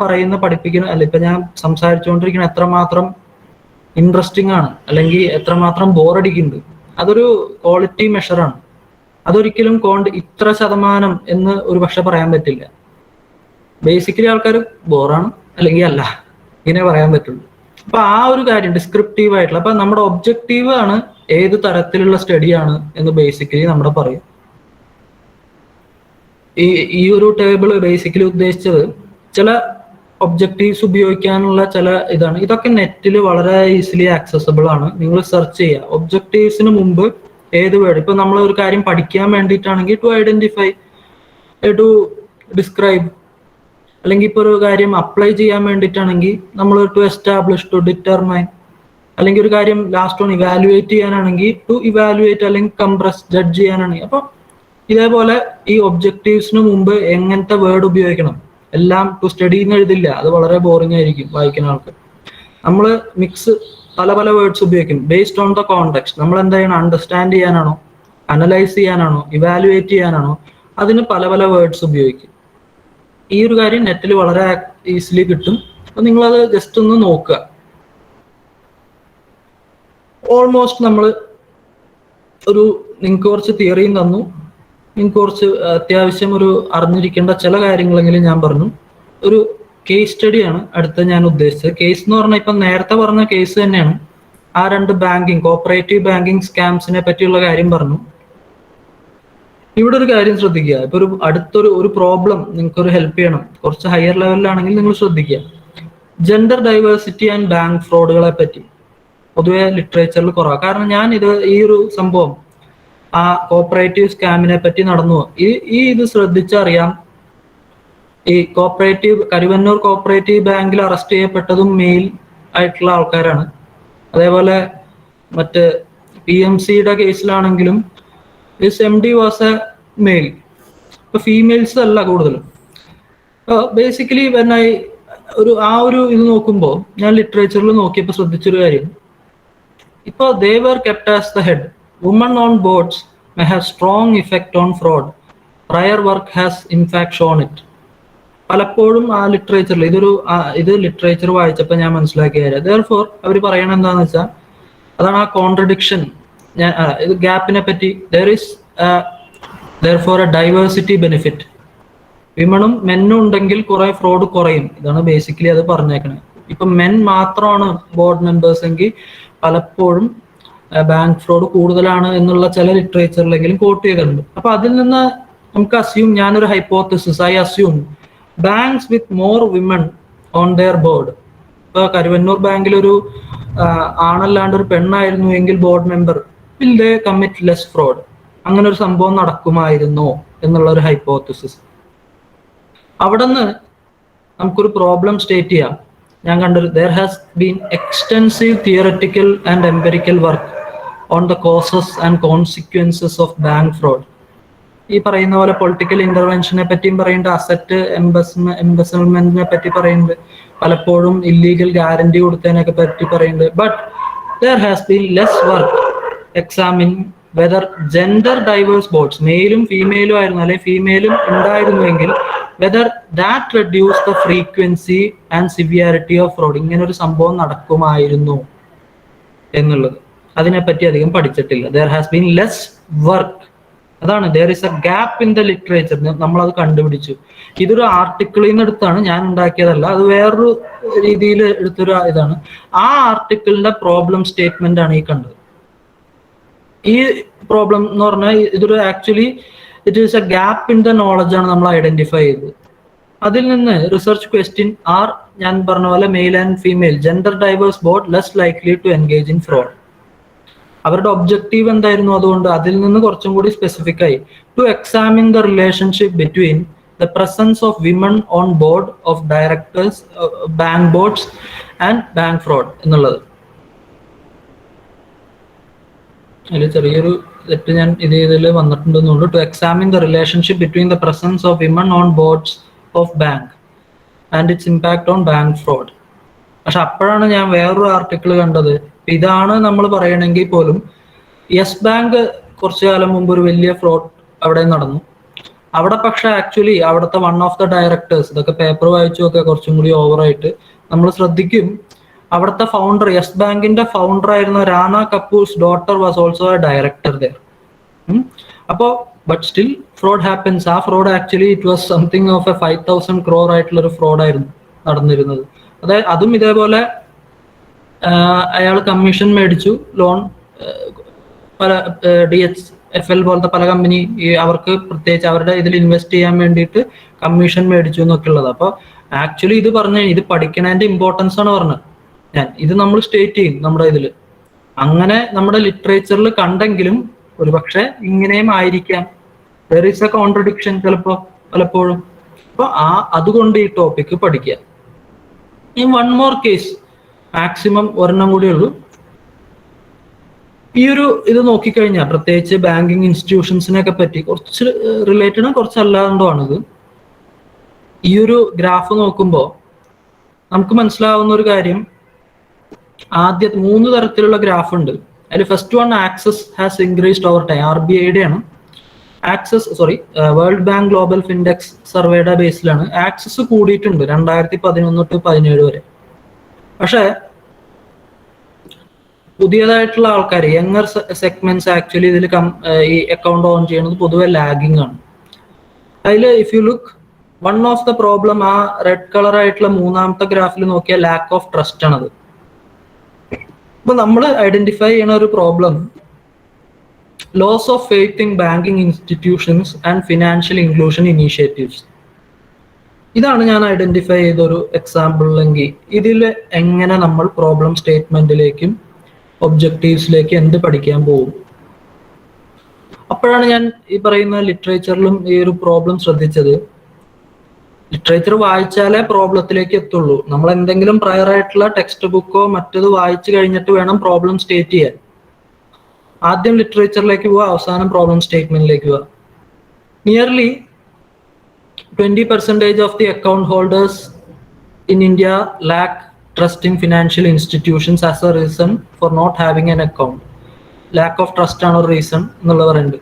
പഠിപ്പിക്കുന്ന അല്ല, ഇപ്പൊ ഞാൻ സംസാരിച്ചുകൊണ്ടിരിക്കുന്ന എത്രമാത്രം ഇൻട്രസ്റ്റിംഗ് ആണ് അല്ലെങ്കിൽ എത്രമാത്രം ബോറടിക്കുന്നുണ്ട്, അതൊരു ക്വാളിറ്റി മെഷറാണ്. അതൊരിക്കലും ഇത്ര ശതമാനം എന്ന് ഒരു പക്ഷെ പറയാൻ പറ്റില്ല. ബേസിക്കലി ആൾക്കാർ ബോറാണ് അല്ലെങ്കിൽ അല്ല, ഇങ്ങനെ പറയാൻ പറ്റുള്ളൂ. അപ്പൊ ആ ഒരു കാര്യം ഡിസ്ക്രിപ്റ്റീവ് ആയിട്ടുള്ള, അപ്പൊ നമ്മുടെ ഒബ്ജക്റ്റീവ് ആണ് ഏത് തരത്തിലുള്ള സ്റ്റഡിയാണ് എന്ന് ബേസിക്കലി നമ്മുടെ പറയും. ഈ ഒരു ടേബിൾ ബേസിക്കലി ഉദ്ദേശിച്ചത് ചില ഒബ്ജക്റ്റീവ്സ് ഉപയോഗിക്കാനുള്ള ചില ഇതാണ്. ഇതൊക്കെ നെറ്റിൽ വളരെ ഈസിലി ആക്സസബിൾ ആണ്. നിങ്ങൾ സെർച്ച് ചെയ്യുക. ഒബ്ജക്റ്റീവ്സിന് മുമ്പ് ഏത് വേർഡ്, ഇപ്പൊ നമ്മൾ ഒരു കാര്യം പഠിക്കാൻ വേണ്ടിയിട്ടാണെങ്കിൽ ടു ഐഡന്റിഫൈ, ടു ഡിസ്ക്രൈബ്, അല്ലെങ്കിൽ ഇപ്പൊ ഒരു കാര്യം അപ്ലൈ ചെയ്യാൻ വേണ്ടിയിട്ടാണെങ്കിൽ നമ്മൾ ടു എസ്റ്റാബ്ലിഷ്, ടു ഡിറ്റർമൈൻ, അല്ലെങ്കിൽ ഒരു കാര്യം ലാസ്റ്റ് ഓൺ ഇവാലുവേറ്റ് ചെയ്യാനാണെങ്കിൽ ടു ഇവാലുവേറ്റ്, അല്ലെങ്കിൽ കംപ്രസ്, ജഡ്ജ് ചെയ്യാനാണെങ്കിൽ. അപ്പൊ ഇതേപോലെ ഈ ഒബ്ജക്റ്റീവ്സിന് മുമ്പ് എങ്ങനത്തെ വേർഡ് ഉപയോഗിക്കണം, എല്ലാം ടു സ്റ്റഡി എന്ന് എഴുതില്ല, അത് വളരെ ബോറിംഗ് ആയിരിക്കും വായിക്കുന്ന ആൾക്ക്. നമ്മൾ പല വേർഡ്സ് ഉപയോഗിക്കും ബേസ്ഡ് ഓൺ ദ കോണ്ടെക്സ്റ്റ്. നമ്മൾ എന്താ ചെയ്യണം, അണ്ടർസ്റ്റാൻഡ് ചെയ്യാനാണോ, അനലൈസ് ചെയ്യാനാണോ, ഇവാലുവേറ്റ് ചെയ്യാനാണോ, അതിന് പല വേർഡ്സ് ഉപയോഗിക്കും. ഈ ഒരു കാര്യം നെറ്റിൽ വളരെ ഈസിലി കിട്ടും. അപ്പൊ നിങ്ങളത് ജസ്റ്റ് ഒന്ന് നോക്കുക. ഓൾമോസ്റ്റ് നമ്മൾ നിങ്ങൾക്ക് കുറച്ച് തിയറിയും തന്നു, നിങ്ങൾക്ക് കുറച്ച് അത്യാവശ്യം ഒരു അറിഞ്ഞിരിക്കേണ്ട ചില കാര്യങ്ങളെങ്കിലും ഞാൻ പറഞ്ഞു. ഒരു കേസ് സ്റ്റഡിയാണ് അടുത്ത ഞാൻ ഉദ്ദേശിച്ചത്. കേസ് എന്ന് പറഞ്ഞാൽ ഇപ്പം നേരത്തെ പറഞ്ഞ കേസ് തന്നെയാണ്. ആ 2 കോപ്പറേറ്റീവ് ബാങ്കിങ് സ്കാംസിനെ പറ്റിയുള്ള കാര്യം പറഞ്ഞു. ഇവിടെ ഒരു കാര്യം ശ്രദ്ധിക്കുക. ഇപ്പൊ അടുത്തൊരു പ്രോബ്ലം നിങ്ങൾക്കൊരു ഹെൽപ്പ് ചെയ്യണം, കുറച്ച് ഹയർ ലെവലിലാണെങ്കിൽ നിങ്ങൾ ശ്രദ്ധിക്കുക. ജെൻഡർ ഡൈവേഴ്സിറ്റി ആൻഡ് ബാങ്ക് ഫ്രോഡുകളെ പറ്റി പൊതുവെ ലിറ്ററേച്ചറിൽ കുറവാണ്. കാരണം ഞാൻ ഈ ഒരു സംഭവം ആ കോപ്പറേറ്റീവ് സ്കാമിനെ പറ്റി നടന്നു. ഇത് ശ്രദ്ധിച്ചറിയാം. ഈ കരുവന്നൂർ കോപ്പറേറ്റീവ് ബാങ്കിൽ അറസ്റ്റ് ചെയ്യപ്പെട്ടതും മെയിൽ ആയിട്ടുള്ള ആൾക്കാരാണ്. അതേപോലെ മറ്റ് PMCയുടെ കേസിലാണെങ്കിലും MD വാസ് എ മെയിൽ. ഇപ്പൊ ഫീമെയിൽസ് അല്ല കൂടുതലും. ബേസിക്കലി വെൻ ഐ ഒരു ഇത് നോക്കുമ്പോൾ ഞാൻ ലിറ്ററേച്ചറിൽ നോക്കിയപ്പോൾ ശ്രദ്ധിച്ചൊരു കാര്യം, ഇപ്പോൾ they were kept as the head. Women on boards may have strong effect on fraud. Prior work has in fact shown it. പലപ്പോഴും ആ ലിറ്ററേച്ചറിൽ ഇത് ലിറ്ററേച്ചർ വായിച്ചപ്പോൾ ഞാൻ മനസ്സിലാക്കിയ കാര്യം, therefore അവർ പറയണത് എന്താന്ന് വെച്ചാൽ, അതാണ് ആ കോൺട്രഡിക്ഷൻ, ഞാൻ ഇത് ഗ്യാപ്പിനെ പറ്റി, therefore a diversity benefit. വിമണും മെന്നും ഉണ്ടെങ്കിൽ കുറെ ഫ്രോഡ് കുറയും, ഇതാണ് ബേസിക്കലി അത് പറഞ്ഞേക്കണത്. ഇപ്പൊ മെൻ മാത്രമാണ് ബോർഡ് മെമ്പേഴ്സ് എങ്കിൽ പലപ്പോഴും ബാങ്ക് ഫ്രോഡ് കൂടുതലാണ് എന്നുള്ള ചില ലിറ്ററേച്ചറിലെങ്കിലും കോട്ട് ചെയ്തിട്ടുണ്ട്. അപ്പൊ അതിൽ നിന്ന് നമുക്ക് അസ്യൂം, ഞാനൊരു hypothesis I assume banks with more women on their board, ഇപ്പൊ കരുവന്നൂർ ബാങ്കിൽ ഒരു ആണല്ലാണ്ട് ഒരു പെണ്ണായിരുന്നു എങ്കിൽ board member, will they commit less fraud? അങ്ങനെ ഒരു സംഭവം നടക്കുമായിരുന്നോ എന്നുള്ള ഒരു ഹൈപ്പോത്തസിസ്. അവിടെ നിന്ന് നമുക്കൊരു പ്രോബ്ലം സ്റ്റേറ്റ് ചെയ്യാം. ഞാൻ കണ്ടൊരു, there has been extensive theoretical and empirical work on the causes and consequences of bank fraud. ഈ പറയുന്ന പോലെ പൊളിറ്റിക്കൽ ഇന്റർവെൻഷനെ പറ്റിയും പറയുന്നുണ്ട്, അസറ്റ് എംബസൽമെന്റിനെ പറ്റി പറയുന്നുണ്ട്, പലപ്പോഴും ഇല്ലീഗൽ ഗ്യാരണ്ടി കൊടുത്തതിനൊക്കെ പറ്റി പറയുന്നുണ്ട്. But there has been less work examining whether gender diverse boards, മെയിലും ഫീമെയിലും ആയിരുന്നു അല്ലെങ്കിൽ ഫീമെയിലും ഉണ്ടായിരുന്നുവെങ്കിൽ whether that reduce the frequency and severity of fraud. ഇങ്ങനെ ഒരു സംഭവം നടക്കുമായിരുന്നു എന്നുള്ളത് അതിനെപ്പറ്റി അധികം പഠിച്ചിട്ടില്ല. there has been less work, അതാണ് there is a gap in the literature. നമ്മളത് കണ്ടുപിടിച്ചു. ഇതൊരു ആർട്ടിക്കിളിൽ നിന്ന് എടുത്താണ്, ഞാൻ ഉണ്ടാക്കിയതല്ല, അത് വേറൊരു രീതിയിൽ എടുത്തൊരു ഇതാണ്. ആ ആർട്ടിക്കിളിന്റെ പ്രോബ്ലം സ്റ്റേറ്റ്മെന്റ് ആണ് ഈ കണ്ടത്. ഈ പ്രോബ്ലം എന്ന് പറഞ്ഞാൽ ഇതൊരു actually it is A gap in the knowledge ആണ് നമ്മൾ ഐഡന്റിഫൈ ചെയ്തത്. അതിൽ നിന്ന് റിസർച്ച് ക്വസ്റ്റ്യൻ ആർ, ഞാൻ പറഞ്ഞ പോലെ male and female gender diverse board less likely to engage in fraud. അവരുടെ ഒബ്ജക്റ്റീവ് എന്തായിരുന്നു? അതുകൊണ്ട് അതിൽ നിന്ന് കുറച്ചും കൂടി സ്പെസിഫിക് ആയി, to examine the relationship between the presence of women on board of directors bank boards and bank fraud എന്നുള്ളത്. അതിൽ ചെറിയൊരു തെറ്റ് ഞാൻ ഇതിൽ വന്നിട്ടുണ്ടെന്നുണ്ട്. To examine the relationship between the presence of women on boards of bank and its impact on bank fraud. പക്ഷെ അപ്പോഴാണ് ഞാൻ വേറൊരു ആർട്ടിക്കിൾ കണ്ടത്. ഇതാണ് നമ്മൾ പറയണമെങ്കിൽ പോലും യെസ് ബാങ്ക് കുറച്ചു കാലം മുമ്പ് ഒരു വലിയ ഫ്രോഡ് അവിടെ നടന്നു. അവിടെ പക്ഷെ ആക്ച്വലി അവിടുത്തെ വൺ ഓഫ് ദ ഡയറക്ടേഴ്സ്, ഇതൊക്കെ പേപ്പർ വായിച്ചു ഒക്കെ കുറച്ചും കൂടി ഓവറായിട്ട് നമ്മൾ ശ്രദ്ധിക്കും, അവിടുത്തെ ഫൗണ്ടർ, യെസ് ബാങ്കിന്റെ ഫൗണ്ടർ ആയിരുന്ന Rana Kapoor's daughter was also a director there. അപ്പോ ബട്ട് സ്റ്റിൽ ഫ്രോഡ് ഹാപ്പൻസ്. ആ fraud actually it was something of a 5,000 crore ആയിട്ടുള്ള ഒരു ഫ്രോഡ് ആയിരുന്നു നടന്നിരുന്നത്. അതായത് അതും ഇതേപോലെ അയാൾ കമ്മീഷൻ മേടിച്ചു, ലോൺ പല DHFL പോലത്തെ പല കമ്പനി അവർക്ക് പ്രത്യേകിച്ച് അവരുടെ ഇതിൽ ഇൻവെസ്റ്റ് ചെയ്യാൻ വേണ്ടിയിട്ട് കമ്മീഷൻ മേടിച്ചു എന്നൊക്കെ ഉള്ളത്. അപ്പൊ ആക്ച്വലി ഇത് പറഞ്ഞ ഇത് പഠിക്കണതിന്റെ ഇമ്പോർട്ടൻസ് ആണ് പറഞ്ഞത്. ഞാൻ ഇത് നമ്മൾ സ്റ്റേറ്റ് ചെയ്യും നമ്മുടെ ഇതിൽ, അങ്ങനെ നമ്മുടെ ലിറ്ററേച്ചറിൽ കണ്ടെങ്കിലും ഒരു പക്ഷെ ഇങ്ങനെയും ആയിരിക്കാം. there is a contradiction പലപ്പോഴും. അപ്പൊ അതുകൊണ്ട് ഈ ടോപ്പിക്ക് പഠിക്കുക. ഈ വൺ മോർ കേസ്, മാക്സിമം ഒരെണ്ണം കൂടി ഉള്ളൂ. ഈ ഒരു ഇത് നോക്കിക്കഴിഞ്ഞാൽ പ്രത്യേകിച്ച് ബാങ്കിങ് ഇൻസ്റ്റിറ്റ്യൂഷൻസിനെയൊക്കെ പറ്റി കുറച്ച് റിലേറ്റഡ് കുറച്ച് അല്ലാണ്ടോണിത്. ഈ ഒരു ഗ്രാഫ് നോക്കുമ്പോൾ നമുക്ക് മനസ്സിലാവുന്ന ഒരു കാര്യം, ആദ്യ 3 തരത്തിലുള്ള ഗ്രാഫ് ഉണ്ട്. അതിൽ first one access has increased over time. RBIയുടെ ആണ് വേൾഡ് ബാങ്ക് ഗ്ലോബൽ ഫിൻഡെക്സ് സർവേയുടെ ബേസിലാണ് ആക്സസ് കൂടിയിട്ടുണ്ട് 2011 to 2017 വരെ. പക്ഷെ പുതിയതായിട്ടുള്ള ആൾക്കാർ, യങ്ങർ സെഗ്മെന്റ്സ് ആക്ച്വലി ഇതിൽ ഈ അക്കൗണ്ട് ഓൺ ചെയ്യുന്നത് പൊതുവെ ലാഗിങ് ആണ്. അതിൽ if you look, one of the problem ആ റെഡ് കളർ ആയിട്ടുള്ള മൂന്നാമത്തെ ഗ്രാഫിൽ നോക്കിയാൽ ലാക്ക് ഓഫ് ട്രസ്റ്റ് ആണത്. അപ്പൊ നമ്മൾ ഐഡന്റിഫൈ ചെയ്യണ ഒരു problem, loss of faith in banking institutions and financial inclusion initiatives. ഇതാണ് ഞാൻ ഐഡന്റിഫൈ ചെയ്തൊരു എക്സാമ്പിൾ. എങ്കിൽ ഇതിൽ എങ്ങനെ നമ്മൾ പ്രോബ്ലം സ്റ്റേറ്റ്മെന്റിലേക്കും ഒബ്ജക്റ്റീവ്സിലേക്ക് എന്ത് പഠിക്കാൻ പോകും. അപ്പോഴാണ് ഞാൻ ഈ പറയുന്ന ലിറ്ററേച്ചറിലും ഈ ഒരു പ്രോബ്ലം ശ്രദ്ധിച്ചത്. ലിറ്ററേച്ചർ വായിച്ചാലേ പ്രോബ്ലത്തിലേക്ക് എത്തുള്ളൂ. നമ്മൾ എന്തെങ്കിലും പ്രയർ ആയിട്ടുള്ള ടെക്സ്റ്റ് ബുക്കോ മറ്റത് വായിച്ചു കഴിഞ്ഞിട്ട് വേണം പ്രോബ്ലം സ്റ്റേറ്റ് ചെയ്യാൻ. ആദ്യം ലിറ്ററേച്ചറിലേക്ക് പോവുക, അവസാനം പ്രോബ്ലം സ്റ്റേറ്റ്മെന്റിലേക്ക് പോവുക. Nearly 20% of the account holders in India lack trust in financial institutions as a reason for not having an account. Lack of trust ആണ് ഒരു റീസൺ എന്നുള്ളത് പറയുന്നുണ്ട്.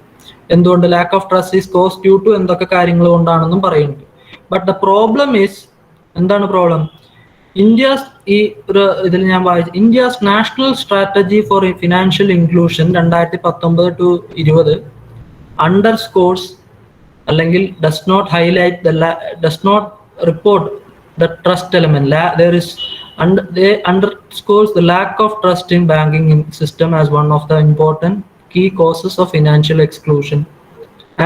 എന്തുകൊണ്ട് lack of trust is cause due to എന്തൊക്കെ കാര്യങ്ങൾ കൊണ്ടാണെന്നും പറയുന്നുണ്ട്. But the problem is, എന്താണ് പ്രോബ്ലം? ഇന്ത്യസ് ഈ ഒരു ഇതിൽ ഞാൻ വായിച്ചു, India's national strategy for financial inclusion 2019-20 underscores അല്ലെങ്കിൽ does not highlight does not report the trust element. There is they underscores the lack of trust in banking system as one of the important key causes of financial exclusion,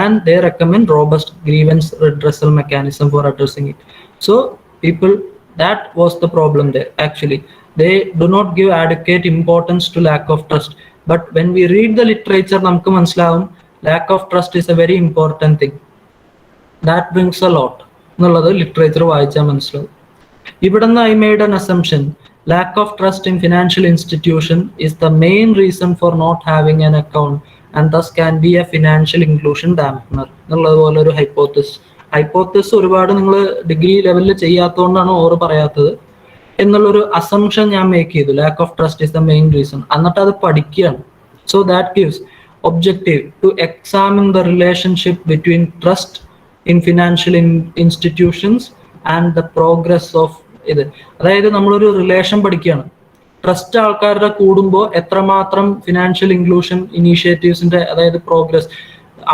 and they recommend robust grievance redressal mechanism for addressing it. So people, that was the problem there. Actually they do not give adequate importance to lack of trust, but when we read the literature namukku manasilavum lack of trust is a very important thing. That brings a lot എന്നുള്ളത് literature വായിച്ചാൽ മനസ്സിലാവും. ഇവിടുന്ന് I made an assumption, lack of trust in financial institution is the main reason for not having an account and thus can be a financial inclusion dampener എന്നുള്ളത് പോലെ ഒരു hypothesis ഒരുപാട് നിങ്ങൾ degree ലെവലിൽ ചെയ്യാത്തതുകൊണ്ടാണ് ഓറ് പറയാത്തത് എന്നുള്ളൊരു അസംഷൻ ഞാൻ മേക്ക് ചെയ്തു. Lack of trust is the main reason. എന്നിട്ട് അത് പഠിക്കുകയാണ്. So that gives objective to examine the relationship between trust in financial institutions and the progress of ഇത്. അതായത് നമ്മളൊരു റിലേഷൻ പഠിക്കുകയാണ്. ട്രസ്റ്റ് ആൾക്കാരുടെ കൂടുമ്പോൾ എത്രമാത്രം ഫിനാൻഷ്യൽ ഇൻക്ലൂഷൻ ഇനീഷ്യേറ്റീവ്സിന്റെ അതായത് പ്രോഗ്രസ്,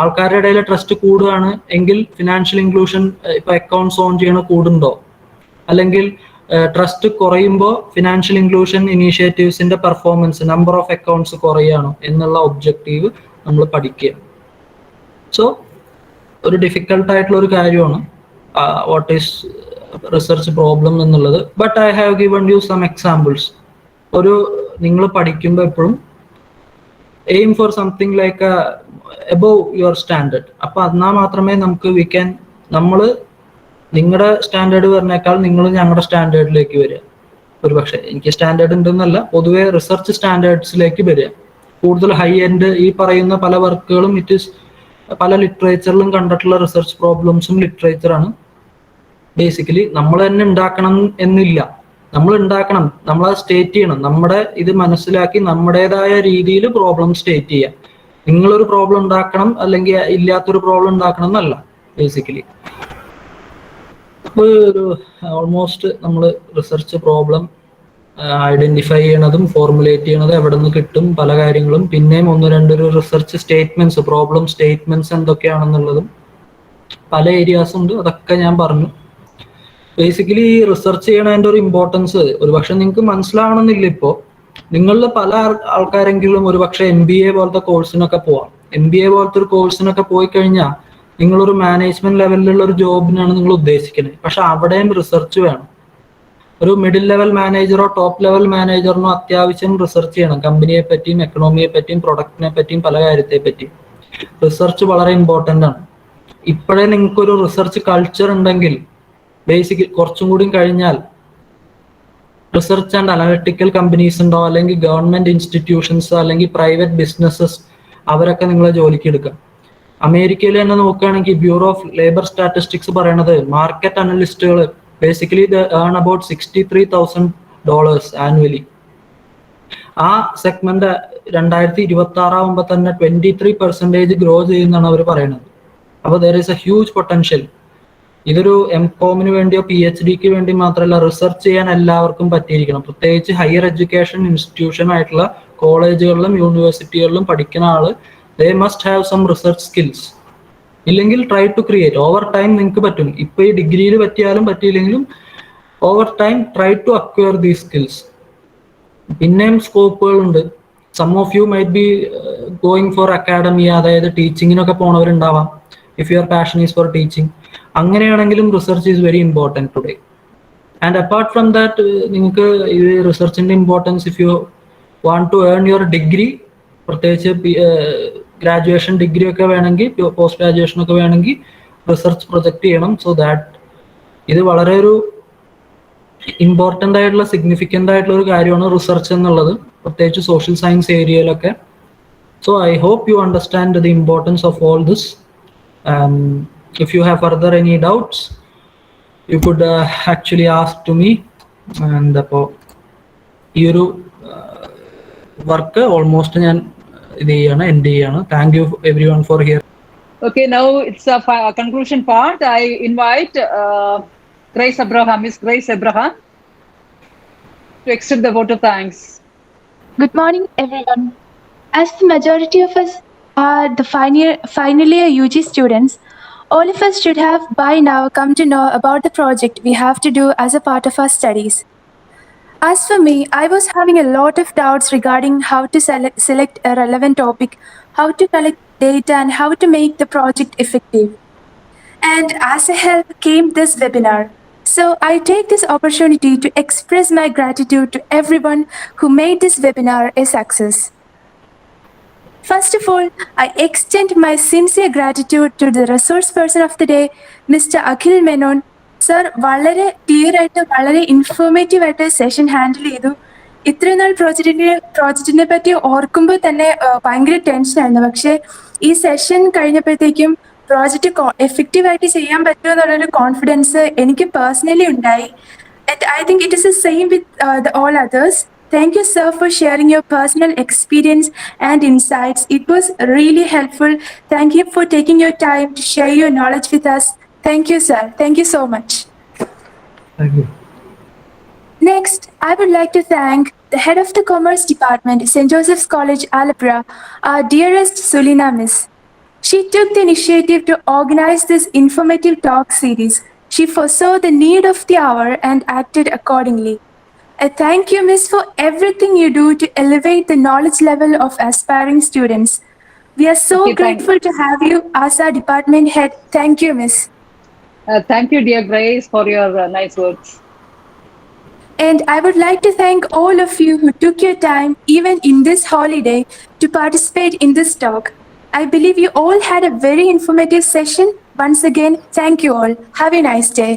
ആൾക്കാരുടെ ഇടയിൽ ട്രസ്റ്റ് കൂടുകയാണ് എങ്കിൽ ഫിനാൻഷ്യൽ ഇൻക്ലൂഷൻ ഇപ്പൊ അക്കൗണ്ട്സ് ഓൺ ചെയ്യണ കൂടുണ്ടോ, അല്ലെങ്കിൽ ട്രസ്റ്റ് കുറയുമ്പോൾ ഫിനാൻഷ്യൽ ഇൻക്ലൂഷൻ ഇനീഷ്യേറ്റീവ്സിന്റെ പെർഫോമൻസ് നമ്പർ ഓഫ് അക്കൗണ്ട്സ് കുറയുകയാണോ എന്നുള്ള ഒബ്ജക്റ്റീവ് നമ്മൾ പഠിക്കുക. സോ ഒരു ഡിഫിക്കൽട്ട് ആയിട്ടുള്ള ഒരു കാര്യമാണ് വാട്ട് ഈസ് റിസർച്ച് പ്രോബ്ലം എന്നുള്ളത്. But I have given you some examples. ഒരു നിങ്ങൾ പഠിക്കുമ്പോൾ എപ്പോഴും aim for something like above your standard. അപ്പൊ എന്നാൽ മാത്രമേ നമുക്ക് വി ക്യാൻ, നമ്മൾ നിങ്ങളുടെ സ്റ്റാൻഡേർഡ് പറഞ്ഞേക്കാൾ നിങ്ങൾ ഞങ്ങളുടെ സ്റ്റാൻഡേർഡിലേക്ക് വരിക. ഒരു പക്ഷേ എനിക്ക് സ്റ്റാൻഡേർഡ് ഉണ്ടെന്നല്ല, പൊതുവെ റിസർച്ച് സ്റ്റാൻഡേർഡ്സിലേക്ക് വരിക. കൂടുതൽ ഹൈ എൻഡ് ഈ പറയുന്ന പല വർക്കുകളും ഇറ്റ് ഈസ് പല ലിറ്ററേച്ചറിലും കണ്ടിട്ടുള്ള റിസർച്ച് പ്രോബ്ലംസും ലിറ്ററേച്ചറാണ്. ബേസിക്കലി നമ്മൾ തന്നെ ഉണ്ടാക്കണം എന്നില്ല, നമ്മൾ ഉണ്ടാക്കണം, നമ്മളത് സ്റ്റേറ്റ് ചെയ്യണം, നമ്മുടെ ഇത് മനസ്സിലാക്കി നമ്മുടേതായ രീതിയിൽ പ്രോബ്ലം സ്റ്റേറ്റ് ചെയ്യാം. നിങ്ങളൊരു പ്രോബ്ലം ഉണ്ടാക്കണം അല്ലെങ്കിൽ ഇല്ലാത്തൊരു പ്രോബ്ലം ഉണ്ടാക്കണം എന്നല്ല ബേസിക്കലി. അപ്പോൾ ഒരു ഓൾമോസ്റ്റ് നമ്മൾ റിസർച്ച് പ്രോബ്ലം ഐഡന്റിഫൈ ചെയ്യണതും ഫോർമുലേറ്റ് ചെയ്യണത് എവിടെ നിന്ന് കിട്ടും, പല കാര്യങ്ങളും, പിന്നെയും ഒന്ന് രണ്ടൊരു റിസർച്ച് സ്റ്റേറ്റ്മെന്റ്സ്, പ്രോബ്ലം സ്റ്റേറ്റ്മെന്റ്സ് എന്തൊക്കെയാണെന്നുള്ളതും പല ഏരിയാസ് ഉണ്ട്, അതൊക്കെ ഞാൻ പറഞ്ഞു. ബേസിക്കലി ഈ റിസർച്ച് ചെയ്യണതിൻ്റെ ഒരു ഇമ്പോർട്ടൻസ് ഒരുപക്ഷെ നിങ്ങൾക്ക് മനസ്സിലാവണമെന്നില്ല. ഇപ്പോൾ നിങ്ങളിൽ പല ആൾക്കാരെങ്കിലും ഒരുപക്ഷെ MBA പോലത്തെ കോഴ്സിനൊക്കെ പോവാം. MBA പോലത്തെ ഒരു കോഴ്സിനൊക്കെ പോയി കഴിഞ്ഞാൽ നിങ്ങളൊരു മാനേജ്മെന്റ് ലെവലിലുള്ള ഒരു ജോബിനാണ് നിങ്ങൾ ഉദ്ദേശിക്കുന്നത്. പക്ഷെ അവിടെയും റിസർച്ച് വേണം. ഒരു മിഡിൽ ലെവൽ മാനേജറോ ടോപ്പ് ലെവൽ മാനേജറിനോ അത്യാവശ്യം റിസർച്ച് ചെയ്യണം. കമ്പനിയെ പറ്റിയും എക്കണോമിയെ പറ്റിയും പ്രൊഡക്റ്റിനെ പറ്റിയും പല കാര്യത്തെ പറ്റിയും റിസർച്ച് വളരെ ഇമ്പോർട്ടൻ്റ് ആണ്. ഇപ്പോഴേ നിങ്ങൾക്കൊരു റിസർച്ച് കൾച്ചർ ഉണ്ടെങ്കിൽ ബേസിക് കുറച്ചും കൂടി കഴിഞ്ഞാൽ റിസർച്ച് ആൻഡ് അനലിറ്റിക്കൽ കമ്പനീസ് ഉണ്ടോ, അല്ലെങ്കിൽ ഗവൺമെന്റ് ഇൻസ്റ്റിറ്റ്യൂഷൻസ്, അല്ലെങ്കിൽ പ്രൈവറ്റ് ബിസിനസ്സസ്, അവരൊക്കെ നിങ്ങളെ ജോലിക്ക് എടുക്കാം. അമേരിക്കയിൽ തന്നെ നോക്കുകയാണെങ്കിൽ ബ്യൂറോ ഓഫ് ലേബർ സ്റ്റാറ്റിസ്റ്റിക്സ് പറയണത് മാർക്കറ്റ് അനലിസ്റ്റുകൾ basically they earn about $63,000 annually. ആ സെഗ്മെന്റ് 2026 ആവുമ്പോൾ തന്നെ 23% ഗ്രോ ചെയ്യുന്നതാണ് അവർ പറയുന്നത്. അപ്പോൾ there is a huge potential. ഇതൊരു MCOMന് വേണ്ടിയോ PhDക്ക് വേണ്ടി മാത്രമല്ല, റിസർച്ച് ചെയ്യാൻ എല്ലാവർക്കും പറ്റിയിരിക്കണം. പ്രത്യേകിച്ച് ഹയർ എഡ്യൂക്കേഷൻ ഇൻസ്റ്റിറ്റ്യൂഷൻ ആയിട്ടുള്ള കോളേജുകളിലും യൂണിവേഴ്സിറ്റികളിലും പഠിക്കുന്ന ആള് they must have some research skills. ഇല്ലെങ്കിൽ try to create. Over time നിങ്ങൾക്ക് പറ്റും. ഇപ്പൊ ഈ ഡിഗ്രിയിൽ പറ്റിയാലും പറ്റിയില്ലെങ്കിലും over time try to acquire these skills. പിന്നെയും സ്കോപ്പുകളുണ്ട്. Some of you might be going for academy, അതായത് ടീച്ചിങ്ങിനൊക്കെ പോണവരുണ്ടാവാം. If your passion is for teaching, അങ്ങനെയാണെങ്കിലും research is very important today. And apart from that നിങ്ങൾക്ക് ഈ റിസർച്ചിന്റെ importance, if you want to earn your degree, പ്രത്യേകിച്ച് graduation degree ഒക്കെ വേണമെങ്കിൽ, പോസ്റ്റ് ഗ്രാജുവേഷൻ ഒക്കെ വേണമെങ്കിൽ റിസർച്ച് പ്രൊജക്ട് ചെയ്യണം. സോ ദാറ്റ് ഇത് വളരെ ഒരു ഇമ്പോർട്ടൻ്റ് ആയിട്ടുള്ള സിഗ്നിഫിക്കൻ്റ് ആയിട്ടുള്ള ഒരു കാര്യമാണ് റിസർച്ച് എന്നുള്ളത്, പ്രത്യേകിച്ച് സോഷ്യൽ സയൻസ് ഏരിയയിലൊക്കെ. So I hope you understand the importance of all this. If you have further any doubts you could actually ask to me. And അപ്പോൾ ഈ ഒരു വർക്ക് ഓൾമോസ്റ്റ് ഞാൻ ഇത് ചെയ്യാണ്, എൻഡ് ചെയ്യാണ്. Thank you everyone for here. Okay, now it's a conclusion part. I invite Grace Abraham, Miss Grace Abraham, to extend the vote of thanks. Good morning, everyone. As the majority of us are the final year UG students, all of us should have by now come to know about the project we have to do as a part of our studies. As for me, I was having a lot of doubts regarding how to select a relevant topic, how to collect data, and how to make the project effective. And as a help came this webinar. So I take this opportunity to express my gratitude to everyone who made this webinar a success. First of all, I extend my sincere gratitude to the resource person of the day, Mr. Akhil Menon. Sir, വളരെ clear ആയിട്ട് വളരെ informative ആയിട്ട് session handle ചെയ്തു. ഇത്രയും നാൾ പ്രോജക്റ്റിനെ പറ്റി ഓർക്കുമ്പോൾ തന്നെ ഭയങ്കര ടെൻഷനായിരുന്നു. പക്ഷേ ഈ സെഷൻ കഴിഞ്ഞപ്പോഴത്തേക്കും പ്രോജക്റ്റ് എഫക്റ്റീവായിട്ട് ചെയ്യാൻ പറ്റുമെന്നുള്ളൊരു കോൺഫിഡൻസ് എനിക്ക് പേഴ്സണലി ഉണ്ടായി. And I think it is the same with all others. Thank you, sir, for sharing your personal experience and insights. It was really helpful. Thank you for taking your time to share your knowledge with us. Thank you, sir. Thank you so much. Thank you. Next, I would like to thank the head of the Commerce Department, St. Joseph's College, Alapura, our dearest Sulina Miss. She took the initiative to organize this informative talk series. She foresaw the need of the hour and acted accordingly. I thank you, Miss, for everything you do to elevate the knowledge level of aspiring students. We are so grateful to have you as our department head. Thank you, Miss. Thank you, dear Grace, for your nice words. And I would like to thank all of you who took your time, even in this holiday, to participate in this talk. I believe you all had a very informative session. Once again, thank you all. Have a nice day.